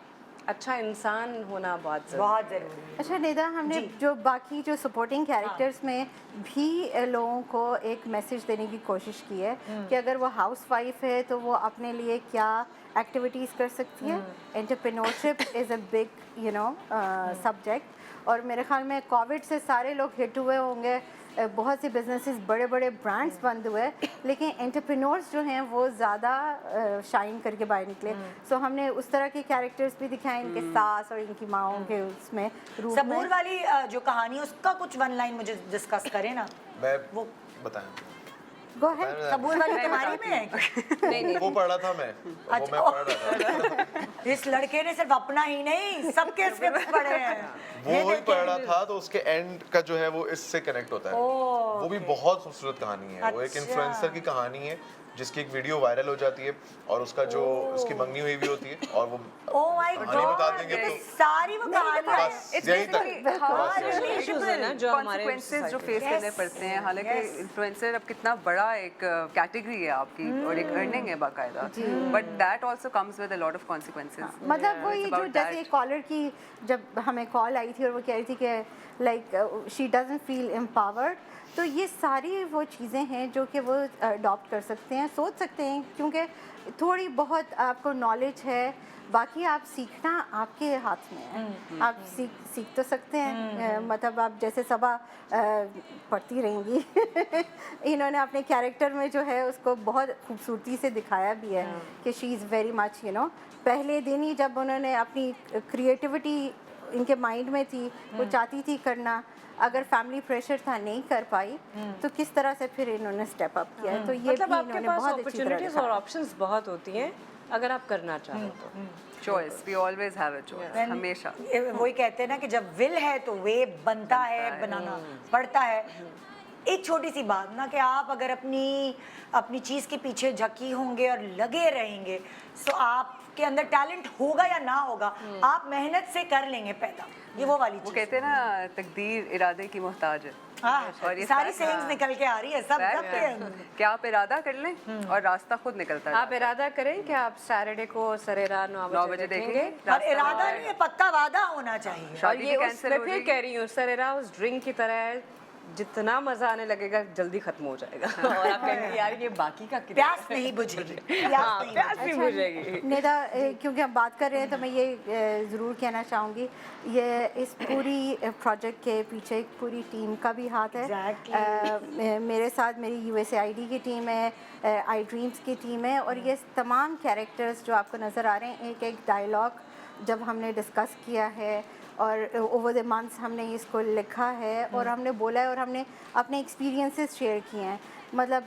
अच्छा इंसान होना बहुत
जरूरी है।
अच्छा निदा, हमने जो बाकी जो सपोर्टिंग कैरेक्टर्स में भी लोगों को एक मैसेज देने की कोशिश की है कि अगर वो हाउस वाइफ है तो वो अपने लिए क्या एक्टिविटीज़ कर सकती है। Entrepreneurship is a big subject, और मेरे ख्याल में कोविड से सारे लोग हिट हुए होंगे, बहुत से बिजनेसेस, बड़े बड़े ब्रांड्स बंद हुए, लेकिन एंटरप्रेन्योर्स जो हैं वो ज़्यादा शाइन करके बाहर निकले। सो हमने उस तरह के कैरेक्टर्स भी दिखाए, इनके सास और इनकी माओं के उसमें रूप में।
सबूर वाली जो कहानी है उसका कुछ वन लाइन मुझे डिस्कस करें ना।
मैं वो बताएं।
गो है,
सबूर वाली तुम्हारी में है?
नहीं, वो पढ़ा था मैं, वो मैं पढ़ रहा था।
इस लड़के ने सिर्फ अपना ही नहीं सबके स्क्रिप्ट पढ़े हैं।
वो ही पढ़ रहा था, तो उसके एंड का जो है वो इससे कनेक्ट होता है। वो भी बहुत खूबसूरत कहानी है। वो एक इन्फ्लुएंसर की कहानी है जिसकी एक वीडियो वायरल हो जाती है और उसका जो उसकी मंगनी हुई भी होती है, और वो
ओह माय गॉड,
बता देंगे तो
सारी वो कहानी
यही तक
इश्यूज है ना, जो कॉन्सिक्वेंसेस जो फेस करने पड़ते हैं। हालांकि इन्फ्लुएंसर अब कितना बड़ा एक कैटेगरी है आपकी और एक अर्निंग है बाकायदा, but that also comes with a lot of consequences.
मतलब वो ये जो जैसे कॉलर की जब हमें कॉल आई थी और वो कह रही थी कि like she doesn't feel empowered, तो ये सारी वो चीज़ें हैं जो कि वो अडॉप्ट कर सकते हैं, सोच सकते हैं, क्योंकि थोड़ी बहुत आपको नॉलेज है, बाकी आप सीखना आपके हाथ में है। आप सीख तो सकते हैं, मतलब आप जैसे सबा पढ़ती रहेंगी। इन्होंने अपने कैरेक्टर में जो है उसको बहुत खूबसूरती से दिखाया भी है कि she is very much, you know, पहले दिन ही जब उन्होंने अपनी क्रिएटिविटी इनके माइंड में थी, वो चाहती थी करना, अगर फैमिली प्रेशर था नहीं कर पाई, तो किस तरह से फिर इन्होंने स्टेप अप किया। तो ये
मतलब
भी
आपके
इन्होंने
पास
बहुत अच्छी तरह
अपॉर्चुनिटीज और ऑप्शंस बहुत होती हैं अगर आप करना चाहो तो।
Choice, we always have a choice, हमेशा।
वही कहते हैं ना कि जब विल है तो वे बनता है, बनाना पड़ता है। एक छोटी सी बात ना, कि आप अगर अपनी चीज़ के पीछे झकी होंगे और लगे रहेंगे, तो आपके अंदर टैलेंट होगा या ना होगा, आप मेहनत से कर लेंगे पैदा। ये वो वाली चीज़।
वो कहते हैं ना, तकदीर इरादे की मोहताज है।
और ये सारी सेविंग्स निकल के आ रही है सब के।
क्या आप इरादा कर लें और रास्ता खुद निकलता है।
आप इरादा करें कि आप सैटरडे को सरेरा 9 बजे देखेंगे,
और इरादा नहीं है, पक्का वादा होना चाहिए।
और ये मैं फिर कह रही हूँ, सरेरा उस ड्रिंक की तरह है, जितना मजा आने लगेगा जल्दी खत्म हो जाएगा और आप कहेंगे यार ये बाकी का
प्यास नहीं बुझेगी।
प्यास नहीं बुझेगी।
निदा, क्योंकि हम बात कर रहे हैं तो मैं ये ज़रूर कहना चाहूँगी, ये इस पूरी प्रोजेक्ट के पीछे एक पूरी टीम का भी हाथ है। मेरे साथ मेरी USAID की टीम है, आई ड्रीम्स की टीम है, और ये तमाम कैरेक्टर्स जो आपको नज़र आ रहे हैं, एक एक डायलॉग जब हमने डिस्कस किया है और ओवर द मंथ्स हमने इसको लिखा है और हमने बोला है और हमने अपने एक्सपीरियंसेस शेयर किए हैं। मतलब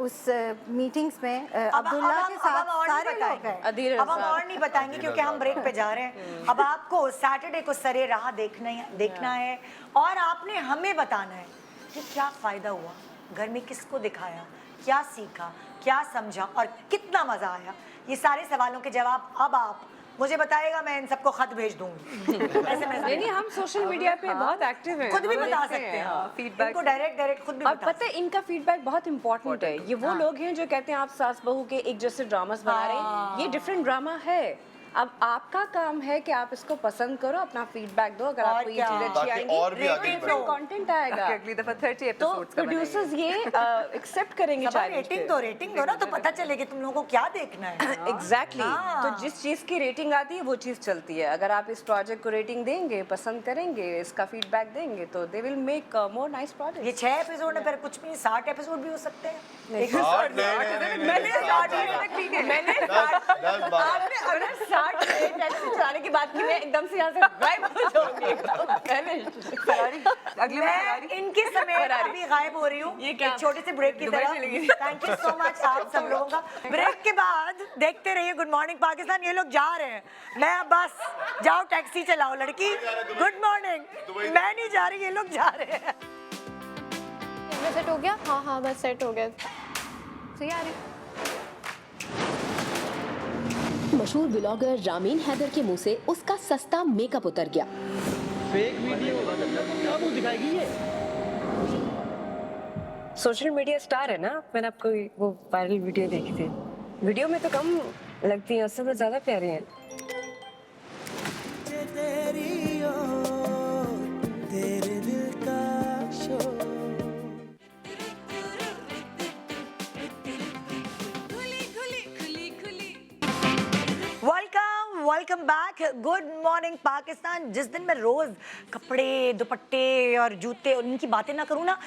उस मीटिंग्स में अब्दुल्ला के साथ सारे लोग हैं।
अब हम और नहीं बताएंगे क्योंकि हम ब्रेक पे जा रहे हैं। अब आपको सैटरडे को सरे राह देखना है और आपने हमें बताना है कि क्या फ़ायदा हुआ, घर में किसको दिखाया, क्या सीखा, क्या समझा और कितना मज़ा आया। ये सारे सवालों के जवाब अब आप मुझे बताएगा, मैं इन सबको खत भेज दूंगी।
नहीं, हम सोशल मीडिया पे बहुत एक्टिव हैं,
खुद भी बता सकते हैं
फीडबैक
इनको डायरेक्ट खुद भी
और पता है इनका फीडबैक बहुत इंपॉर्टेंट है। ये वो लोग हैं जो कहते हैं आप सास बहू के एक जैसे ड्रामास बना रहे हैं, ये डिफरेंट ड्रामा है। अब आपका काम है कि आप इसको पसंद करो, अपना फीडबैक दो। अगर आपको ये चीजें अच्छी आएंगी, डिफरेंट कंटेंट आएगा।
अगली दफा 30 एपिसोड्स
तो प्रोड्यूसर्स ये एक्सेप्ट करेंगे।
रेटिंग दो ना, तो पता चले कि तुम लोगों को क्या देखना है।
एग्जैक्टली तो जिस चीज की रेटिंग आती है वो चीज चलती है। अगर आप इस प्रोजेक्ट को रेटिंग देंगे, पसंद करेंगे, इसका फीडबैक देंगे तो they will make more nice project.
ये 6 एपिसोड है, फिर कुछ भी 60 एपिसोड भी हो सकते हैं।
चलाने की बात की, मैं एकदम से यहाँ से गायब हो जाऊंगी।
इनके समय अभी गायब हो रही हूँ, ये क्या छोटे से ब्रेक की तरह। थैंक यू सो मच आप सब लोगों का। ब्रेक के बाद देखते रहिए गुड मॉर्निंग पाकिस्तान। ये लोग जा रहे हैं, मैं बस जाओ टैक्सी चलाओ लड़की। गुड मॉर्निंग, मैं नहीं जा रही, ये लोग जा रहे हैं।
सेट हो गया? हाँ बस सेट हो गया। सही आ रही।
मशहूर ब्लॉगर रामीन हैदर के मुंह से उसका सस्ता मेकअप उतर गया।
फेक वीडियो क्या मुंह दिखाएगी ये?
सोशल मीडिया स्टार है ना, मैंने आपको वो वायरल वीडियो देखी थी। वीडियो में तो कम लगती है, उससे तो ज्यादा प्यारी है।
तेरे दिल का शोर।
Welcome back, good morning Pakistan. जिस दिन मैं रोज़ कपड़े, दुपट्टे और जूते और इनकी बातें ना करूँ ना,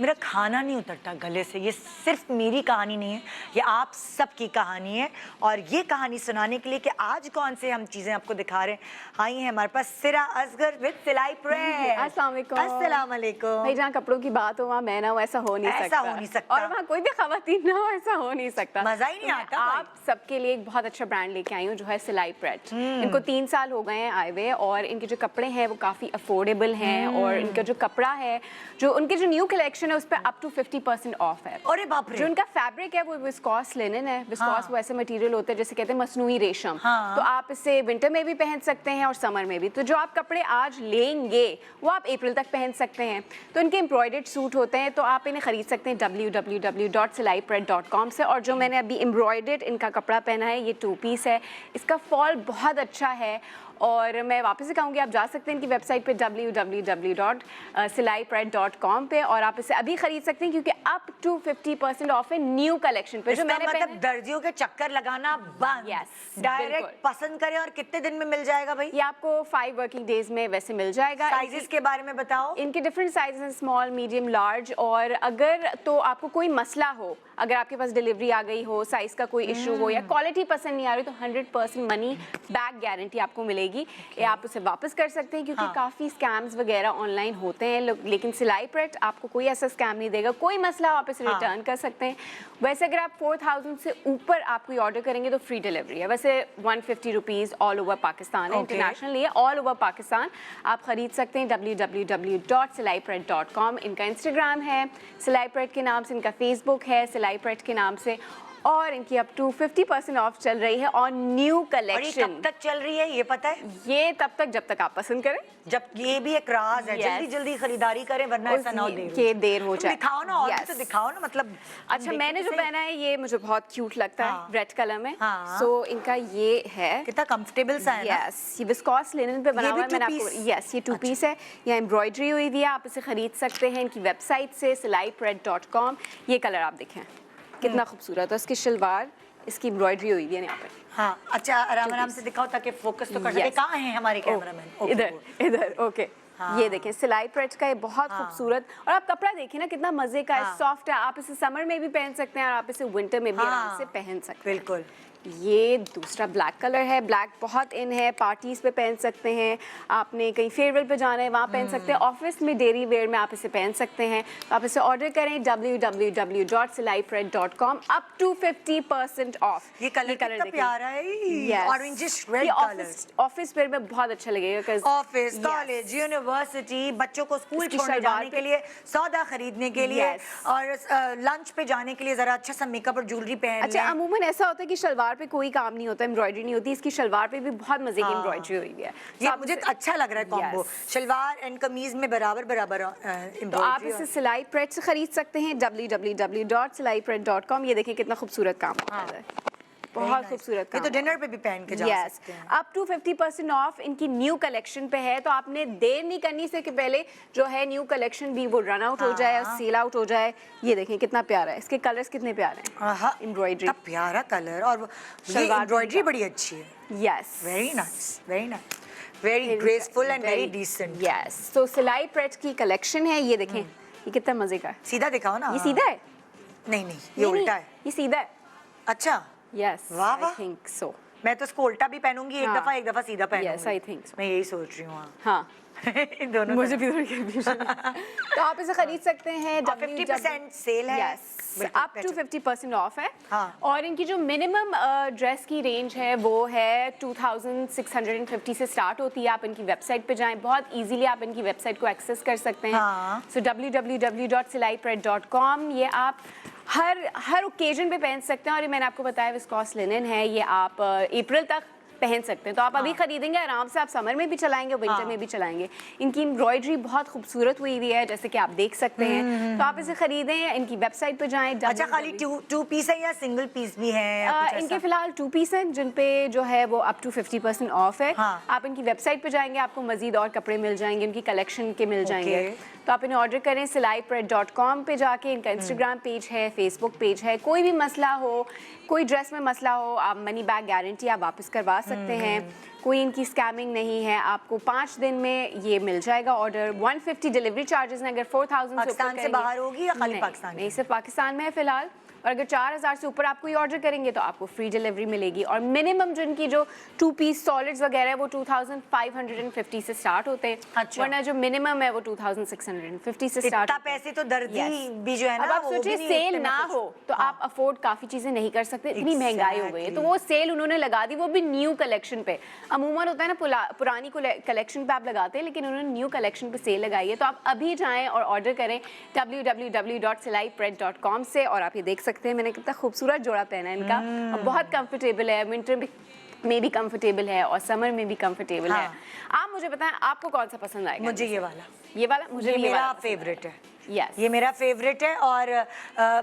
मेरा खाना नहीं उतरता गले से। ये सिर्फ मेरी कहानी नहीं है, ये आप सबकी कहानी है। और ये कहानी सुनाने के लिए कि आज कौन से हम चीज़ें आपको दिखा रहे हैं, आई हैं हमारे पास सिरा असगर विद सिलाई प्रेस। अस्सलाम वालेकुम।
भाई, जहाँ कपड़ों की बात हो वहाँ मैं ना हो, ऐसा हो नहीं सकता।
ऐसा हो नहीं सकता।
और वहाँ कोई भी खवातीन ना हो, ऐसा हो नहीं सकता।
मज़ा ही नहीं आता।
आप सबके लिए एक बहुत अच्छा ब्रांड लेके आई हूँ जो है सिलाई प्रेस। इनको 3 साल हो गए हैं आए हुए, और इनके जो कपड़े हैं वो काफ़ी अफोर्डेबल हैं। और इनका जो कपड़ा है, जो उनके जो न्यू कलेक्शन है उस पर अप टू 50% ऑफ है।
अरे बाप रे।
जो इनका फैब्रिक है वो विस्कॉस लिनन है। विस्कॉस वो ऐसे मटेरियल होते हैं जैसे कहते हैं मसनूई रेशम। तो आप इसे विंटर में भी पहन सकते हैं और समर में भी। तो जो आप कपड़े आज लेंगे वो आप अप्रैल तक पहन सकते हैं। तो इनके एम्ब्रॉयडर्ड सूट होते हैं, तो आप इन्हें खरीद सकते हैं www.silaipret.com से। और जो मैंने अभी एम्ब्रॉयडर्ड इनका कपड़ा पहना है, ये 2 पीस है, इसका फॉल बहुत अच्छा है। और मैं वापस से कहूँगी, आप जा सकते हैं इनकी वेबसाइट पे www.silaipret.com पे, और आप इसे अभी खरीद सकते हैं क्योंकि अप टू 50% ऑफ है न्यू कलेक्शन पे। जो मैंने
मतलब दर्जियों के चक्कर लगाना बंद। डायरेक्ट पसंद करें। और कितने दिन में मिल जाएगा भाई?
ये आपको 5 वर्किंग डेज में वैसे मिल जाएगा।
साइजेस के बारे में बताओ।
इनके डिफरेंट साइजेस हैं, स्मॉल, मीडियम, लार्ज। और अगर तो आपको कोई मसला हो, अगर आपके पास डिलीवरी आ गई हो, साइज का कोई इशू हो या क्वालिटी पसंद नहीं आ रही, तो 100% मनी बैक गारंटी आपको मिलेगी। ये आप उसे वापस कर सकते हैं क्योंकि काफ़ी स्कैम्स वगैरह ऑनलाइन होते हैं, लेकिन सिलाई प्रेट आपको कोई ऐसा स्कैम नहीं देगा। कोई मसला आप इसे रिटर्न कर सकते हैं। वैसे अगर आप 4000 से ऊपर आप कोई ऑर्डर करेंगे तो फ्री डिलीवरी है। वैसे 150 रुपीज़ ऑल ओवर पाकिस्तान है, इंटरनेशनली है, ऑल ओवर पाकिस्तान आप खरीद सकते हैं www.silaipret.com। इनका इंस्टाग्राम है सिलाई प्रेट के नाम से, इनका फेसबुक है सिलाई प्रेट के नाम से, और इनकी अप टू 50% ऑफ चल रही है और न्यू कलेक्शन।
कब तक चल रही है ये पता है?
ये तब तक जब तक आप पसंद करें।
जब ये भी एक राज है, जल्दी जल्दी खरीदारी करें वरना ऐसा ना हो
देर हो जाए।
दिखाओ ना, और तो दिखाओ ना। मतलब
अच्छा, मैंने जो पहना है ये मुझे बहुत क्यूट लगता है, रेड कलर में। सो इनका ये है,
कितना कंफर्टेबल सा है ना।
यस, ये विस्कॉस लिनन पे बना हुआ है। मैंने आपको यस, ये 2 पीस है, यहाँ एम्ब्रॉयडरी हुई हुई है। आप इसे खरीद सकते हैं इनकी वेबसाइट से silaipret.com। ये कलर आप देखें कितना खूबसूरत है, इसकी शलवार, इसकी एम्ब्रॉयडरी हुई हुई है यहाँ पे।
हाँ, अच्छा आराम आराम से दिखाओ ताकि फोकस तो कर सके। कहाँ हैं हमारे कैमरामैन?
इधर, ओके।
ये देखें सिलाई प्रेट का, ये बहुत खूबसूरत। और आप कपड़ा देखिए ना कितना मजे का है, सॉफ्ट है। आप इसे समर में भी पहन सकते हैं और आप इसे विंटर में भी आराम से पहन सकते हैं।
बिल्कुल।
ये दूसरा ब्लैक कलर है, ब्लैक बहुत इन है, पार्टीज पे पहन सकते हैं, आपने कहीं फेयरवेल पे जाना है वहाँ पहन सकते हैं, ऑफिस में डेली वेयर में आप इसे पहन सकते हैं। आप इसे ऑर्डर करें www.silaipret.com, अप टू 50% ऑफ।
ये कलर कितना प्यारा है, orangish red colour.
Office where में बहुत अच्छा लगेगा।
ऑफिस, कॉलेज, यूनिवर्सिटी, बच्चों को स्कूल छोड़ने जाने के लिए, सौदा खरीदने के लिए और लंच पे जाने के लिए जरा अच्छा सा मेकअप और ज्वेलरी पहन।
अच्छा, अमूमन ऐसा होता है कि शलवार पे कोई काम नहीं होता, एम्ब्रॉयडरी नहीं होती, इसकी शलवार पे भी बहुत मजे की एम्ब्रॉयडरी हुई है।
ये मुझे अच्छा लग रहा है कॉम्बो, शलवार एंड कमीज में बराबर एम्ब्रॉयडरी।
तो आप इसे सिलाई प्रेट से खरीद सकते हैं www.silaipret.com। ये देखिए कितना खूबसूरत काम होता है, बहुत खूबसूरत काम।
ये तो डिनर पे भी पहन के जा सकते हैं।
अप टू 50% ऑफ इनकी न्यू कलेक्शन पे है, तो आपने देर नहीं करनी से कि पहले जो है न्यू कलेक्शन भी वो रन आउट हो जाए, सेल आउट हो जाए। ये देखें कितना प्यारा है, इसके कलर्स कितने प्यारे हैं, एम्ब्रॉयडरी
प्यारा कलर और एम्ब्रॉयडरी बड़ी अच्छी है।
Yes,
very nice, very nice, very graceful and very decent.
Yes, तो सिलाई प्रेट की कलेक्शन है। ये देखें ये कितना मजे का है।
सीधा दिखाओ ना।
ये सीधा है?
नहीं, ये उल्टा है।
ये सीधा है।
अच्छा,
यस,
वाह वाह,
आई थिंक सो।
मैं तो इसको उल्टा भी पहनूंगी एक दफा सीधा पहनूंगी।
यस, आई थिंक
मैं यही सोच रही हूँ।
हाँ
इन दोनों
मुझे भी थोड़ी कंफ्यूजन है। तो आप इसे खरीद सकते हैं।
50% सेल है,
अप टू 50% ऑफ है। और इनकी जो मिनिमम ड्रेस की रेंज है वो है 2650 से स्टार्ट होती है। आप इनकी वेबसाइट पे जाएं, बहुत इजीली आप इनकी वेबसाइट को एक्सेस कर सकते हैं। सो www.silaipret.com। ये आप हर ओकेजन पे पहन सकते हैं। और ये मैंने आपको बताया विस्कॉस लिनन है, ये आप अप्रैल तक पहन सकते हैं। तो आप अभी खरीदेंगे आराम से, आप समर में भी चलाएंगे, विंटर में भी चलाएंगे। इनकी एम्ब्रॉयडरी बहुत खूबसूरत हुई हुई है, जैसे कि आप देख सकते हैं। तो आप इसे खरीदें, इनकी वेबसाइट पे जाएं।
अच्छा, खाली टू पीस है या सिंगल पीस भी है?
इनके फिलहाल 2 पीस हैं जिन पे जो है वो अप टू 50% ऑफ है। आप इनकी वेबसाइट पे जाएंगे, आपको मजीद और कपड़े मिल जाएंगे, उनकी कलेक्शन के मिल जाएंगे। तो आप इन्हें ऑर्डर करें silaipret.com पे जाके। इनका इंस्टाग्राम पेज है, फेसबुक पेज है। कोई भी मसला हो, कोई ड्रेस में मसला हो, आप मनी बैक गारंटी आप वापस करवा सकते हैं। कोई इनकी स्कैमिंग नहीं है। आपको 5 दिन में ये मिल जाएगा ऑर्डर। 150 डिलीवरी चार्जेस हैं। अगर 4000
पाकिस्तान से बाहर होगी या खाली पाकिस्तान?
नहीं, सिर्फ पाकिस्तान में है फिलहाल। और अगर 4000 से ऊपर आप कोई ऑर्डर करेंगे तो आपको फ्री डिलीवरी मिलेगी। और मिनिमम जिनकी जो 2 पीस सॉलिड्स वगैरह है वो 2550 से स्टार्ट होते हैं।
अच्छा।
वरना जो मिनिमम है वो 2650 से स्टार्ट।
इतना पैसे तो दर्जी भी जो है ना,
अब आप सोचिए सेल ना हो तो आप अफोर्ड काफी चीजें नहीं कर सकते, इतनी महंगाई हो गई है। तो वो सेल उन्होंने लगा दी, वो भी न्यू कलेक्शन पे। अमूमन होता है ना पुरानी कलेक्शन पे आप लगाते हैं, लेकिन उन्होंने न्यू कलेक्शन पे सेल लगाई है। तो आप अभी जाएं और ऑर्डर करें www.silaipret.com से। और आप ये देख सकते हैं मैंने कितना खूबसूरत जोड़ा पहना है इनका, और बहुत कंफर्टेबल है, विंटर में भी कंफर्टेबल है और समर में भी कंफर्टेबल है। आप मुझे बताएं आपको कौन सा पसंद आएगा?
मुझे ये वाला
मुझे
मेरा फेवरेट है।
Yes.
ये मेरा फेवरेट है। और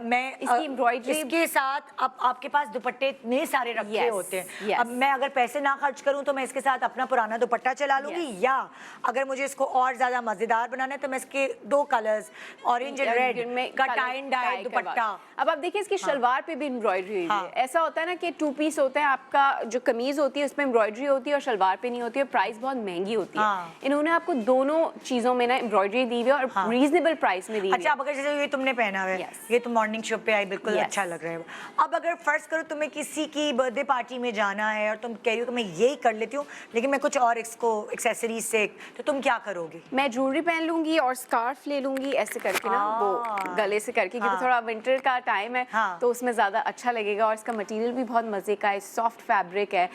मैं
इसकी एम्ब्रॉयडरी
इसके साथ अब आपके पास दुपट्टे इतने सारे रखे होते हैं। अब मैं अगर पैसे ना खर्च करूं तो मैं इसके साथ अपना पुराना दुपट्टा चला लूंगी, या अगर मुझे इसको और ज्यादा मजेदार बनाना है तो मैं इसके 2 कलर्स ऑरेंज एंड रेड का टाई एंड डाई दुपट्टा।
अब आप देखिए इसकी शलवार पे भी एम्ब्रॉयडरी हुई है। ऐसा होता है ना कि 2 पीस होते हैं, आपका जो कमीज होती है उसमें एम्ब्रॉयडरी होती है और शलवार पे नहीं होती है, प्राइस बहुत महंगी होती है। इन्होंने आपको दोनों चीजों में ना एम्ब्रॉयडरी दी हुई है और रीजनेबल प्राइस में दी।
अच्छा, अब अगर जैसे ये तुमने पहना है, ये तो मॉर्निंग शो पे आई, बिल्कुल अच्छा लग रहा है। अब अगर फर्ज करो तुम्हें किसी की बर्थडे पार्टी में जाना है और तुम कह रही हो कि मैं यही कर लेती हूँ लेकिन मैं कुछ और इसको एक्सेसरीज से, तो तुम क्या करोगी?
मैं ज्वेलरी पहन लूंगी और स्कार्फ ले लूंगी ऐसे करके ना, वो गले से करके, क्योंकि थोड़ा विंटर का टाइम है तो उसमें ज्यादा अच्छा लगेगा। और इसका मटेरियल भी बहुत मजे का है, सॉफ्ट फैब्रिक है,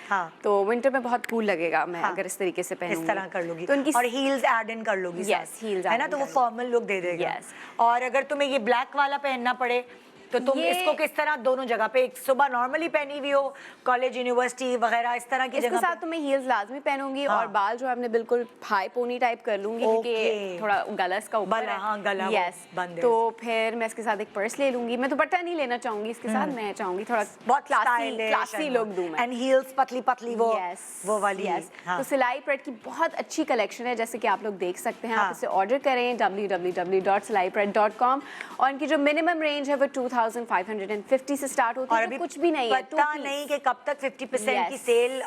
तो विंटर में बहुत कूल लगेगा मैं अगर इस तरीके से पहनूंगी।
इस तरह कर लूंगी तो और हील्स ऐड इन कर लूंगी।
यस, हील्स
है ना, तो वो फॉर्मल लुक दे देगा। और अगर तुम्हें ये ब्लैक वाला पहनना पड़े तो तुम इसको किस तरह दोनों जगह पे, एक सुबह नॉर्मली पहनी हुई हो कॉलेज यूनिवर्सिटी वगैरह इस तरह की जगह,
इसके साथ तो मैं हील्स लाजमी पहनूंगी। और बाल जो है अपने बिल्कुल हाई पोनी टाइप कर लूंगी क्योंकि थोड़ा गला इसका ऊपर है।
गला
बंद है। तो फिर मैं इसके साथ एक पर्स ले लूंगी। मैं दुपट्टा नहीं लेना चाहूंगी इसके साथ, मैं चाहूंगी थोड़ा बहुत क्लासी लुक दूं मैं।
एंड हील्स पतली पतली वो वाली।
तो सिलाई प्रेट की बहुत अच्छी कलेक्शन है जैसे कि आप लोग देख सकते हैं। आप इसे ऑर्डर करें www.silaipret.com। और इनकी जो मिनिमम रेंज है वो 2550 से स्टार्ट होती है।
अभी
कुछ भी नहीं है,
पता नहीं कि कब तक 50% की सेल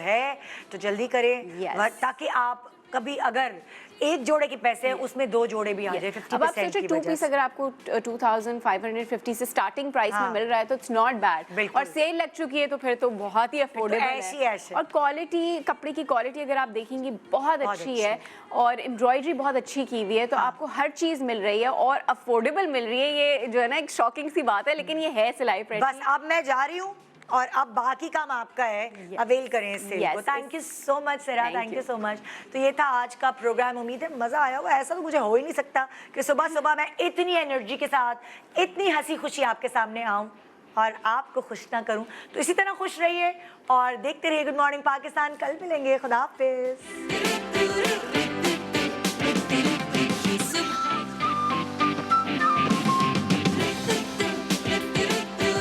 है, तो जल्दी करें ताकि आप कभी अगर एक जोड़े के पैसे हैं उसमें 2 जोड़े भी आ जाए 50%
अब आप सोचो
की
2
वजह
पीस
से।
अगर आपको 2550 से स्टार्टिंग प्राइस में मिल रहा है तो इट्स नॉट बैड, और सेल लग चुकी है तो फिर तो बहुत ही अफोर्डेबल
ऐश ही
है।
ऐश है।
और क्वालिटी, कपड़े की क्वालिटी अगर आप देखेंगे बहुत अच्छी है, और एम्ब्रॉयडरी बहुत अच्छी की हुई है, तो आपको हर चीज़ मिल रही है और अफोर्डेबल मिल रही है। ये जो है ना एक शॉकिंग सी बात है, लेकिन ये है सिलाई प्रिंट।
बस अब मैं जा रही हूँ और अब बाकी काम आपका है, अवेल करें इस सेल को। थैंक यू सो मच सरा, थैंक यू सो मच। तो ये था आज का प्रोग्राम, उम्मीद है मज़ा आया होगा। ऐसा तो मुझे हो ही नहीं सकता कि सुबह सुबह मैं इतनी एनर्जी के साथ इतनी हंसी खुशी आपके सामने आऊँ और आपको खुश ना करूँ। तो इसी तरह खुश रहिए और देखते रहिए गुड मॉर्निंग पाकिस्तान। कल मिलेंगे, खुदा हाफिज़।